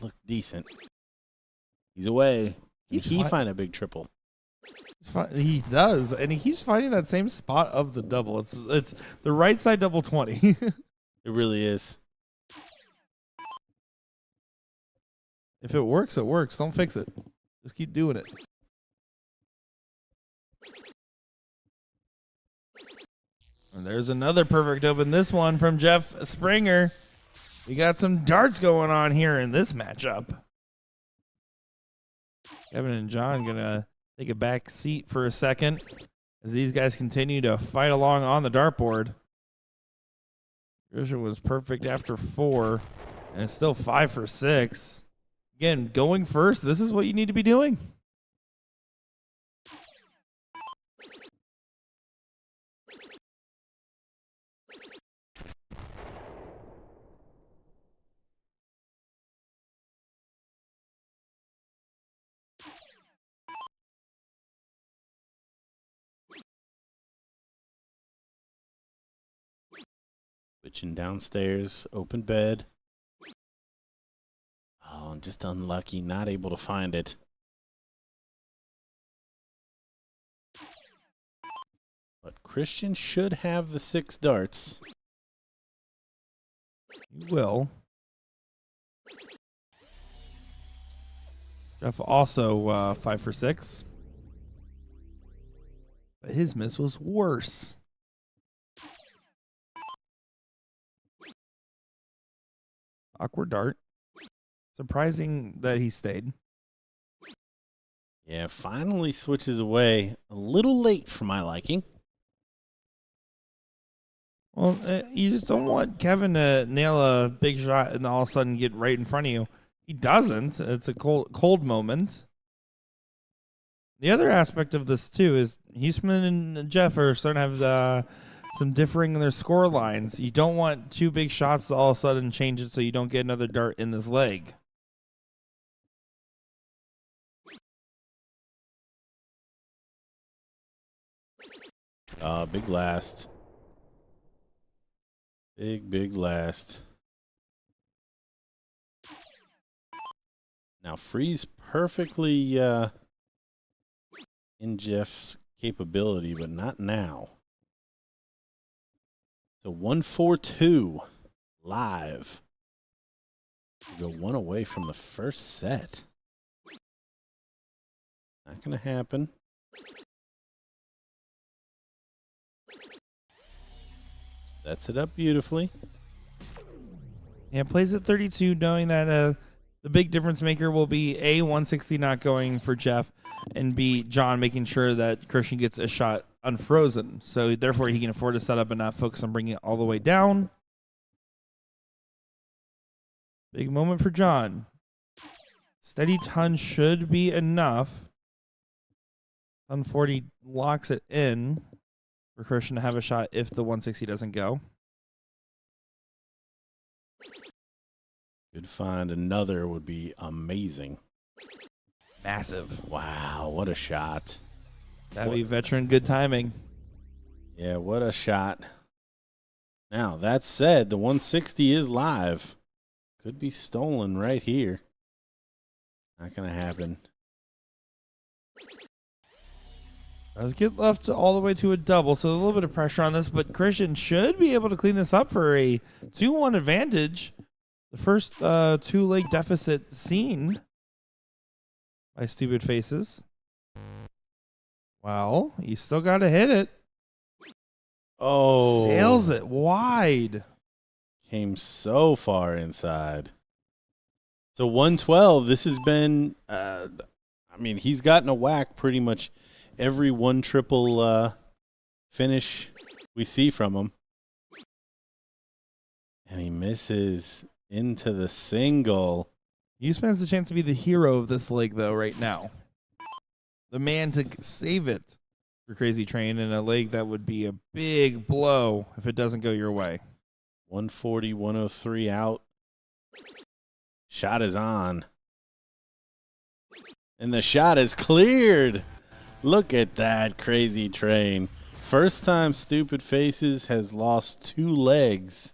looked decent. He's away. Can he fi- find a big triple? He does, and he's finding that same spot of the double. It's the right side double 20. It really is. If it works, it works. Don't fix it. Just keep doing it. And there's another perfect open. This one from Jeff Springer. We got some darts going on here in this matchup. Kevin and John gonna take a back seat for a second as these guys continue to fight along on the dartboard. Christian was perfect after 4, and it's still 5 for 6. Again, going first, this is what you need to be doing. Switching downstairs, open bed. Oh, just unlucky, not able to find it. But Christian should have the 6 darts. He will. Jeff also 5 for 6. But his miss was worse. Awkward dart. Surprising that he stayed. Yeah, finally switches away. A little late for my liking. Well, you just don't want Kevin to nail a big shot and all of a sudden get right in front of you. He doesn't. It's a cold moment. The other aspect of this, too, is Huseman and Jeff are starting to have some differing in their score lines. You don't want 2 big shots to all of a sudden change it so you don't get another dart in this leg. Big last. Big last. Now, Freeze perfectly in Jeff's capability, but not now. So 1-4-2 live. We go 1 away from the first set. Not going to happen. Sets it up beautifully. Yeah, plays at 32, knowing that the big difference maker will be A, 160 not going for Jeff, and B, John making sure that Christian gets a shot unfrozen. So therefore, he can afford to set up and not focus on bringing it all the way down. Big moment for John. Steady ton should be enough. Ton 40 locks it in for Christian to have a shot if the 160 doesn't go. Good find. Another would be amazing. Massive. Wow, what a shot. That'd be veteran good timing. Yeah, what a shot. Now, that said, the 160 is live. Could be stolen right here. Not going to happen. Does get left all the way to a double, so a little bit of pressure on this, but Christian should be able to clean this up for a 2-1 advantage. The first 2-leg deficit seen by Stupid Faces. Well, you still got to hit it. Oh. Sails it wide. Came so far inside. So 112, this has been, he's gotten a whack pretty much every 1-triple finish we see from him. And he misses into the single. Usman has the chance to be the hero of this leg, though, right now. The man to save it for Crazy Train in a leg that would be a big blow if it doesn't go your way. 140, 103 out. Shot is on. And the shot is cleared. Look at that Crazy Train. First time Stupid Faces has lost 2 legs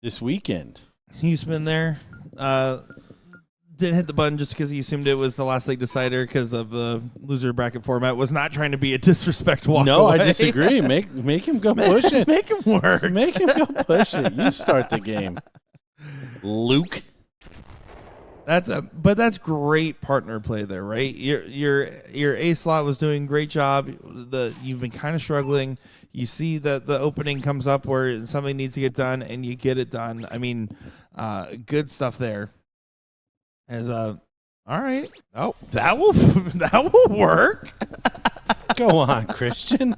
this weekend. He's been there. Didn't hit the button just because he assumed it was the last leg decider because of the loser bracket format. Was not trying to be a disrespect walk No, away. I disagree. Make him go push it. Make him work. Make him go push it. You start the game, Luke. But that's great partner play there, right? Your A slot was doing a great job. You've been kind of struggling. You see that the opening comes up where something needs to get done, and you get it done. I mean, good stuff there. All right. Oh, that will work. Go on, Christian.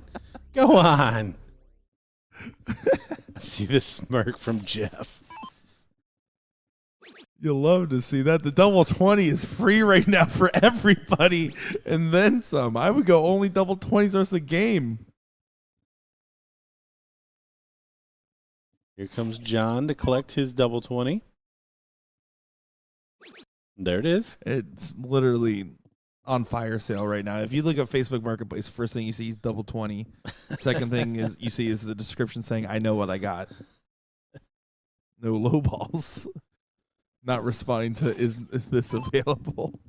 Go on. I see the smirk from Jeff. You'll love to see that. The double 20 is free right now for everybody, and then some. I would go only double 20s the rest of the game. Here comes John to collect his double 20. There it is. It's literally on fire sale right now. If you look at Facebook Marketplace, first thing you see is double 20. Second thing is you see is the description saying, "I know what I got." No low balls. Not responding to is this available?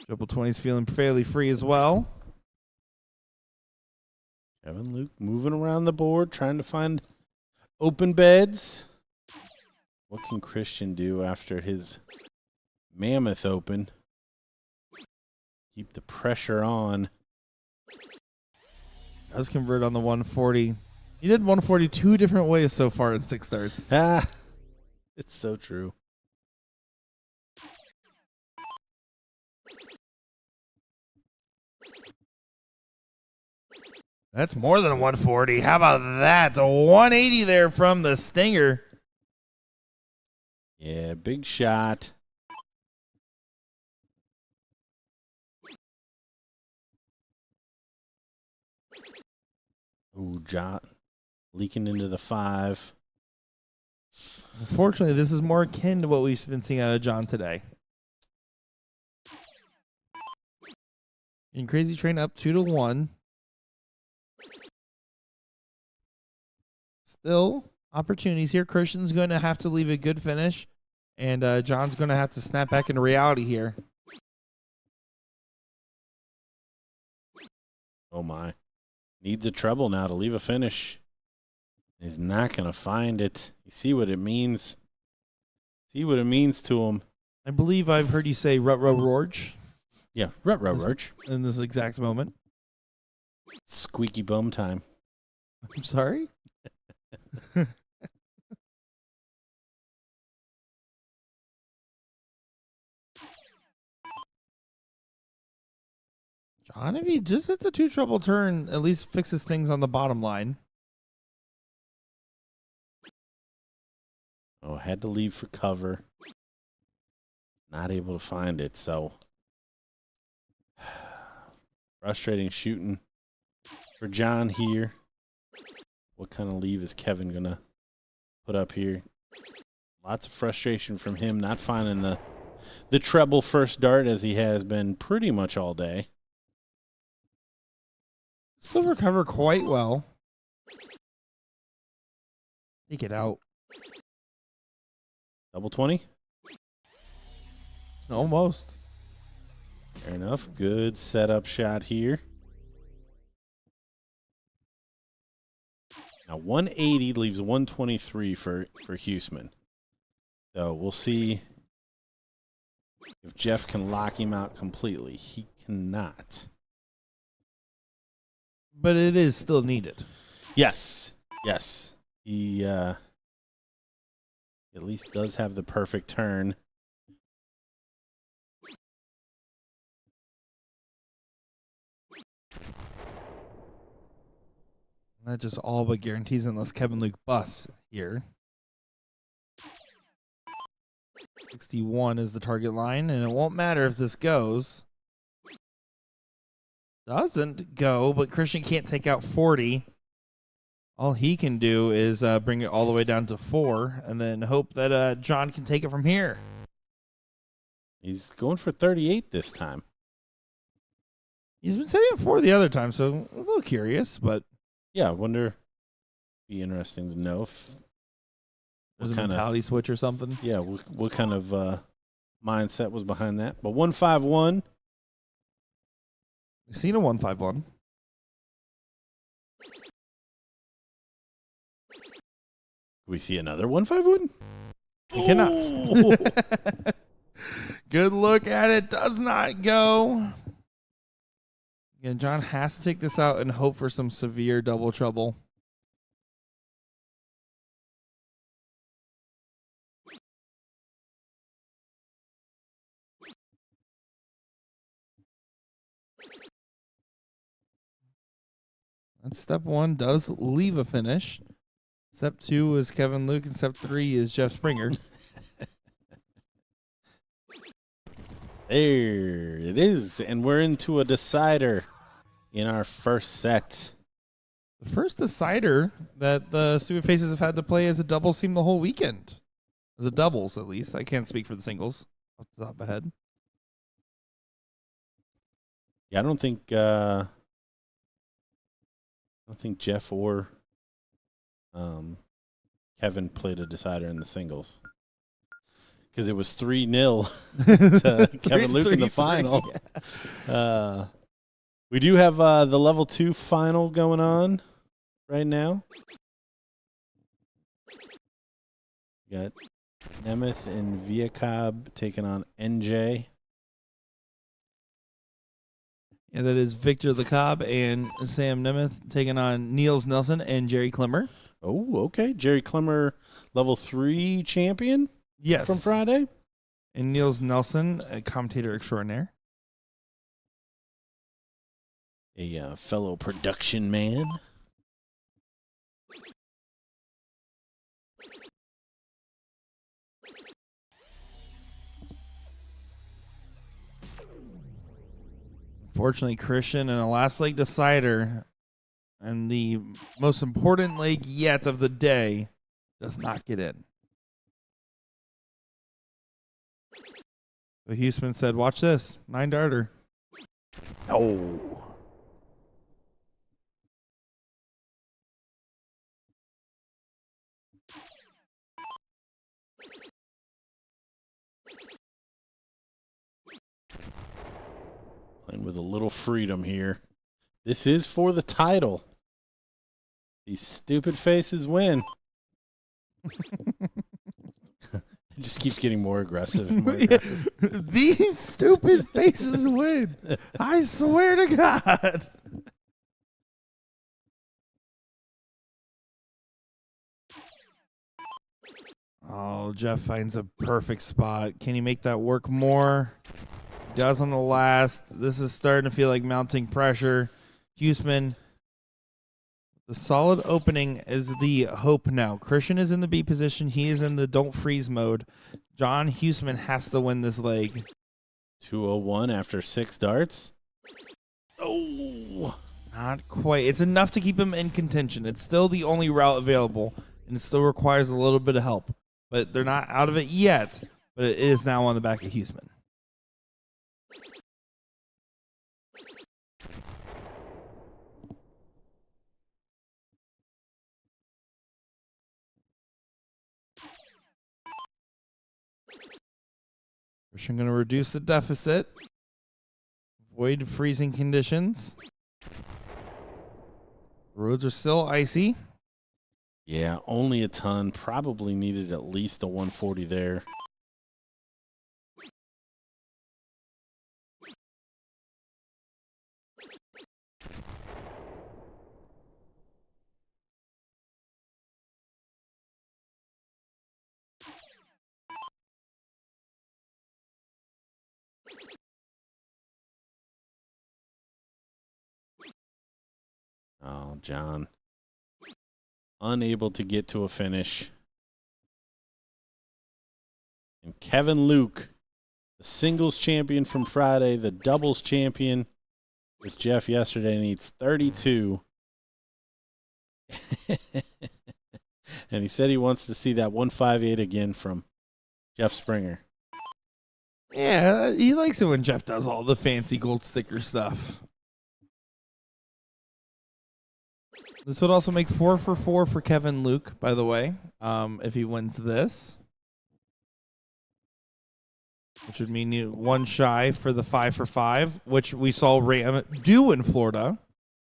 Triple 20's feeling fairly free as well. Kevin Luke moving around the board, trying to find open beds. What can Christian do after his mammoth open? Keep the pressure on. Does convert on the 140. He did 140 two different ways so far in 6 starts. Ah, it's so true. That's more than a 140. How about that? A 180 there from the Stinger. Yeah, big shot. Ooh, John leaking into the 5. Unfortunately, this is more akin to what we've been seeing out of John today. In Crazy Train up 2-1. Still opportunities here. Christian's going to have to leave a good finish, and John's going to have to snap back into reality here. Oh, my. Needs a treble now to leave a finish. He's not going to find it. You see what it means. See what it means to him. I believe I've heard you say rut-row Rorge Yeah, Rorge. in this exact moment. Squeaky bum time. I'm sorry? John, if he just hits a 2 treble turn, at least fixes things on the bottom line. Oh, had to leave for cover. Not able to find it, so frustrating shooting for John here. What kind of leave is Kevin going to put up here? Lots of frustration from him not finding the treble first dart as he has been pretty much all day. Still recover quite well. Take it out. Double 20? Almost. Fair enough. Good setup shot here. Now 180 leaves 123 for Huseman. So we'll see if Jeff can lock him out completely. He cannot. But it is still needed. Yes. Yes. He at least does have the perfect turn. That just all but guarantees unless Kevin Luke busts here. 61 is the target line, and it won't matter if this goes. Doesn't go, but Christian can't take out 40. All he can do is bring it all the way down to 4, and then hope that John can take it from here. He's going for 38 this time. He's been setting it 4 the other time, so a little curious, but Yeah, I wonder. Be interesting to know if there's a kinda- mentality switch or something. yeah, what kind of mindset was behind that. But 151. We've seen a 151. We see another 151. He cannot. Oh. Good look at it. Does not go. Again, John has to take this out and hope for some severe double trouble. And step 1 does leave a finish. Step 2 is Kevin Luke, and step 3 is Jeff Springer. There it is, and we're into a decider in our first set. The first decider that the Stupid Faces have had to play as a double seam the whole weekend. As a doubles, at least. I can't speak for the singles off the top of my head. Yeah, I don't think Jeff or Kevin played a decider in the singles. Because it was 3-0 to Kevin Luke in the final. We do have the level 2 final going on right now. We got Nemeth and Viacob taking on NJ. Yeah, that is Victor LeCobb and Sam Nemeth taking on Niels Nelson and Jerry Klimmer. Oh, okay. Jerry Klimmer, level 3 champion? Yes. From Friday? And Niels Nelson, a commentator extraordinaire. A fellow production man. Fortunately, Christian in a last leg decider and the most important leg yet of the day does not get in. So Huseman said, watch this. 9-darter. Oh. Playing with a little freedom here. This is for the title. These stupid faces win. It just keeps getting more aggressive. And more aggressive. These stupid faces win. I swear to God. Oh, Jeff finds a perfect spot. Can he make that work more? Does on the last. This is starting to feel like mounting pressure. Huseman, the solid opening is the hope now. Christian is in the B position. He is in the don't freeze mode. John Huseman has to win this leg. 201 after 6 darts. Oh, not quite. It's enough to keep him in contention. It's still the only route available, and it still requires a little bit of help. But they're not out of it yet, but it is now on the back of Huseman. Christian going to reduce the deficit. Avoid freezing conditions. Roads are still icy. Yeah, only a ton. Probably needed at least a 140 there. Oh, John. Unable to get to a finish. And Kevin Luke, the singles champion from Friday, the doubles champion with Jeff yesterday, needs 32. And he said he wants to see that 158 again from Jeff Springer. Yeah, he likes it when Jeff does all the fancy gold sticker stuff. This would also make 4 for 4 for Kevin Luke, by the way, if he wins this. Which would mean you 1 shy for the 5 for 5, which we saw Ram do in Florida.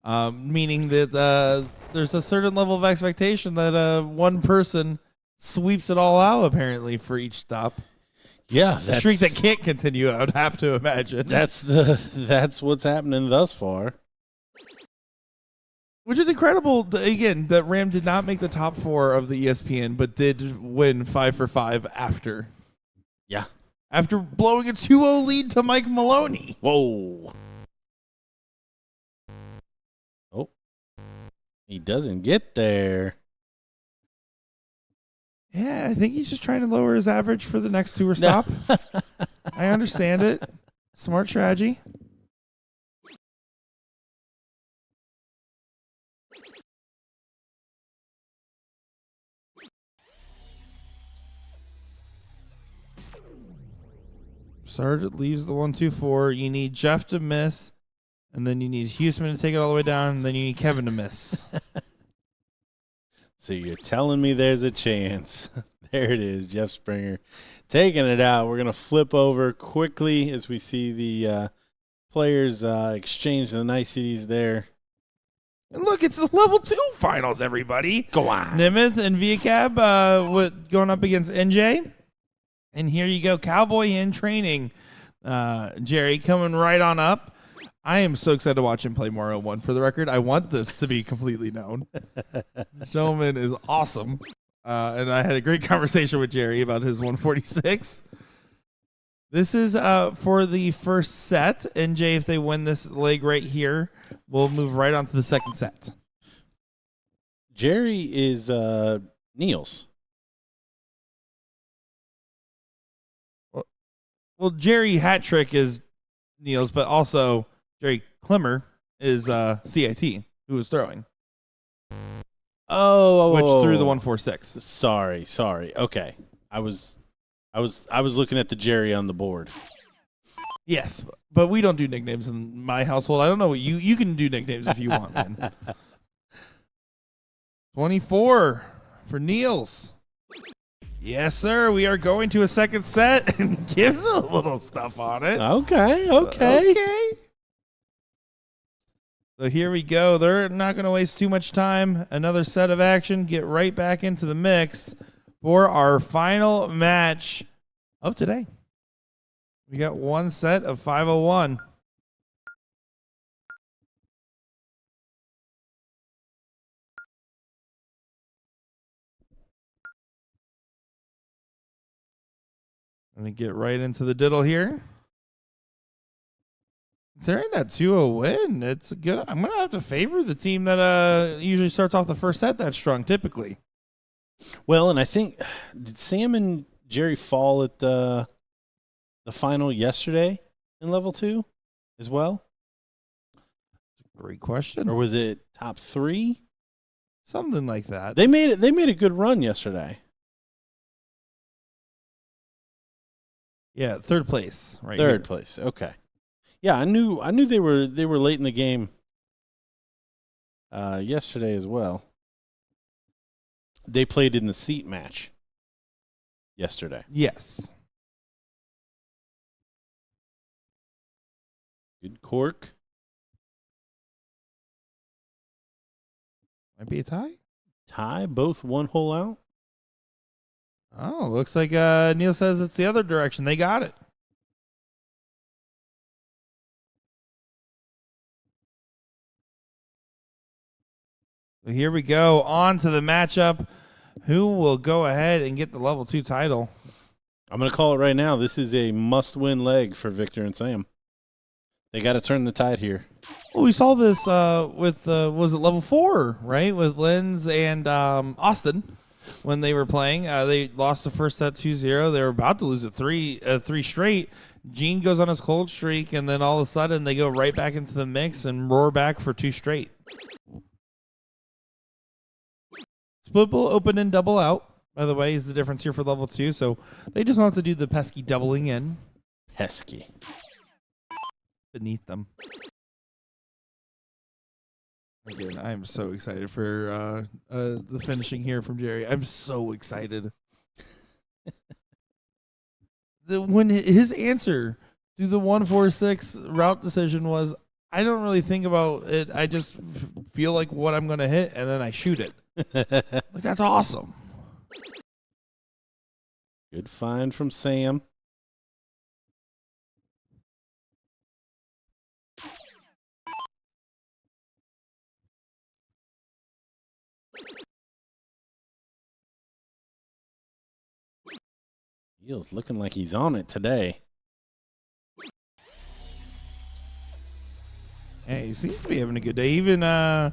Meaning that there's a certain level of expectation that one person sweeps it all out, apparently, for each stop. Yeah, a streak that can't continue, I would have to imagine. That's what's happening thus far. Which is incredible, again, that Ram did not make the top 4 of the ESPN, but did win 5 for 5 after. Yeah. After blowing a 2-0 lead to Mike Maloney. Whoa. Oh. He doesn't get there. Yeah, I think he's just trying to lower his average for the next tour stop. No. I understand it. Smart strategy. Sargent leaves the 1-2-4. You need Jeff to miss, and then you need Huseman to take it all the way down, and then you need Kevin to miss. So you're telling me there's a chance. There it is, Jeff Springer taking it out. We're going to flip over quickly as we see the players exchange the niceties there. And look, it's the level 2 finals, everybody. Go on. Nimeth and VCAB going up against NJ. And here you go, Cowboy in training. Jerry coming right on up. I am so excited to watch him play Mario 1. For the record, I want this to be completely known. This gentleman is awesome. And I had a great conversation with Jerry about his 146. This is for the first set. NJ, if they win this leg right here, we'll move right on to the second set. Jerry is Niels. Well, Jerry hat trick is Niels, but also Jerry Klimmer is CIT, who was throwing. Which threw the 146. Sorry. Okay, I was looking at the Jerry on the board. Yes, but we don't do nicknames in my household. I don't know what you can do nicknames if you want, man. 24 for Niels. Yes, sir. We are going to a second set and gives a little stuff on it. Okay. So here we go. They're not going to waste too much time. Another set of action. Get right back into the mix for our final match of today. We got one set of 501. Let me get right into the diddle here. Considering that 2-0 win, it's good. I'm going to have to favor the team that usually starts off the first set that strong, typically. Well, and I think, did Sam and Jerry fall at the final yesterday in level 2 as well? Great question. Or was it top 3? Something like that. They made a good run yesterday. Yeah, third place. Right. Third place. Okay. Yeah, I knew they were late in the game yesterday as well. They played in the seat match yesterday. Yes. Good cork. Might be a tie. Tie, both one hole out. Oh, looks like Neil says it's the other direction. They got it. So here we go. On to the matchup. Who will go ahead and get the level 2 title? I'm going to call it right now. This is a must-win leg for Victor and Sam. They got to turn the tide here. Well, we saw this with, was it level 4, right? With Lenz and Austin when they were playing. They lost the first set 2-0. They were about to lose it 3 straight. Gene goes on his cold streak, and then all of a sudden they go right back into the mix and roar back for 2 straight. Split will open and double out, by the way, is the difference here for level 2. So they just don't have to do the pesky doubling in. Pesky. Beneath them. Again, I'm so excited for the finishing here from Jerry. I'm so excited. When his answer to the 146 route decision was, I don't really think about it. I just feel like what I'm going to hit, and then I shoot it. Like, that's awesome. Good find from Sam. Neil's looking like he's on it today. Hey, he seems to be having a good day. Even I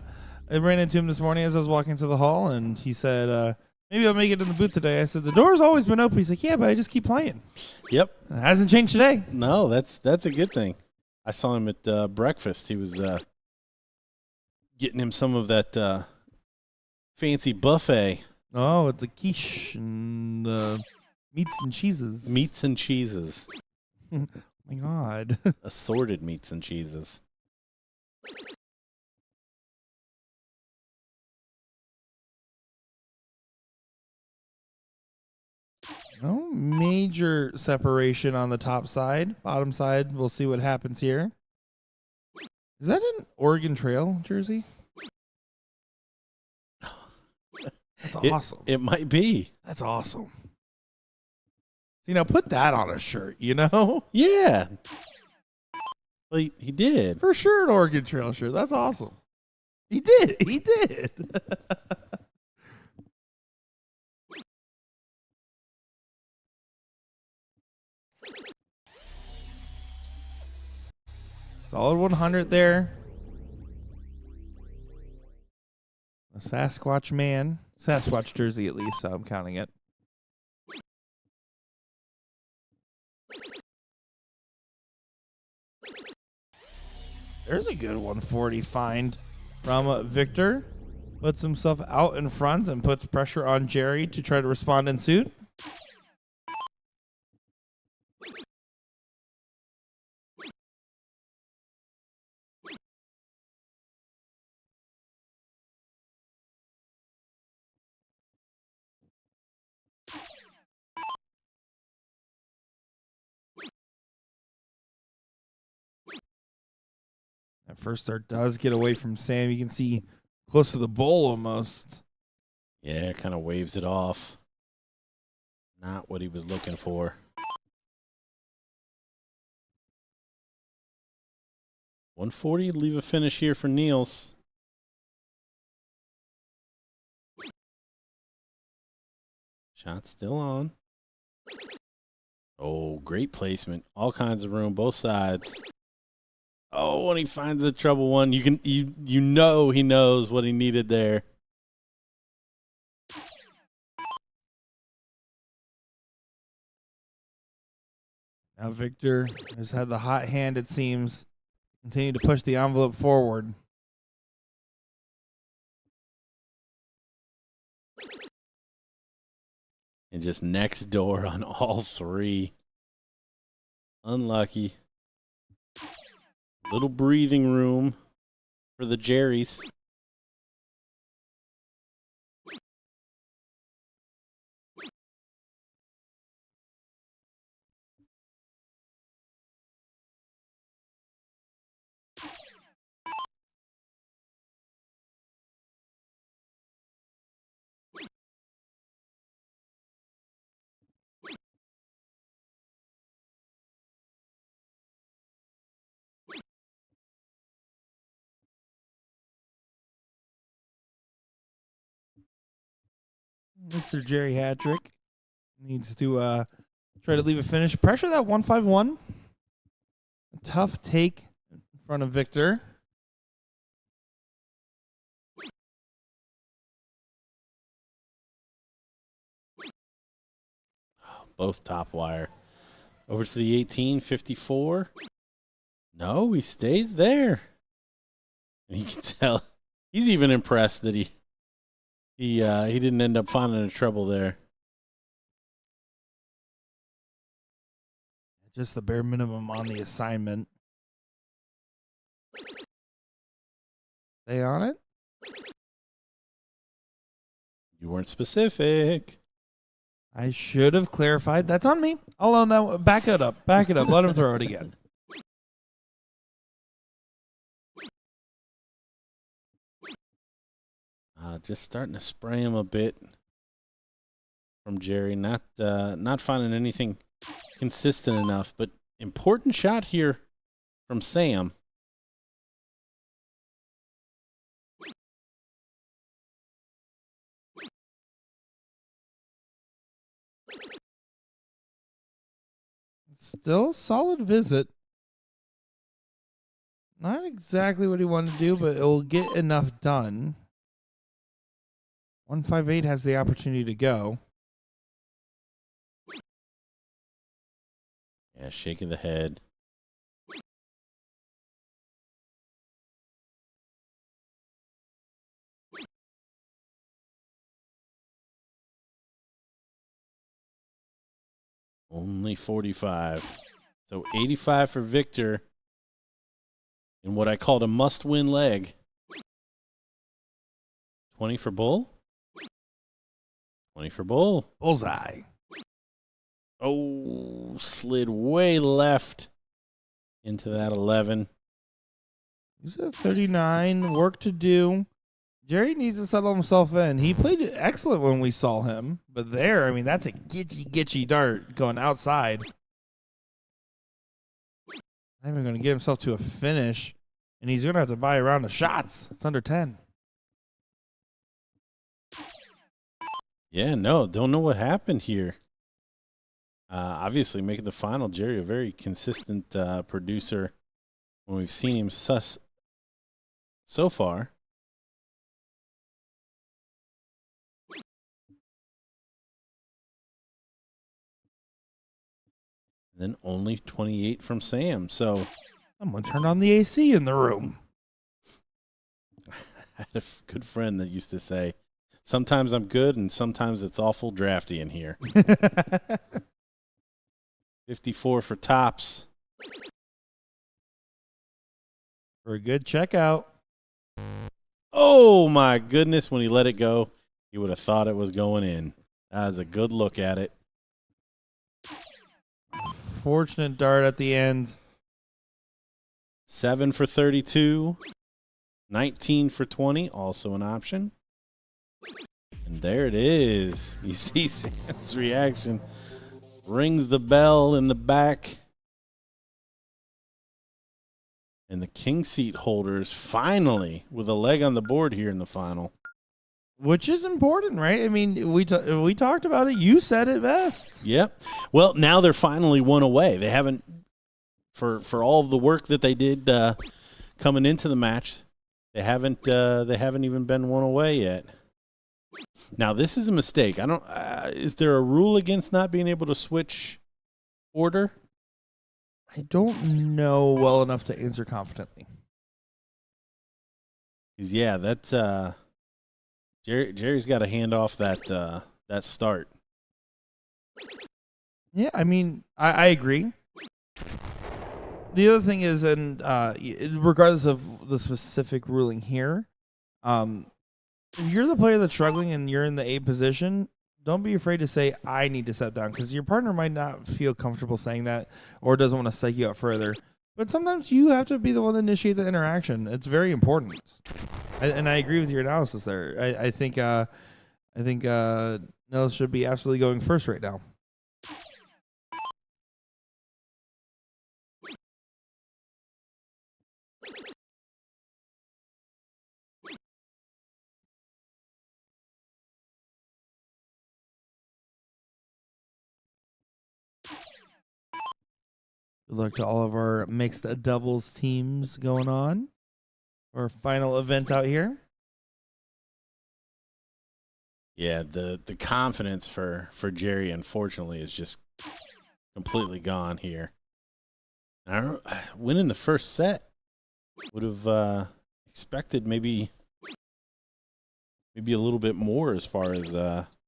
ran into him this morning as I was walking to the hall, and he said, maybe I'll make it in the booth today. I said, the door's always been open. He's like, yeah, but I just keep playing. Yep. It hasn't changed today. No, that's a good thing. I saw him at breakfast. He was getting him some of that fancy buffet. Oh, it's the quiche and the meats and cheeses. Meats and cheeses. Oh, my God. Assorted meats and cheeses. No major separation on the top side. Bottom side, we'll see what happens here. Is that an Oregon Trail jersey? That's awesome. It might be. That's awesome. See, now put that on a shirt, you know? Yeah. Well, he did. For sure an Oregon Trail shirt. That's awesome. He did. He did. Solid 100 there. A Sasquatch man. Sasquatch jersey at least, so I'm counting it. There's a good 140 find from Victor. Puts himself out in front and puts pressure on Jerry to try to respond in suit. That first start does get away from Sam. You can see close to the bowl almost. Yeah, kind of waves it off. Not what he was looking for. $140, leave a finish here for Niels. Shot still on. Oh, great placement. All kinds of room, both sides. Oh, when he finds the trouble one, you know he knows what he needed there. Now Victor has had the hot hand, it seems. Continue to push the envelope forward. And just next door on all three. Unlucky. Little breathing room for the Jerrys. Mr. Jerry Hattrick needs to try to leave a finish. Pressure that 151. A tough take in front of Victor. Both top wire. Over to the 18, 54. No, he stays there. And you can tell he's even impressed that he didn't end up finding any trouble there. Just the bare minimum on the assignment. Stay on it. You weren't specific. I should have clarified. That's on me. I'll own that one. Back it up. Back it up. Let him throw it again. Just starting to spray him a bit from Jerry. Not finding anything consistent enough, but important shot here from Sam. Still solid visit. Not exactly what he wanted to do, but it will get enough done. 158 has the opportunity to go. Yeah, shaking the head. Only 45. So 85 for Victor in what I called a must-win leg. 20 for Bull. 20 for Bull. Bullseye. Oh, slid way left into that 11. He's at 39. Work to do. Jerry needs to settle himself in. He played excellent when we saw him, but there, I mean, that's a gitchy dart going outside. Not even going to get himself to a finish, and he's going to have to buy a round of shots. It's under 10. Yeah, no, don't know what happened here. Obviously, making the final, Jerry, a very consistent producer when we've seen him so far. Then only 28 from Sam. So someone turned on the AC in the room. I had a good friend that used to say, sometimes I'm good and sometimes it's awful drafty in here. 54 for tops. For a good checkout. Oh, my goodness. When he let it go, he would have thought it was going in. That was a good look at it. Fortunate dart at the end. 7 for 32. 19 for 20, also an option. And there it is. You see Sam's reaction. Rings the bell in the back. And the king seat holders finally with a leg on the board here in the final. Which is important, right? I mean, we talked about it. You said it best. Yep. Well, now they're finally one away. They haven't, for all of the work that they did coming into the match, they haven't even been one away yet. Now this is a mistake. I don't. Is there a rule against not being able to switch order? I don't know well enough to answer confidently. Yeah, that's Jerry's got to hand off that start. Yeah, I mean, I agree. The other thing is, and regardless of the specific ruling here, if you're the player that's struggling and you're in the A position, don't be afraid to say, I need to step down, because your partner might not feel comfortable saying that or doesn't want to psych you out further. But sometimes you have to be the one to initiate the interaction. It's very important. And I agree with your analysis there. I think Nels should be absolutely going first right now. Good luck to all of our mixed doubles teams going on. Our final event out here. Yeah, the confidence for Jerry, unfortunately, is just completely gone here. Winning the first set would have expected maybe a little bit more as far as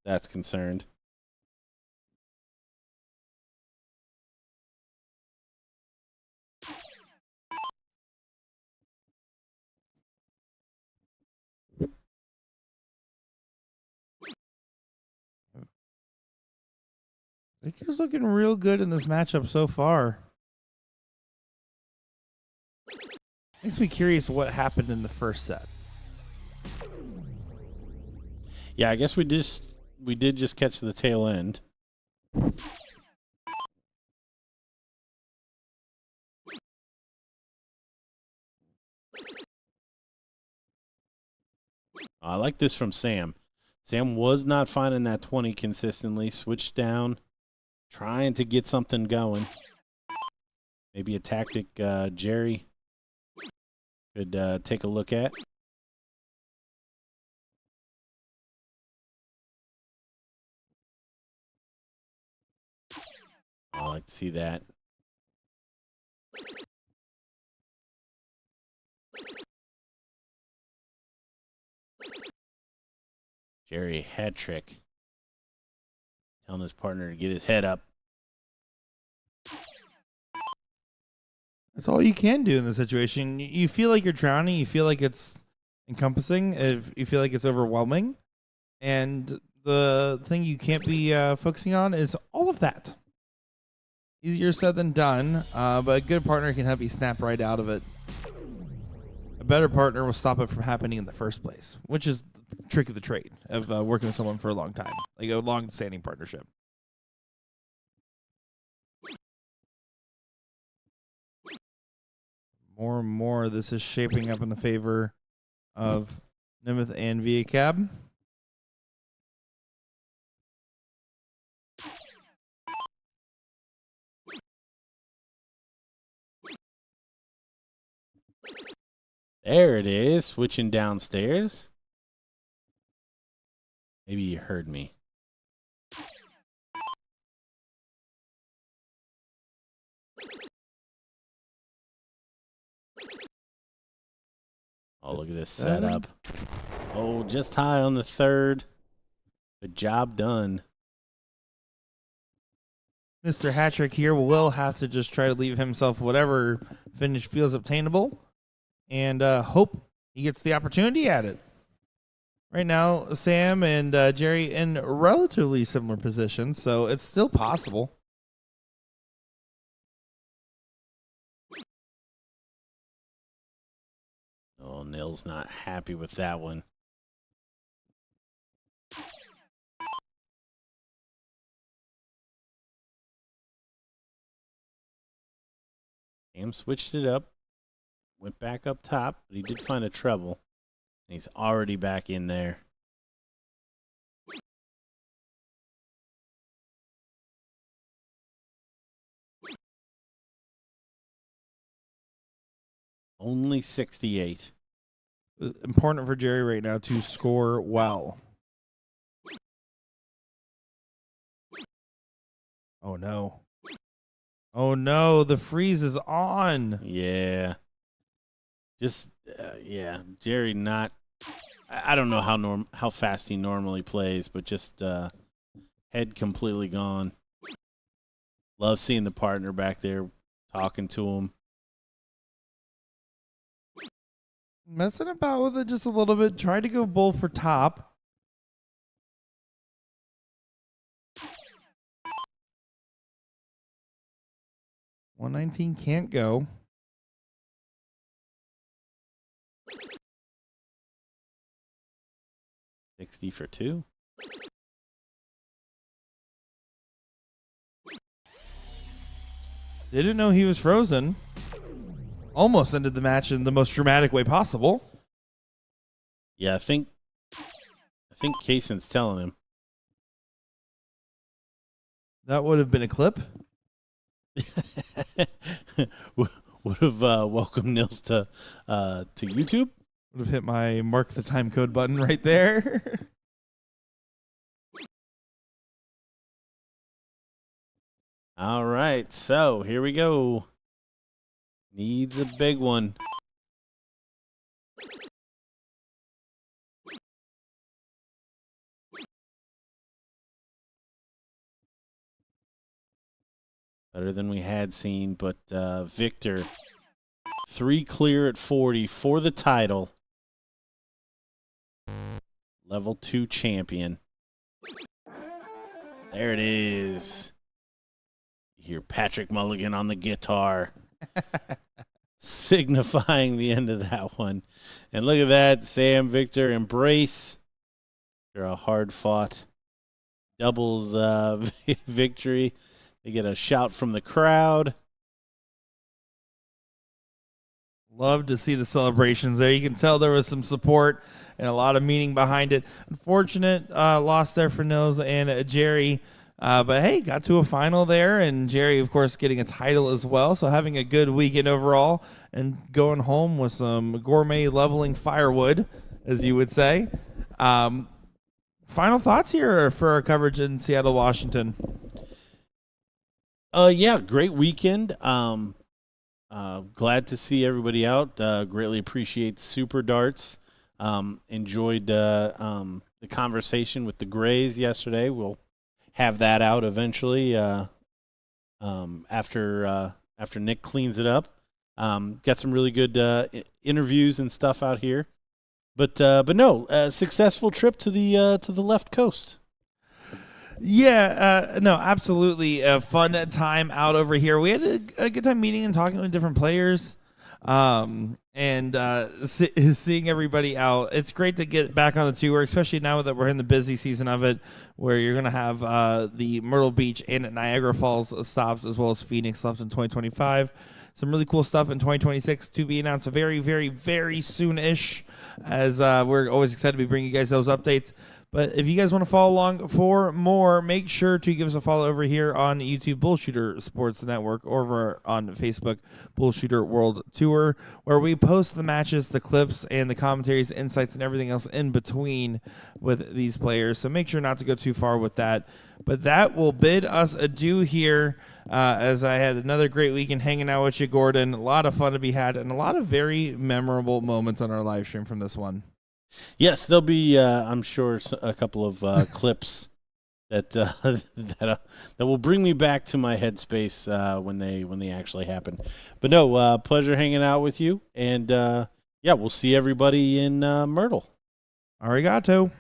that's concerned. Victor's looking real good in this matchup so far. Makes me curious what happened in the first set. Yeah, I guess we did just catch the tail end. I like this from Sam. Sam was not finding that 20 consistently. Switched down, trying to get something going. Maybe a tactic Jerry could take a look at. I like to see that. Jerry hat trick. Telling his partner to get his head up. That's all you can do in this situation. You feel like you're drowning. You feel like it's encompassing. If you feel like it's overwhelming. And the thing you can't be focusing on is all of that. Easier said than done, but a good partner can help you snap right out of it. A better partner will stop it from happening in the first place, which is the trick of the trade of working with someone for a long time, like a long-standing partnership. More and more, this is shaping up in the favor of Nimeth and VA-Cab. There it is, switching downstairs. Maybe you heard me. Oh, look at this setup. Oh, just high on the third. Good job done. Mr. Hattrick here will have to just try to leave himself whatever finish feels obtainable and hope he gets the opportunity at it. Right now, Sam and Jerry in relatively similar positions, so it's still possible. Oh, Nil's not happy with that one. Sam switched it up, went back up top, but he did find a treble. And he's already back in there. Only 68. Important for Jerry right now to score well. Oh, no. Oh, no. The freeze is on. Yeah. Just, yeah. Jerry not, I don't know how fast he normally plays, but just head completely gone. Love seeing the partner back there talking to him. Messing about with it just a little bit. Tried to go bull for top. $119 can't go. $60 for two. Didn't know he was frozen. Almost ended the match in the most dramatic way possible. Yeah, I think Kaysen's telling him. That would have been a clip. Would have welcomed Nils to YouTube. Would have hit my mark the time code button right there. All right, so here we go. Needs a big one. Better than we had seen, but Victor, 3 clear at 40 for the title. Level 2 champion. There it is. You hear Patrick Mulligan on the guitar. Signifying the end of that one. And look at that. Sam, Victor, embrace. They're a hard-fought doubles victory. They get a shout from the crowd. Love to see the celebrations there. You can tell there was some support and a lot of meaning behind it. Unfortunate loss there for Nils and Jerry. But, hey, got to a final there. And Jerry, of course, getting a title as well. So having a good weekend overall and going home with some gourmet leveling firewood, as you would say. Final thoughts here for our coverage in Seattle, Washington. Yeah, great weekend. Glad to see everybody out. Greatly appreciate Super Darts. Enjoyed the conversation with the Grays yesterday. We'll have that out eventually after Nick cleans it up. Got some really good interviews and stuff out here. But no, successful trip to the left coast. Yeah, no, absolutely. A fun time out over here. We had a good time meeting and talking with different players, and seeing everybody out. It's great to get back on the tour, especially now that we're in the busy season of it, where you're going to have the Myrtle Beach and Niagara Falls stops, as well as Phoenix stops in 2025. Some really cool stuff in 2026 to be announced very, very, very soon-ish, as we're always excited to be bringing you guys those updates. But if you guys want to follow along for more, make sure to give us a follow over here on YouTube, BullShooter Sports Network, or over on Facebook, BullShooter World Tour, where we post the matches, the clips, and the commentaries, insights, and everything else in between with these players. So make sure not to go too far with that. But that will bid us adieu here, as I had another great weekend hanging out with you, Gordon. A lot of fun to be had, and a lot of very memorable moments on our live stream from this one. Yes, there'll be, I'm sure, a couple of clips that that will bring me back to my headspace when they actually happen. But no, pleasure hanging out with you, and yeah, we'll see everybody in Myrtle. Arigato.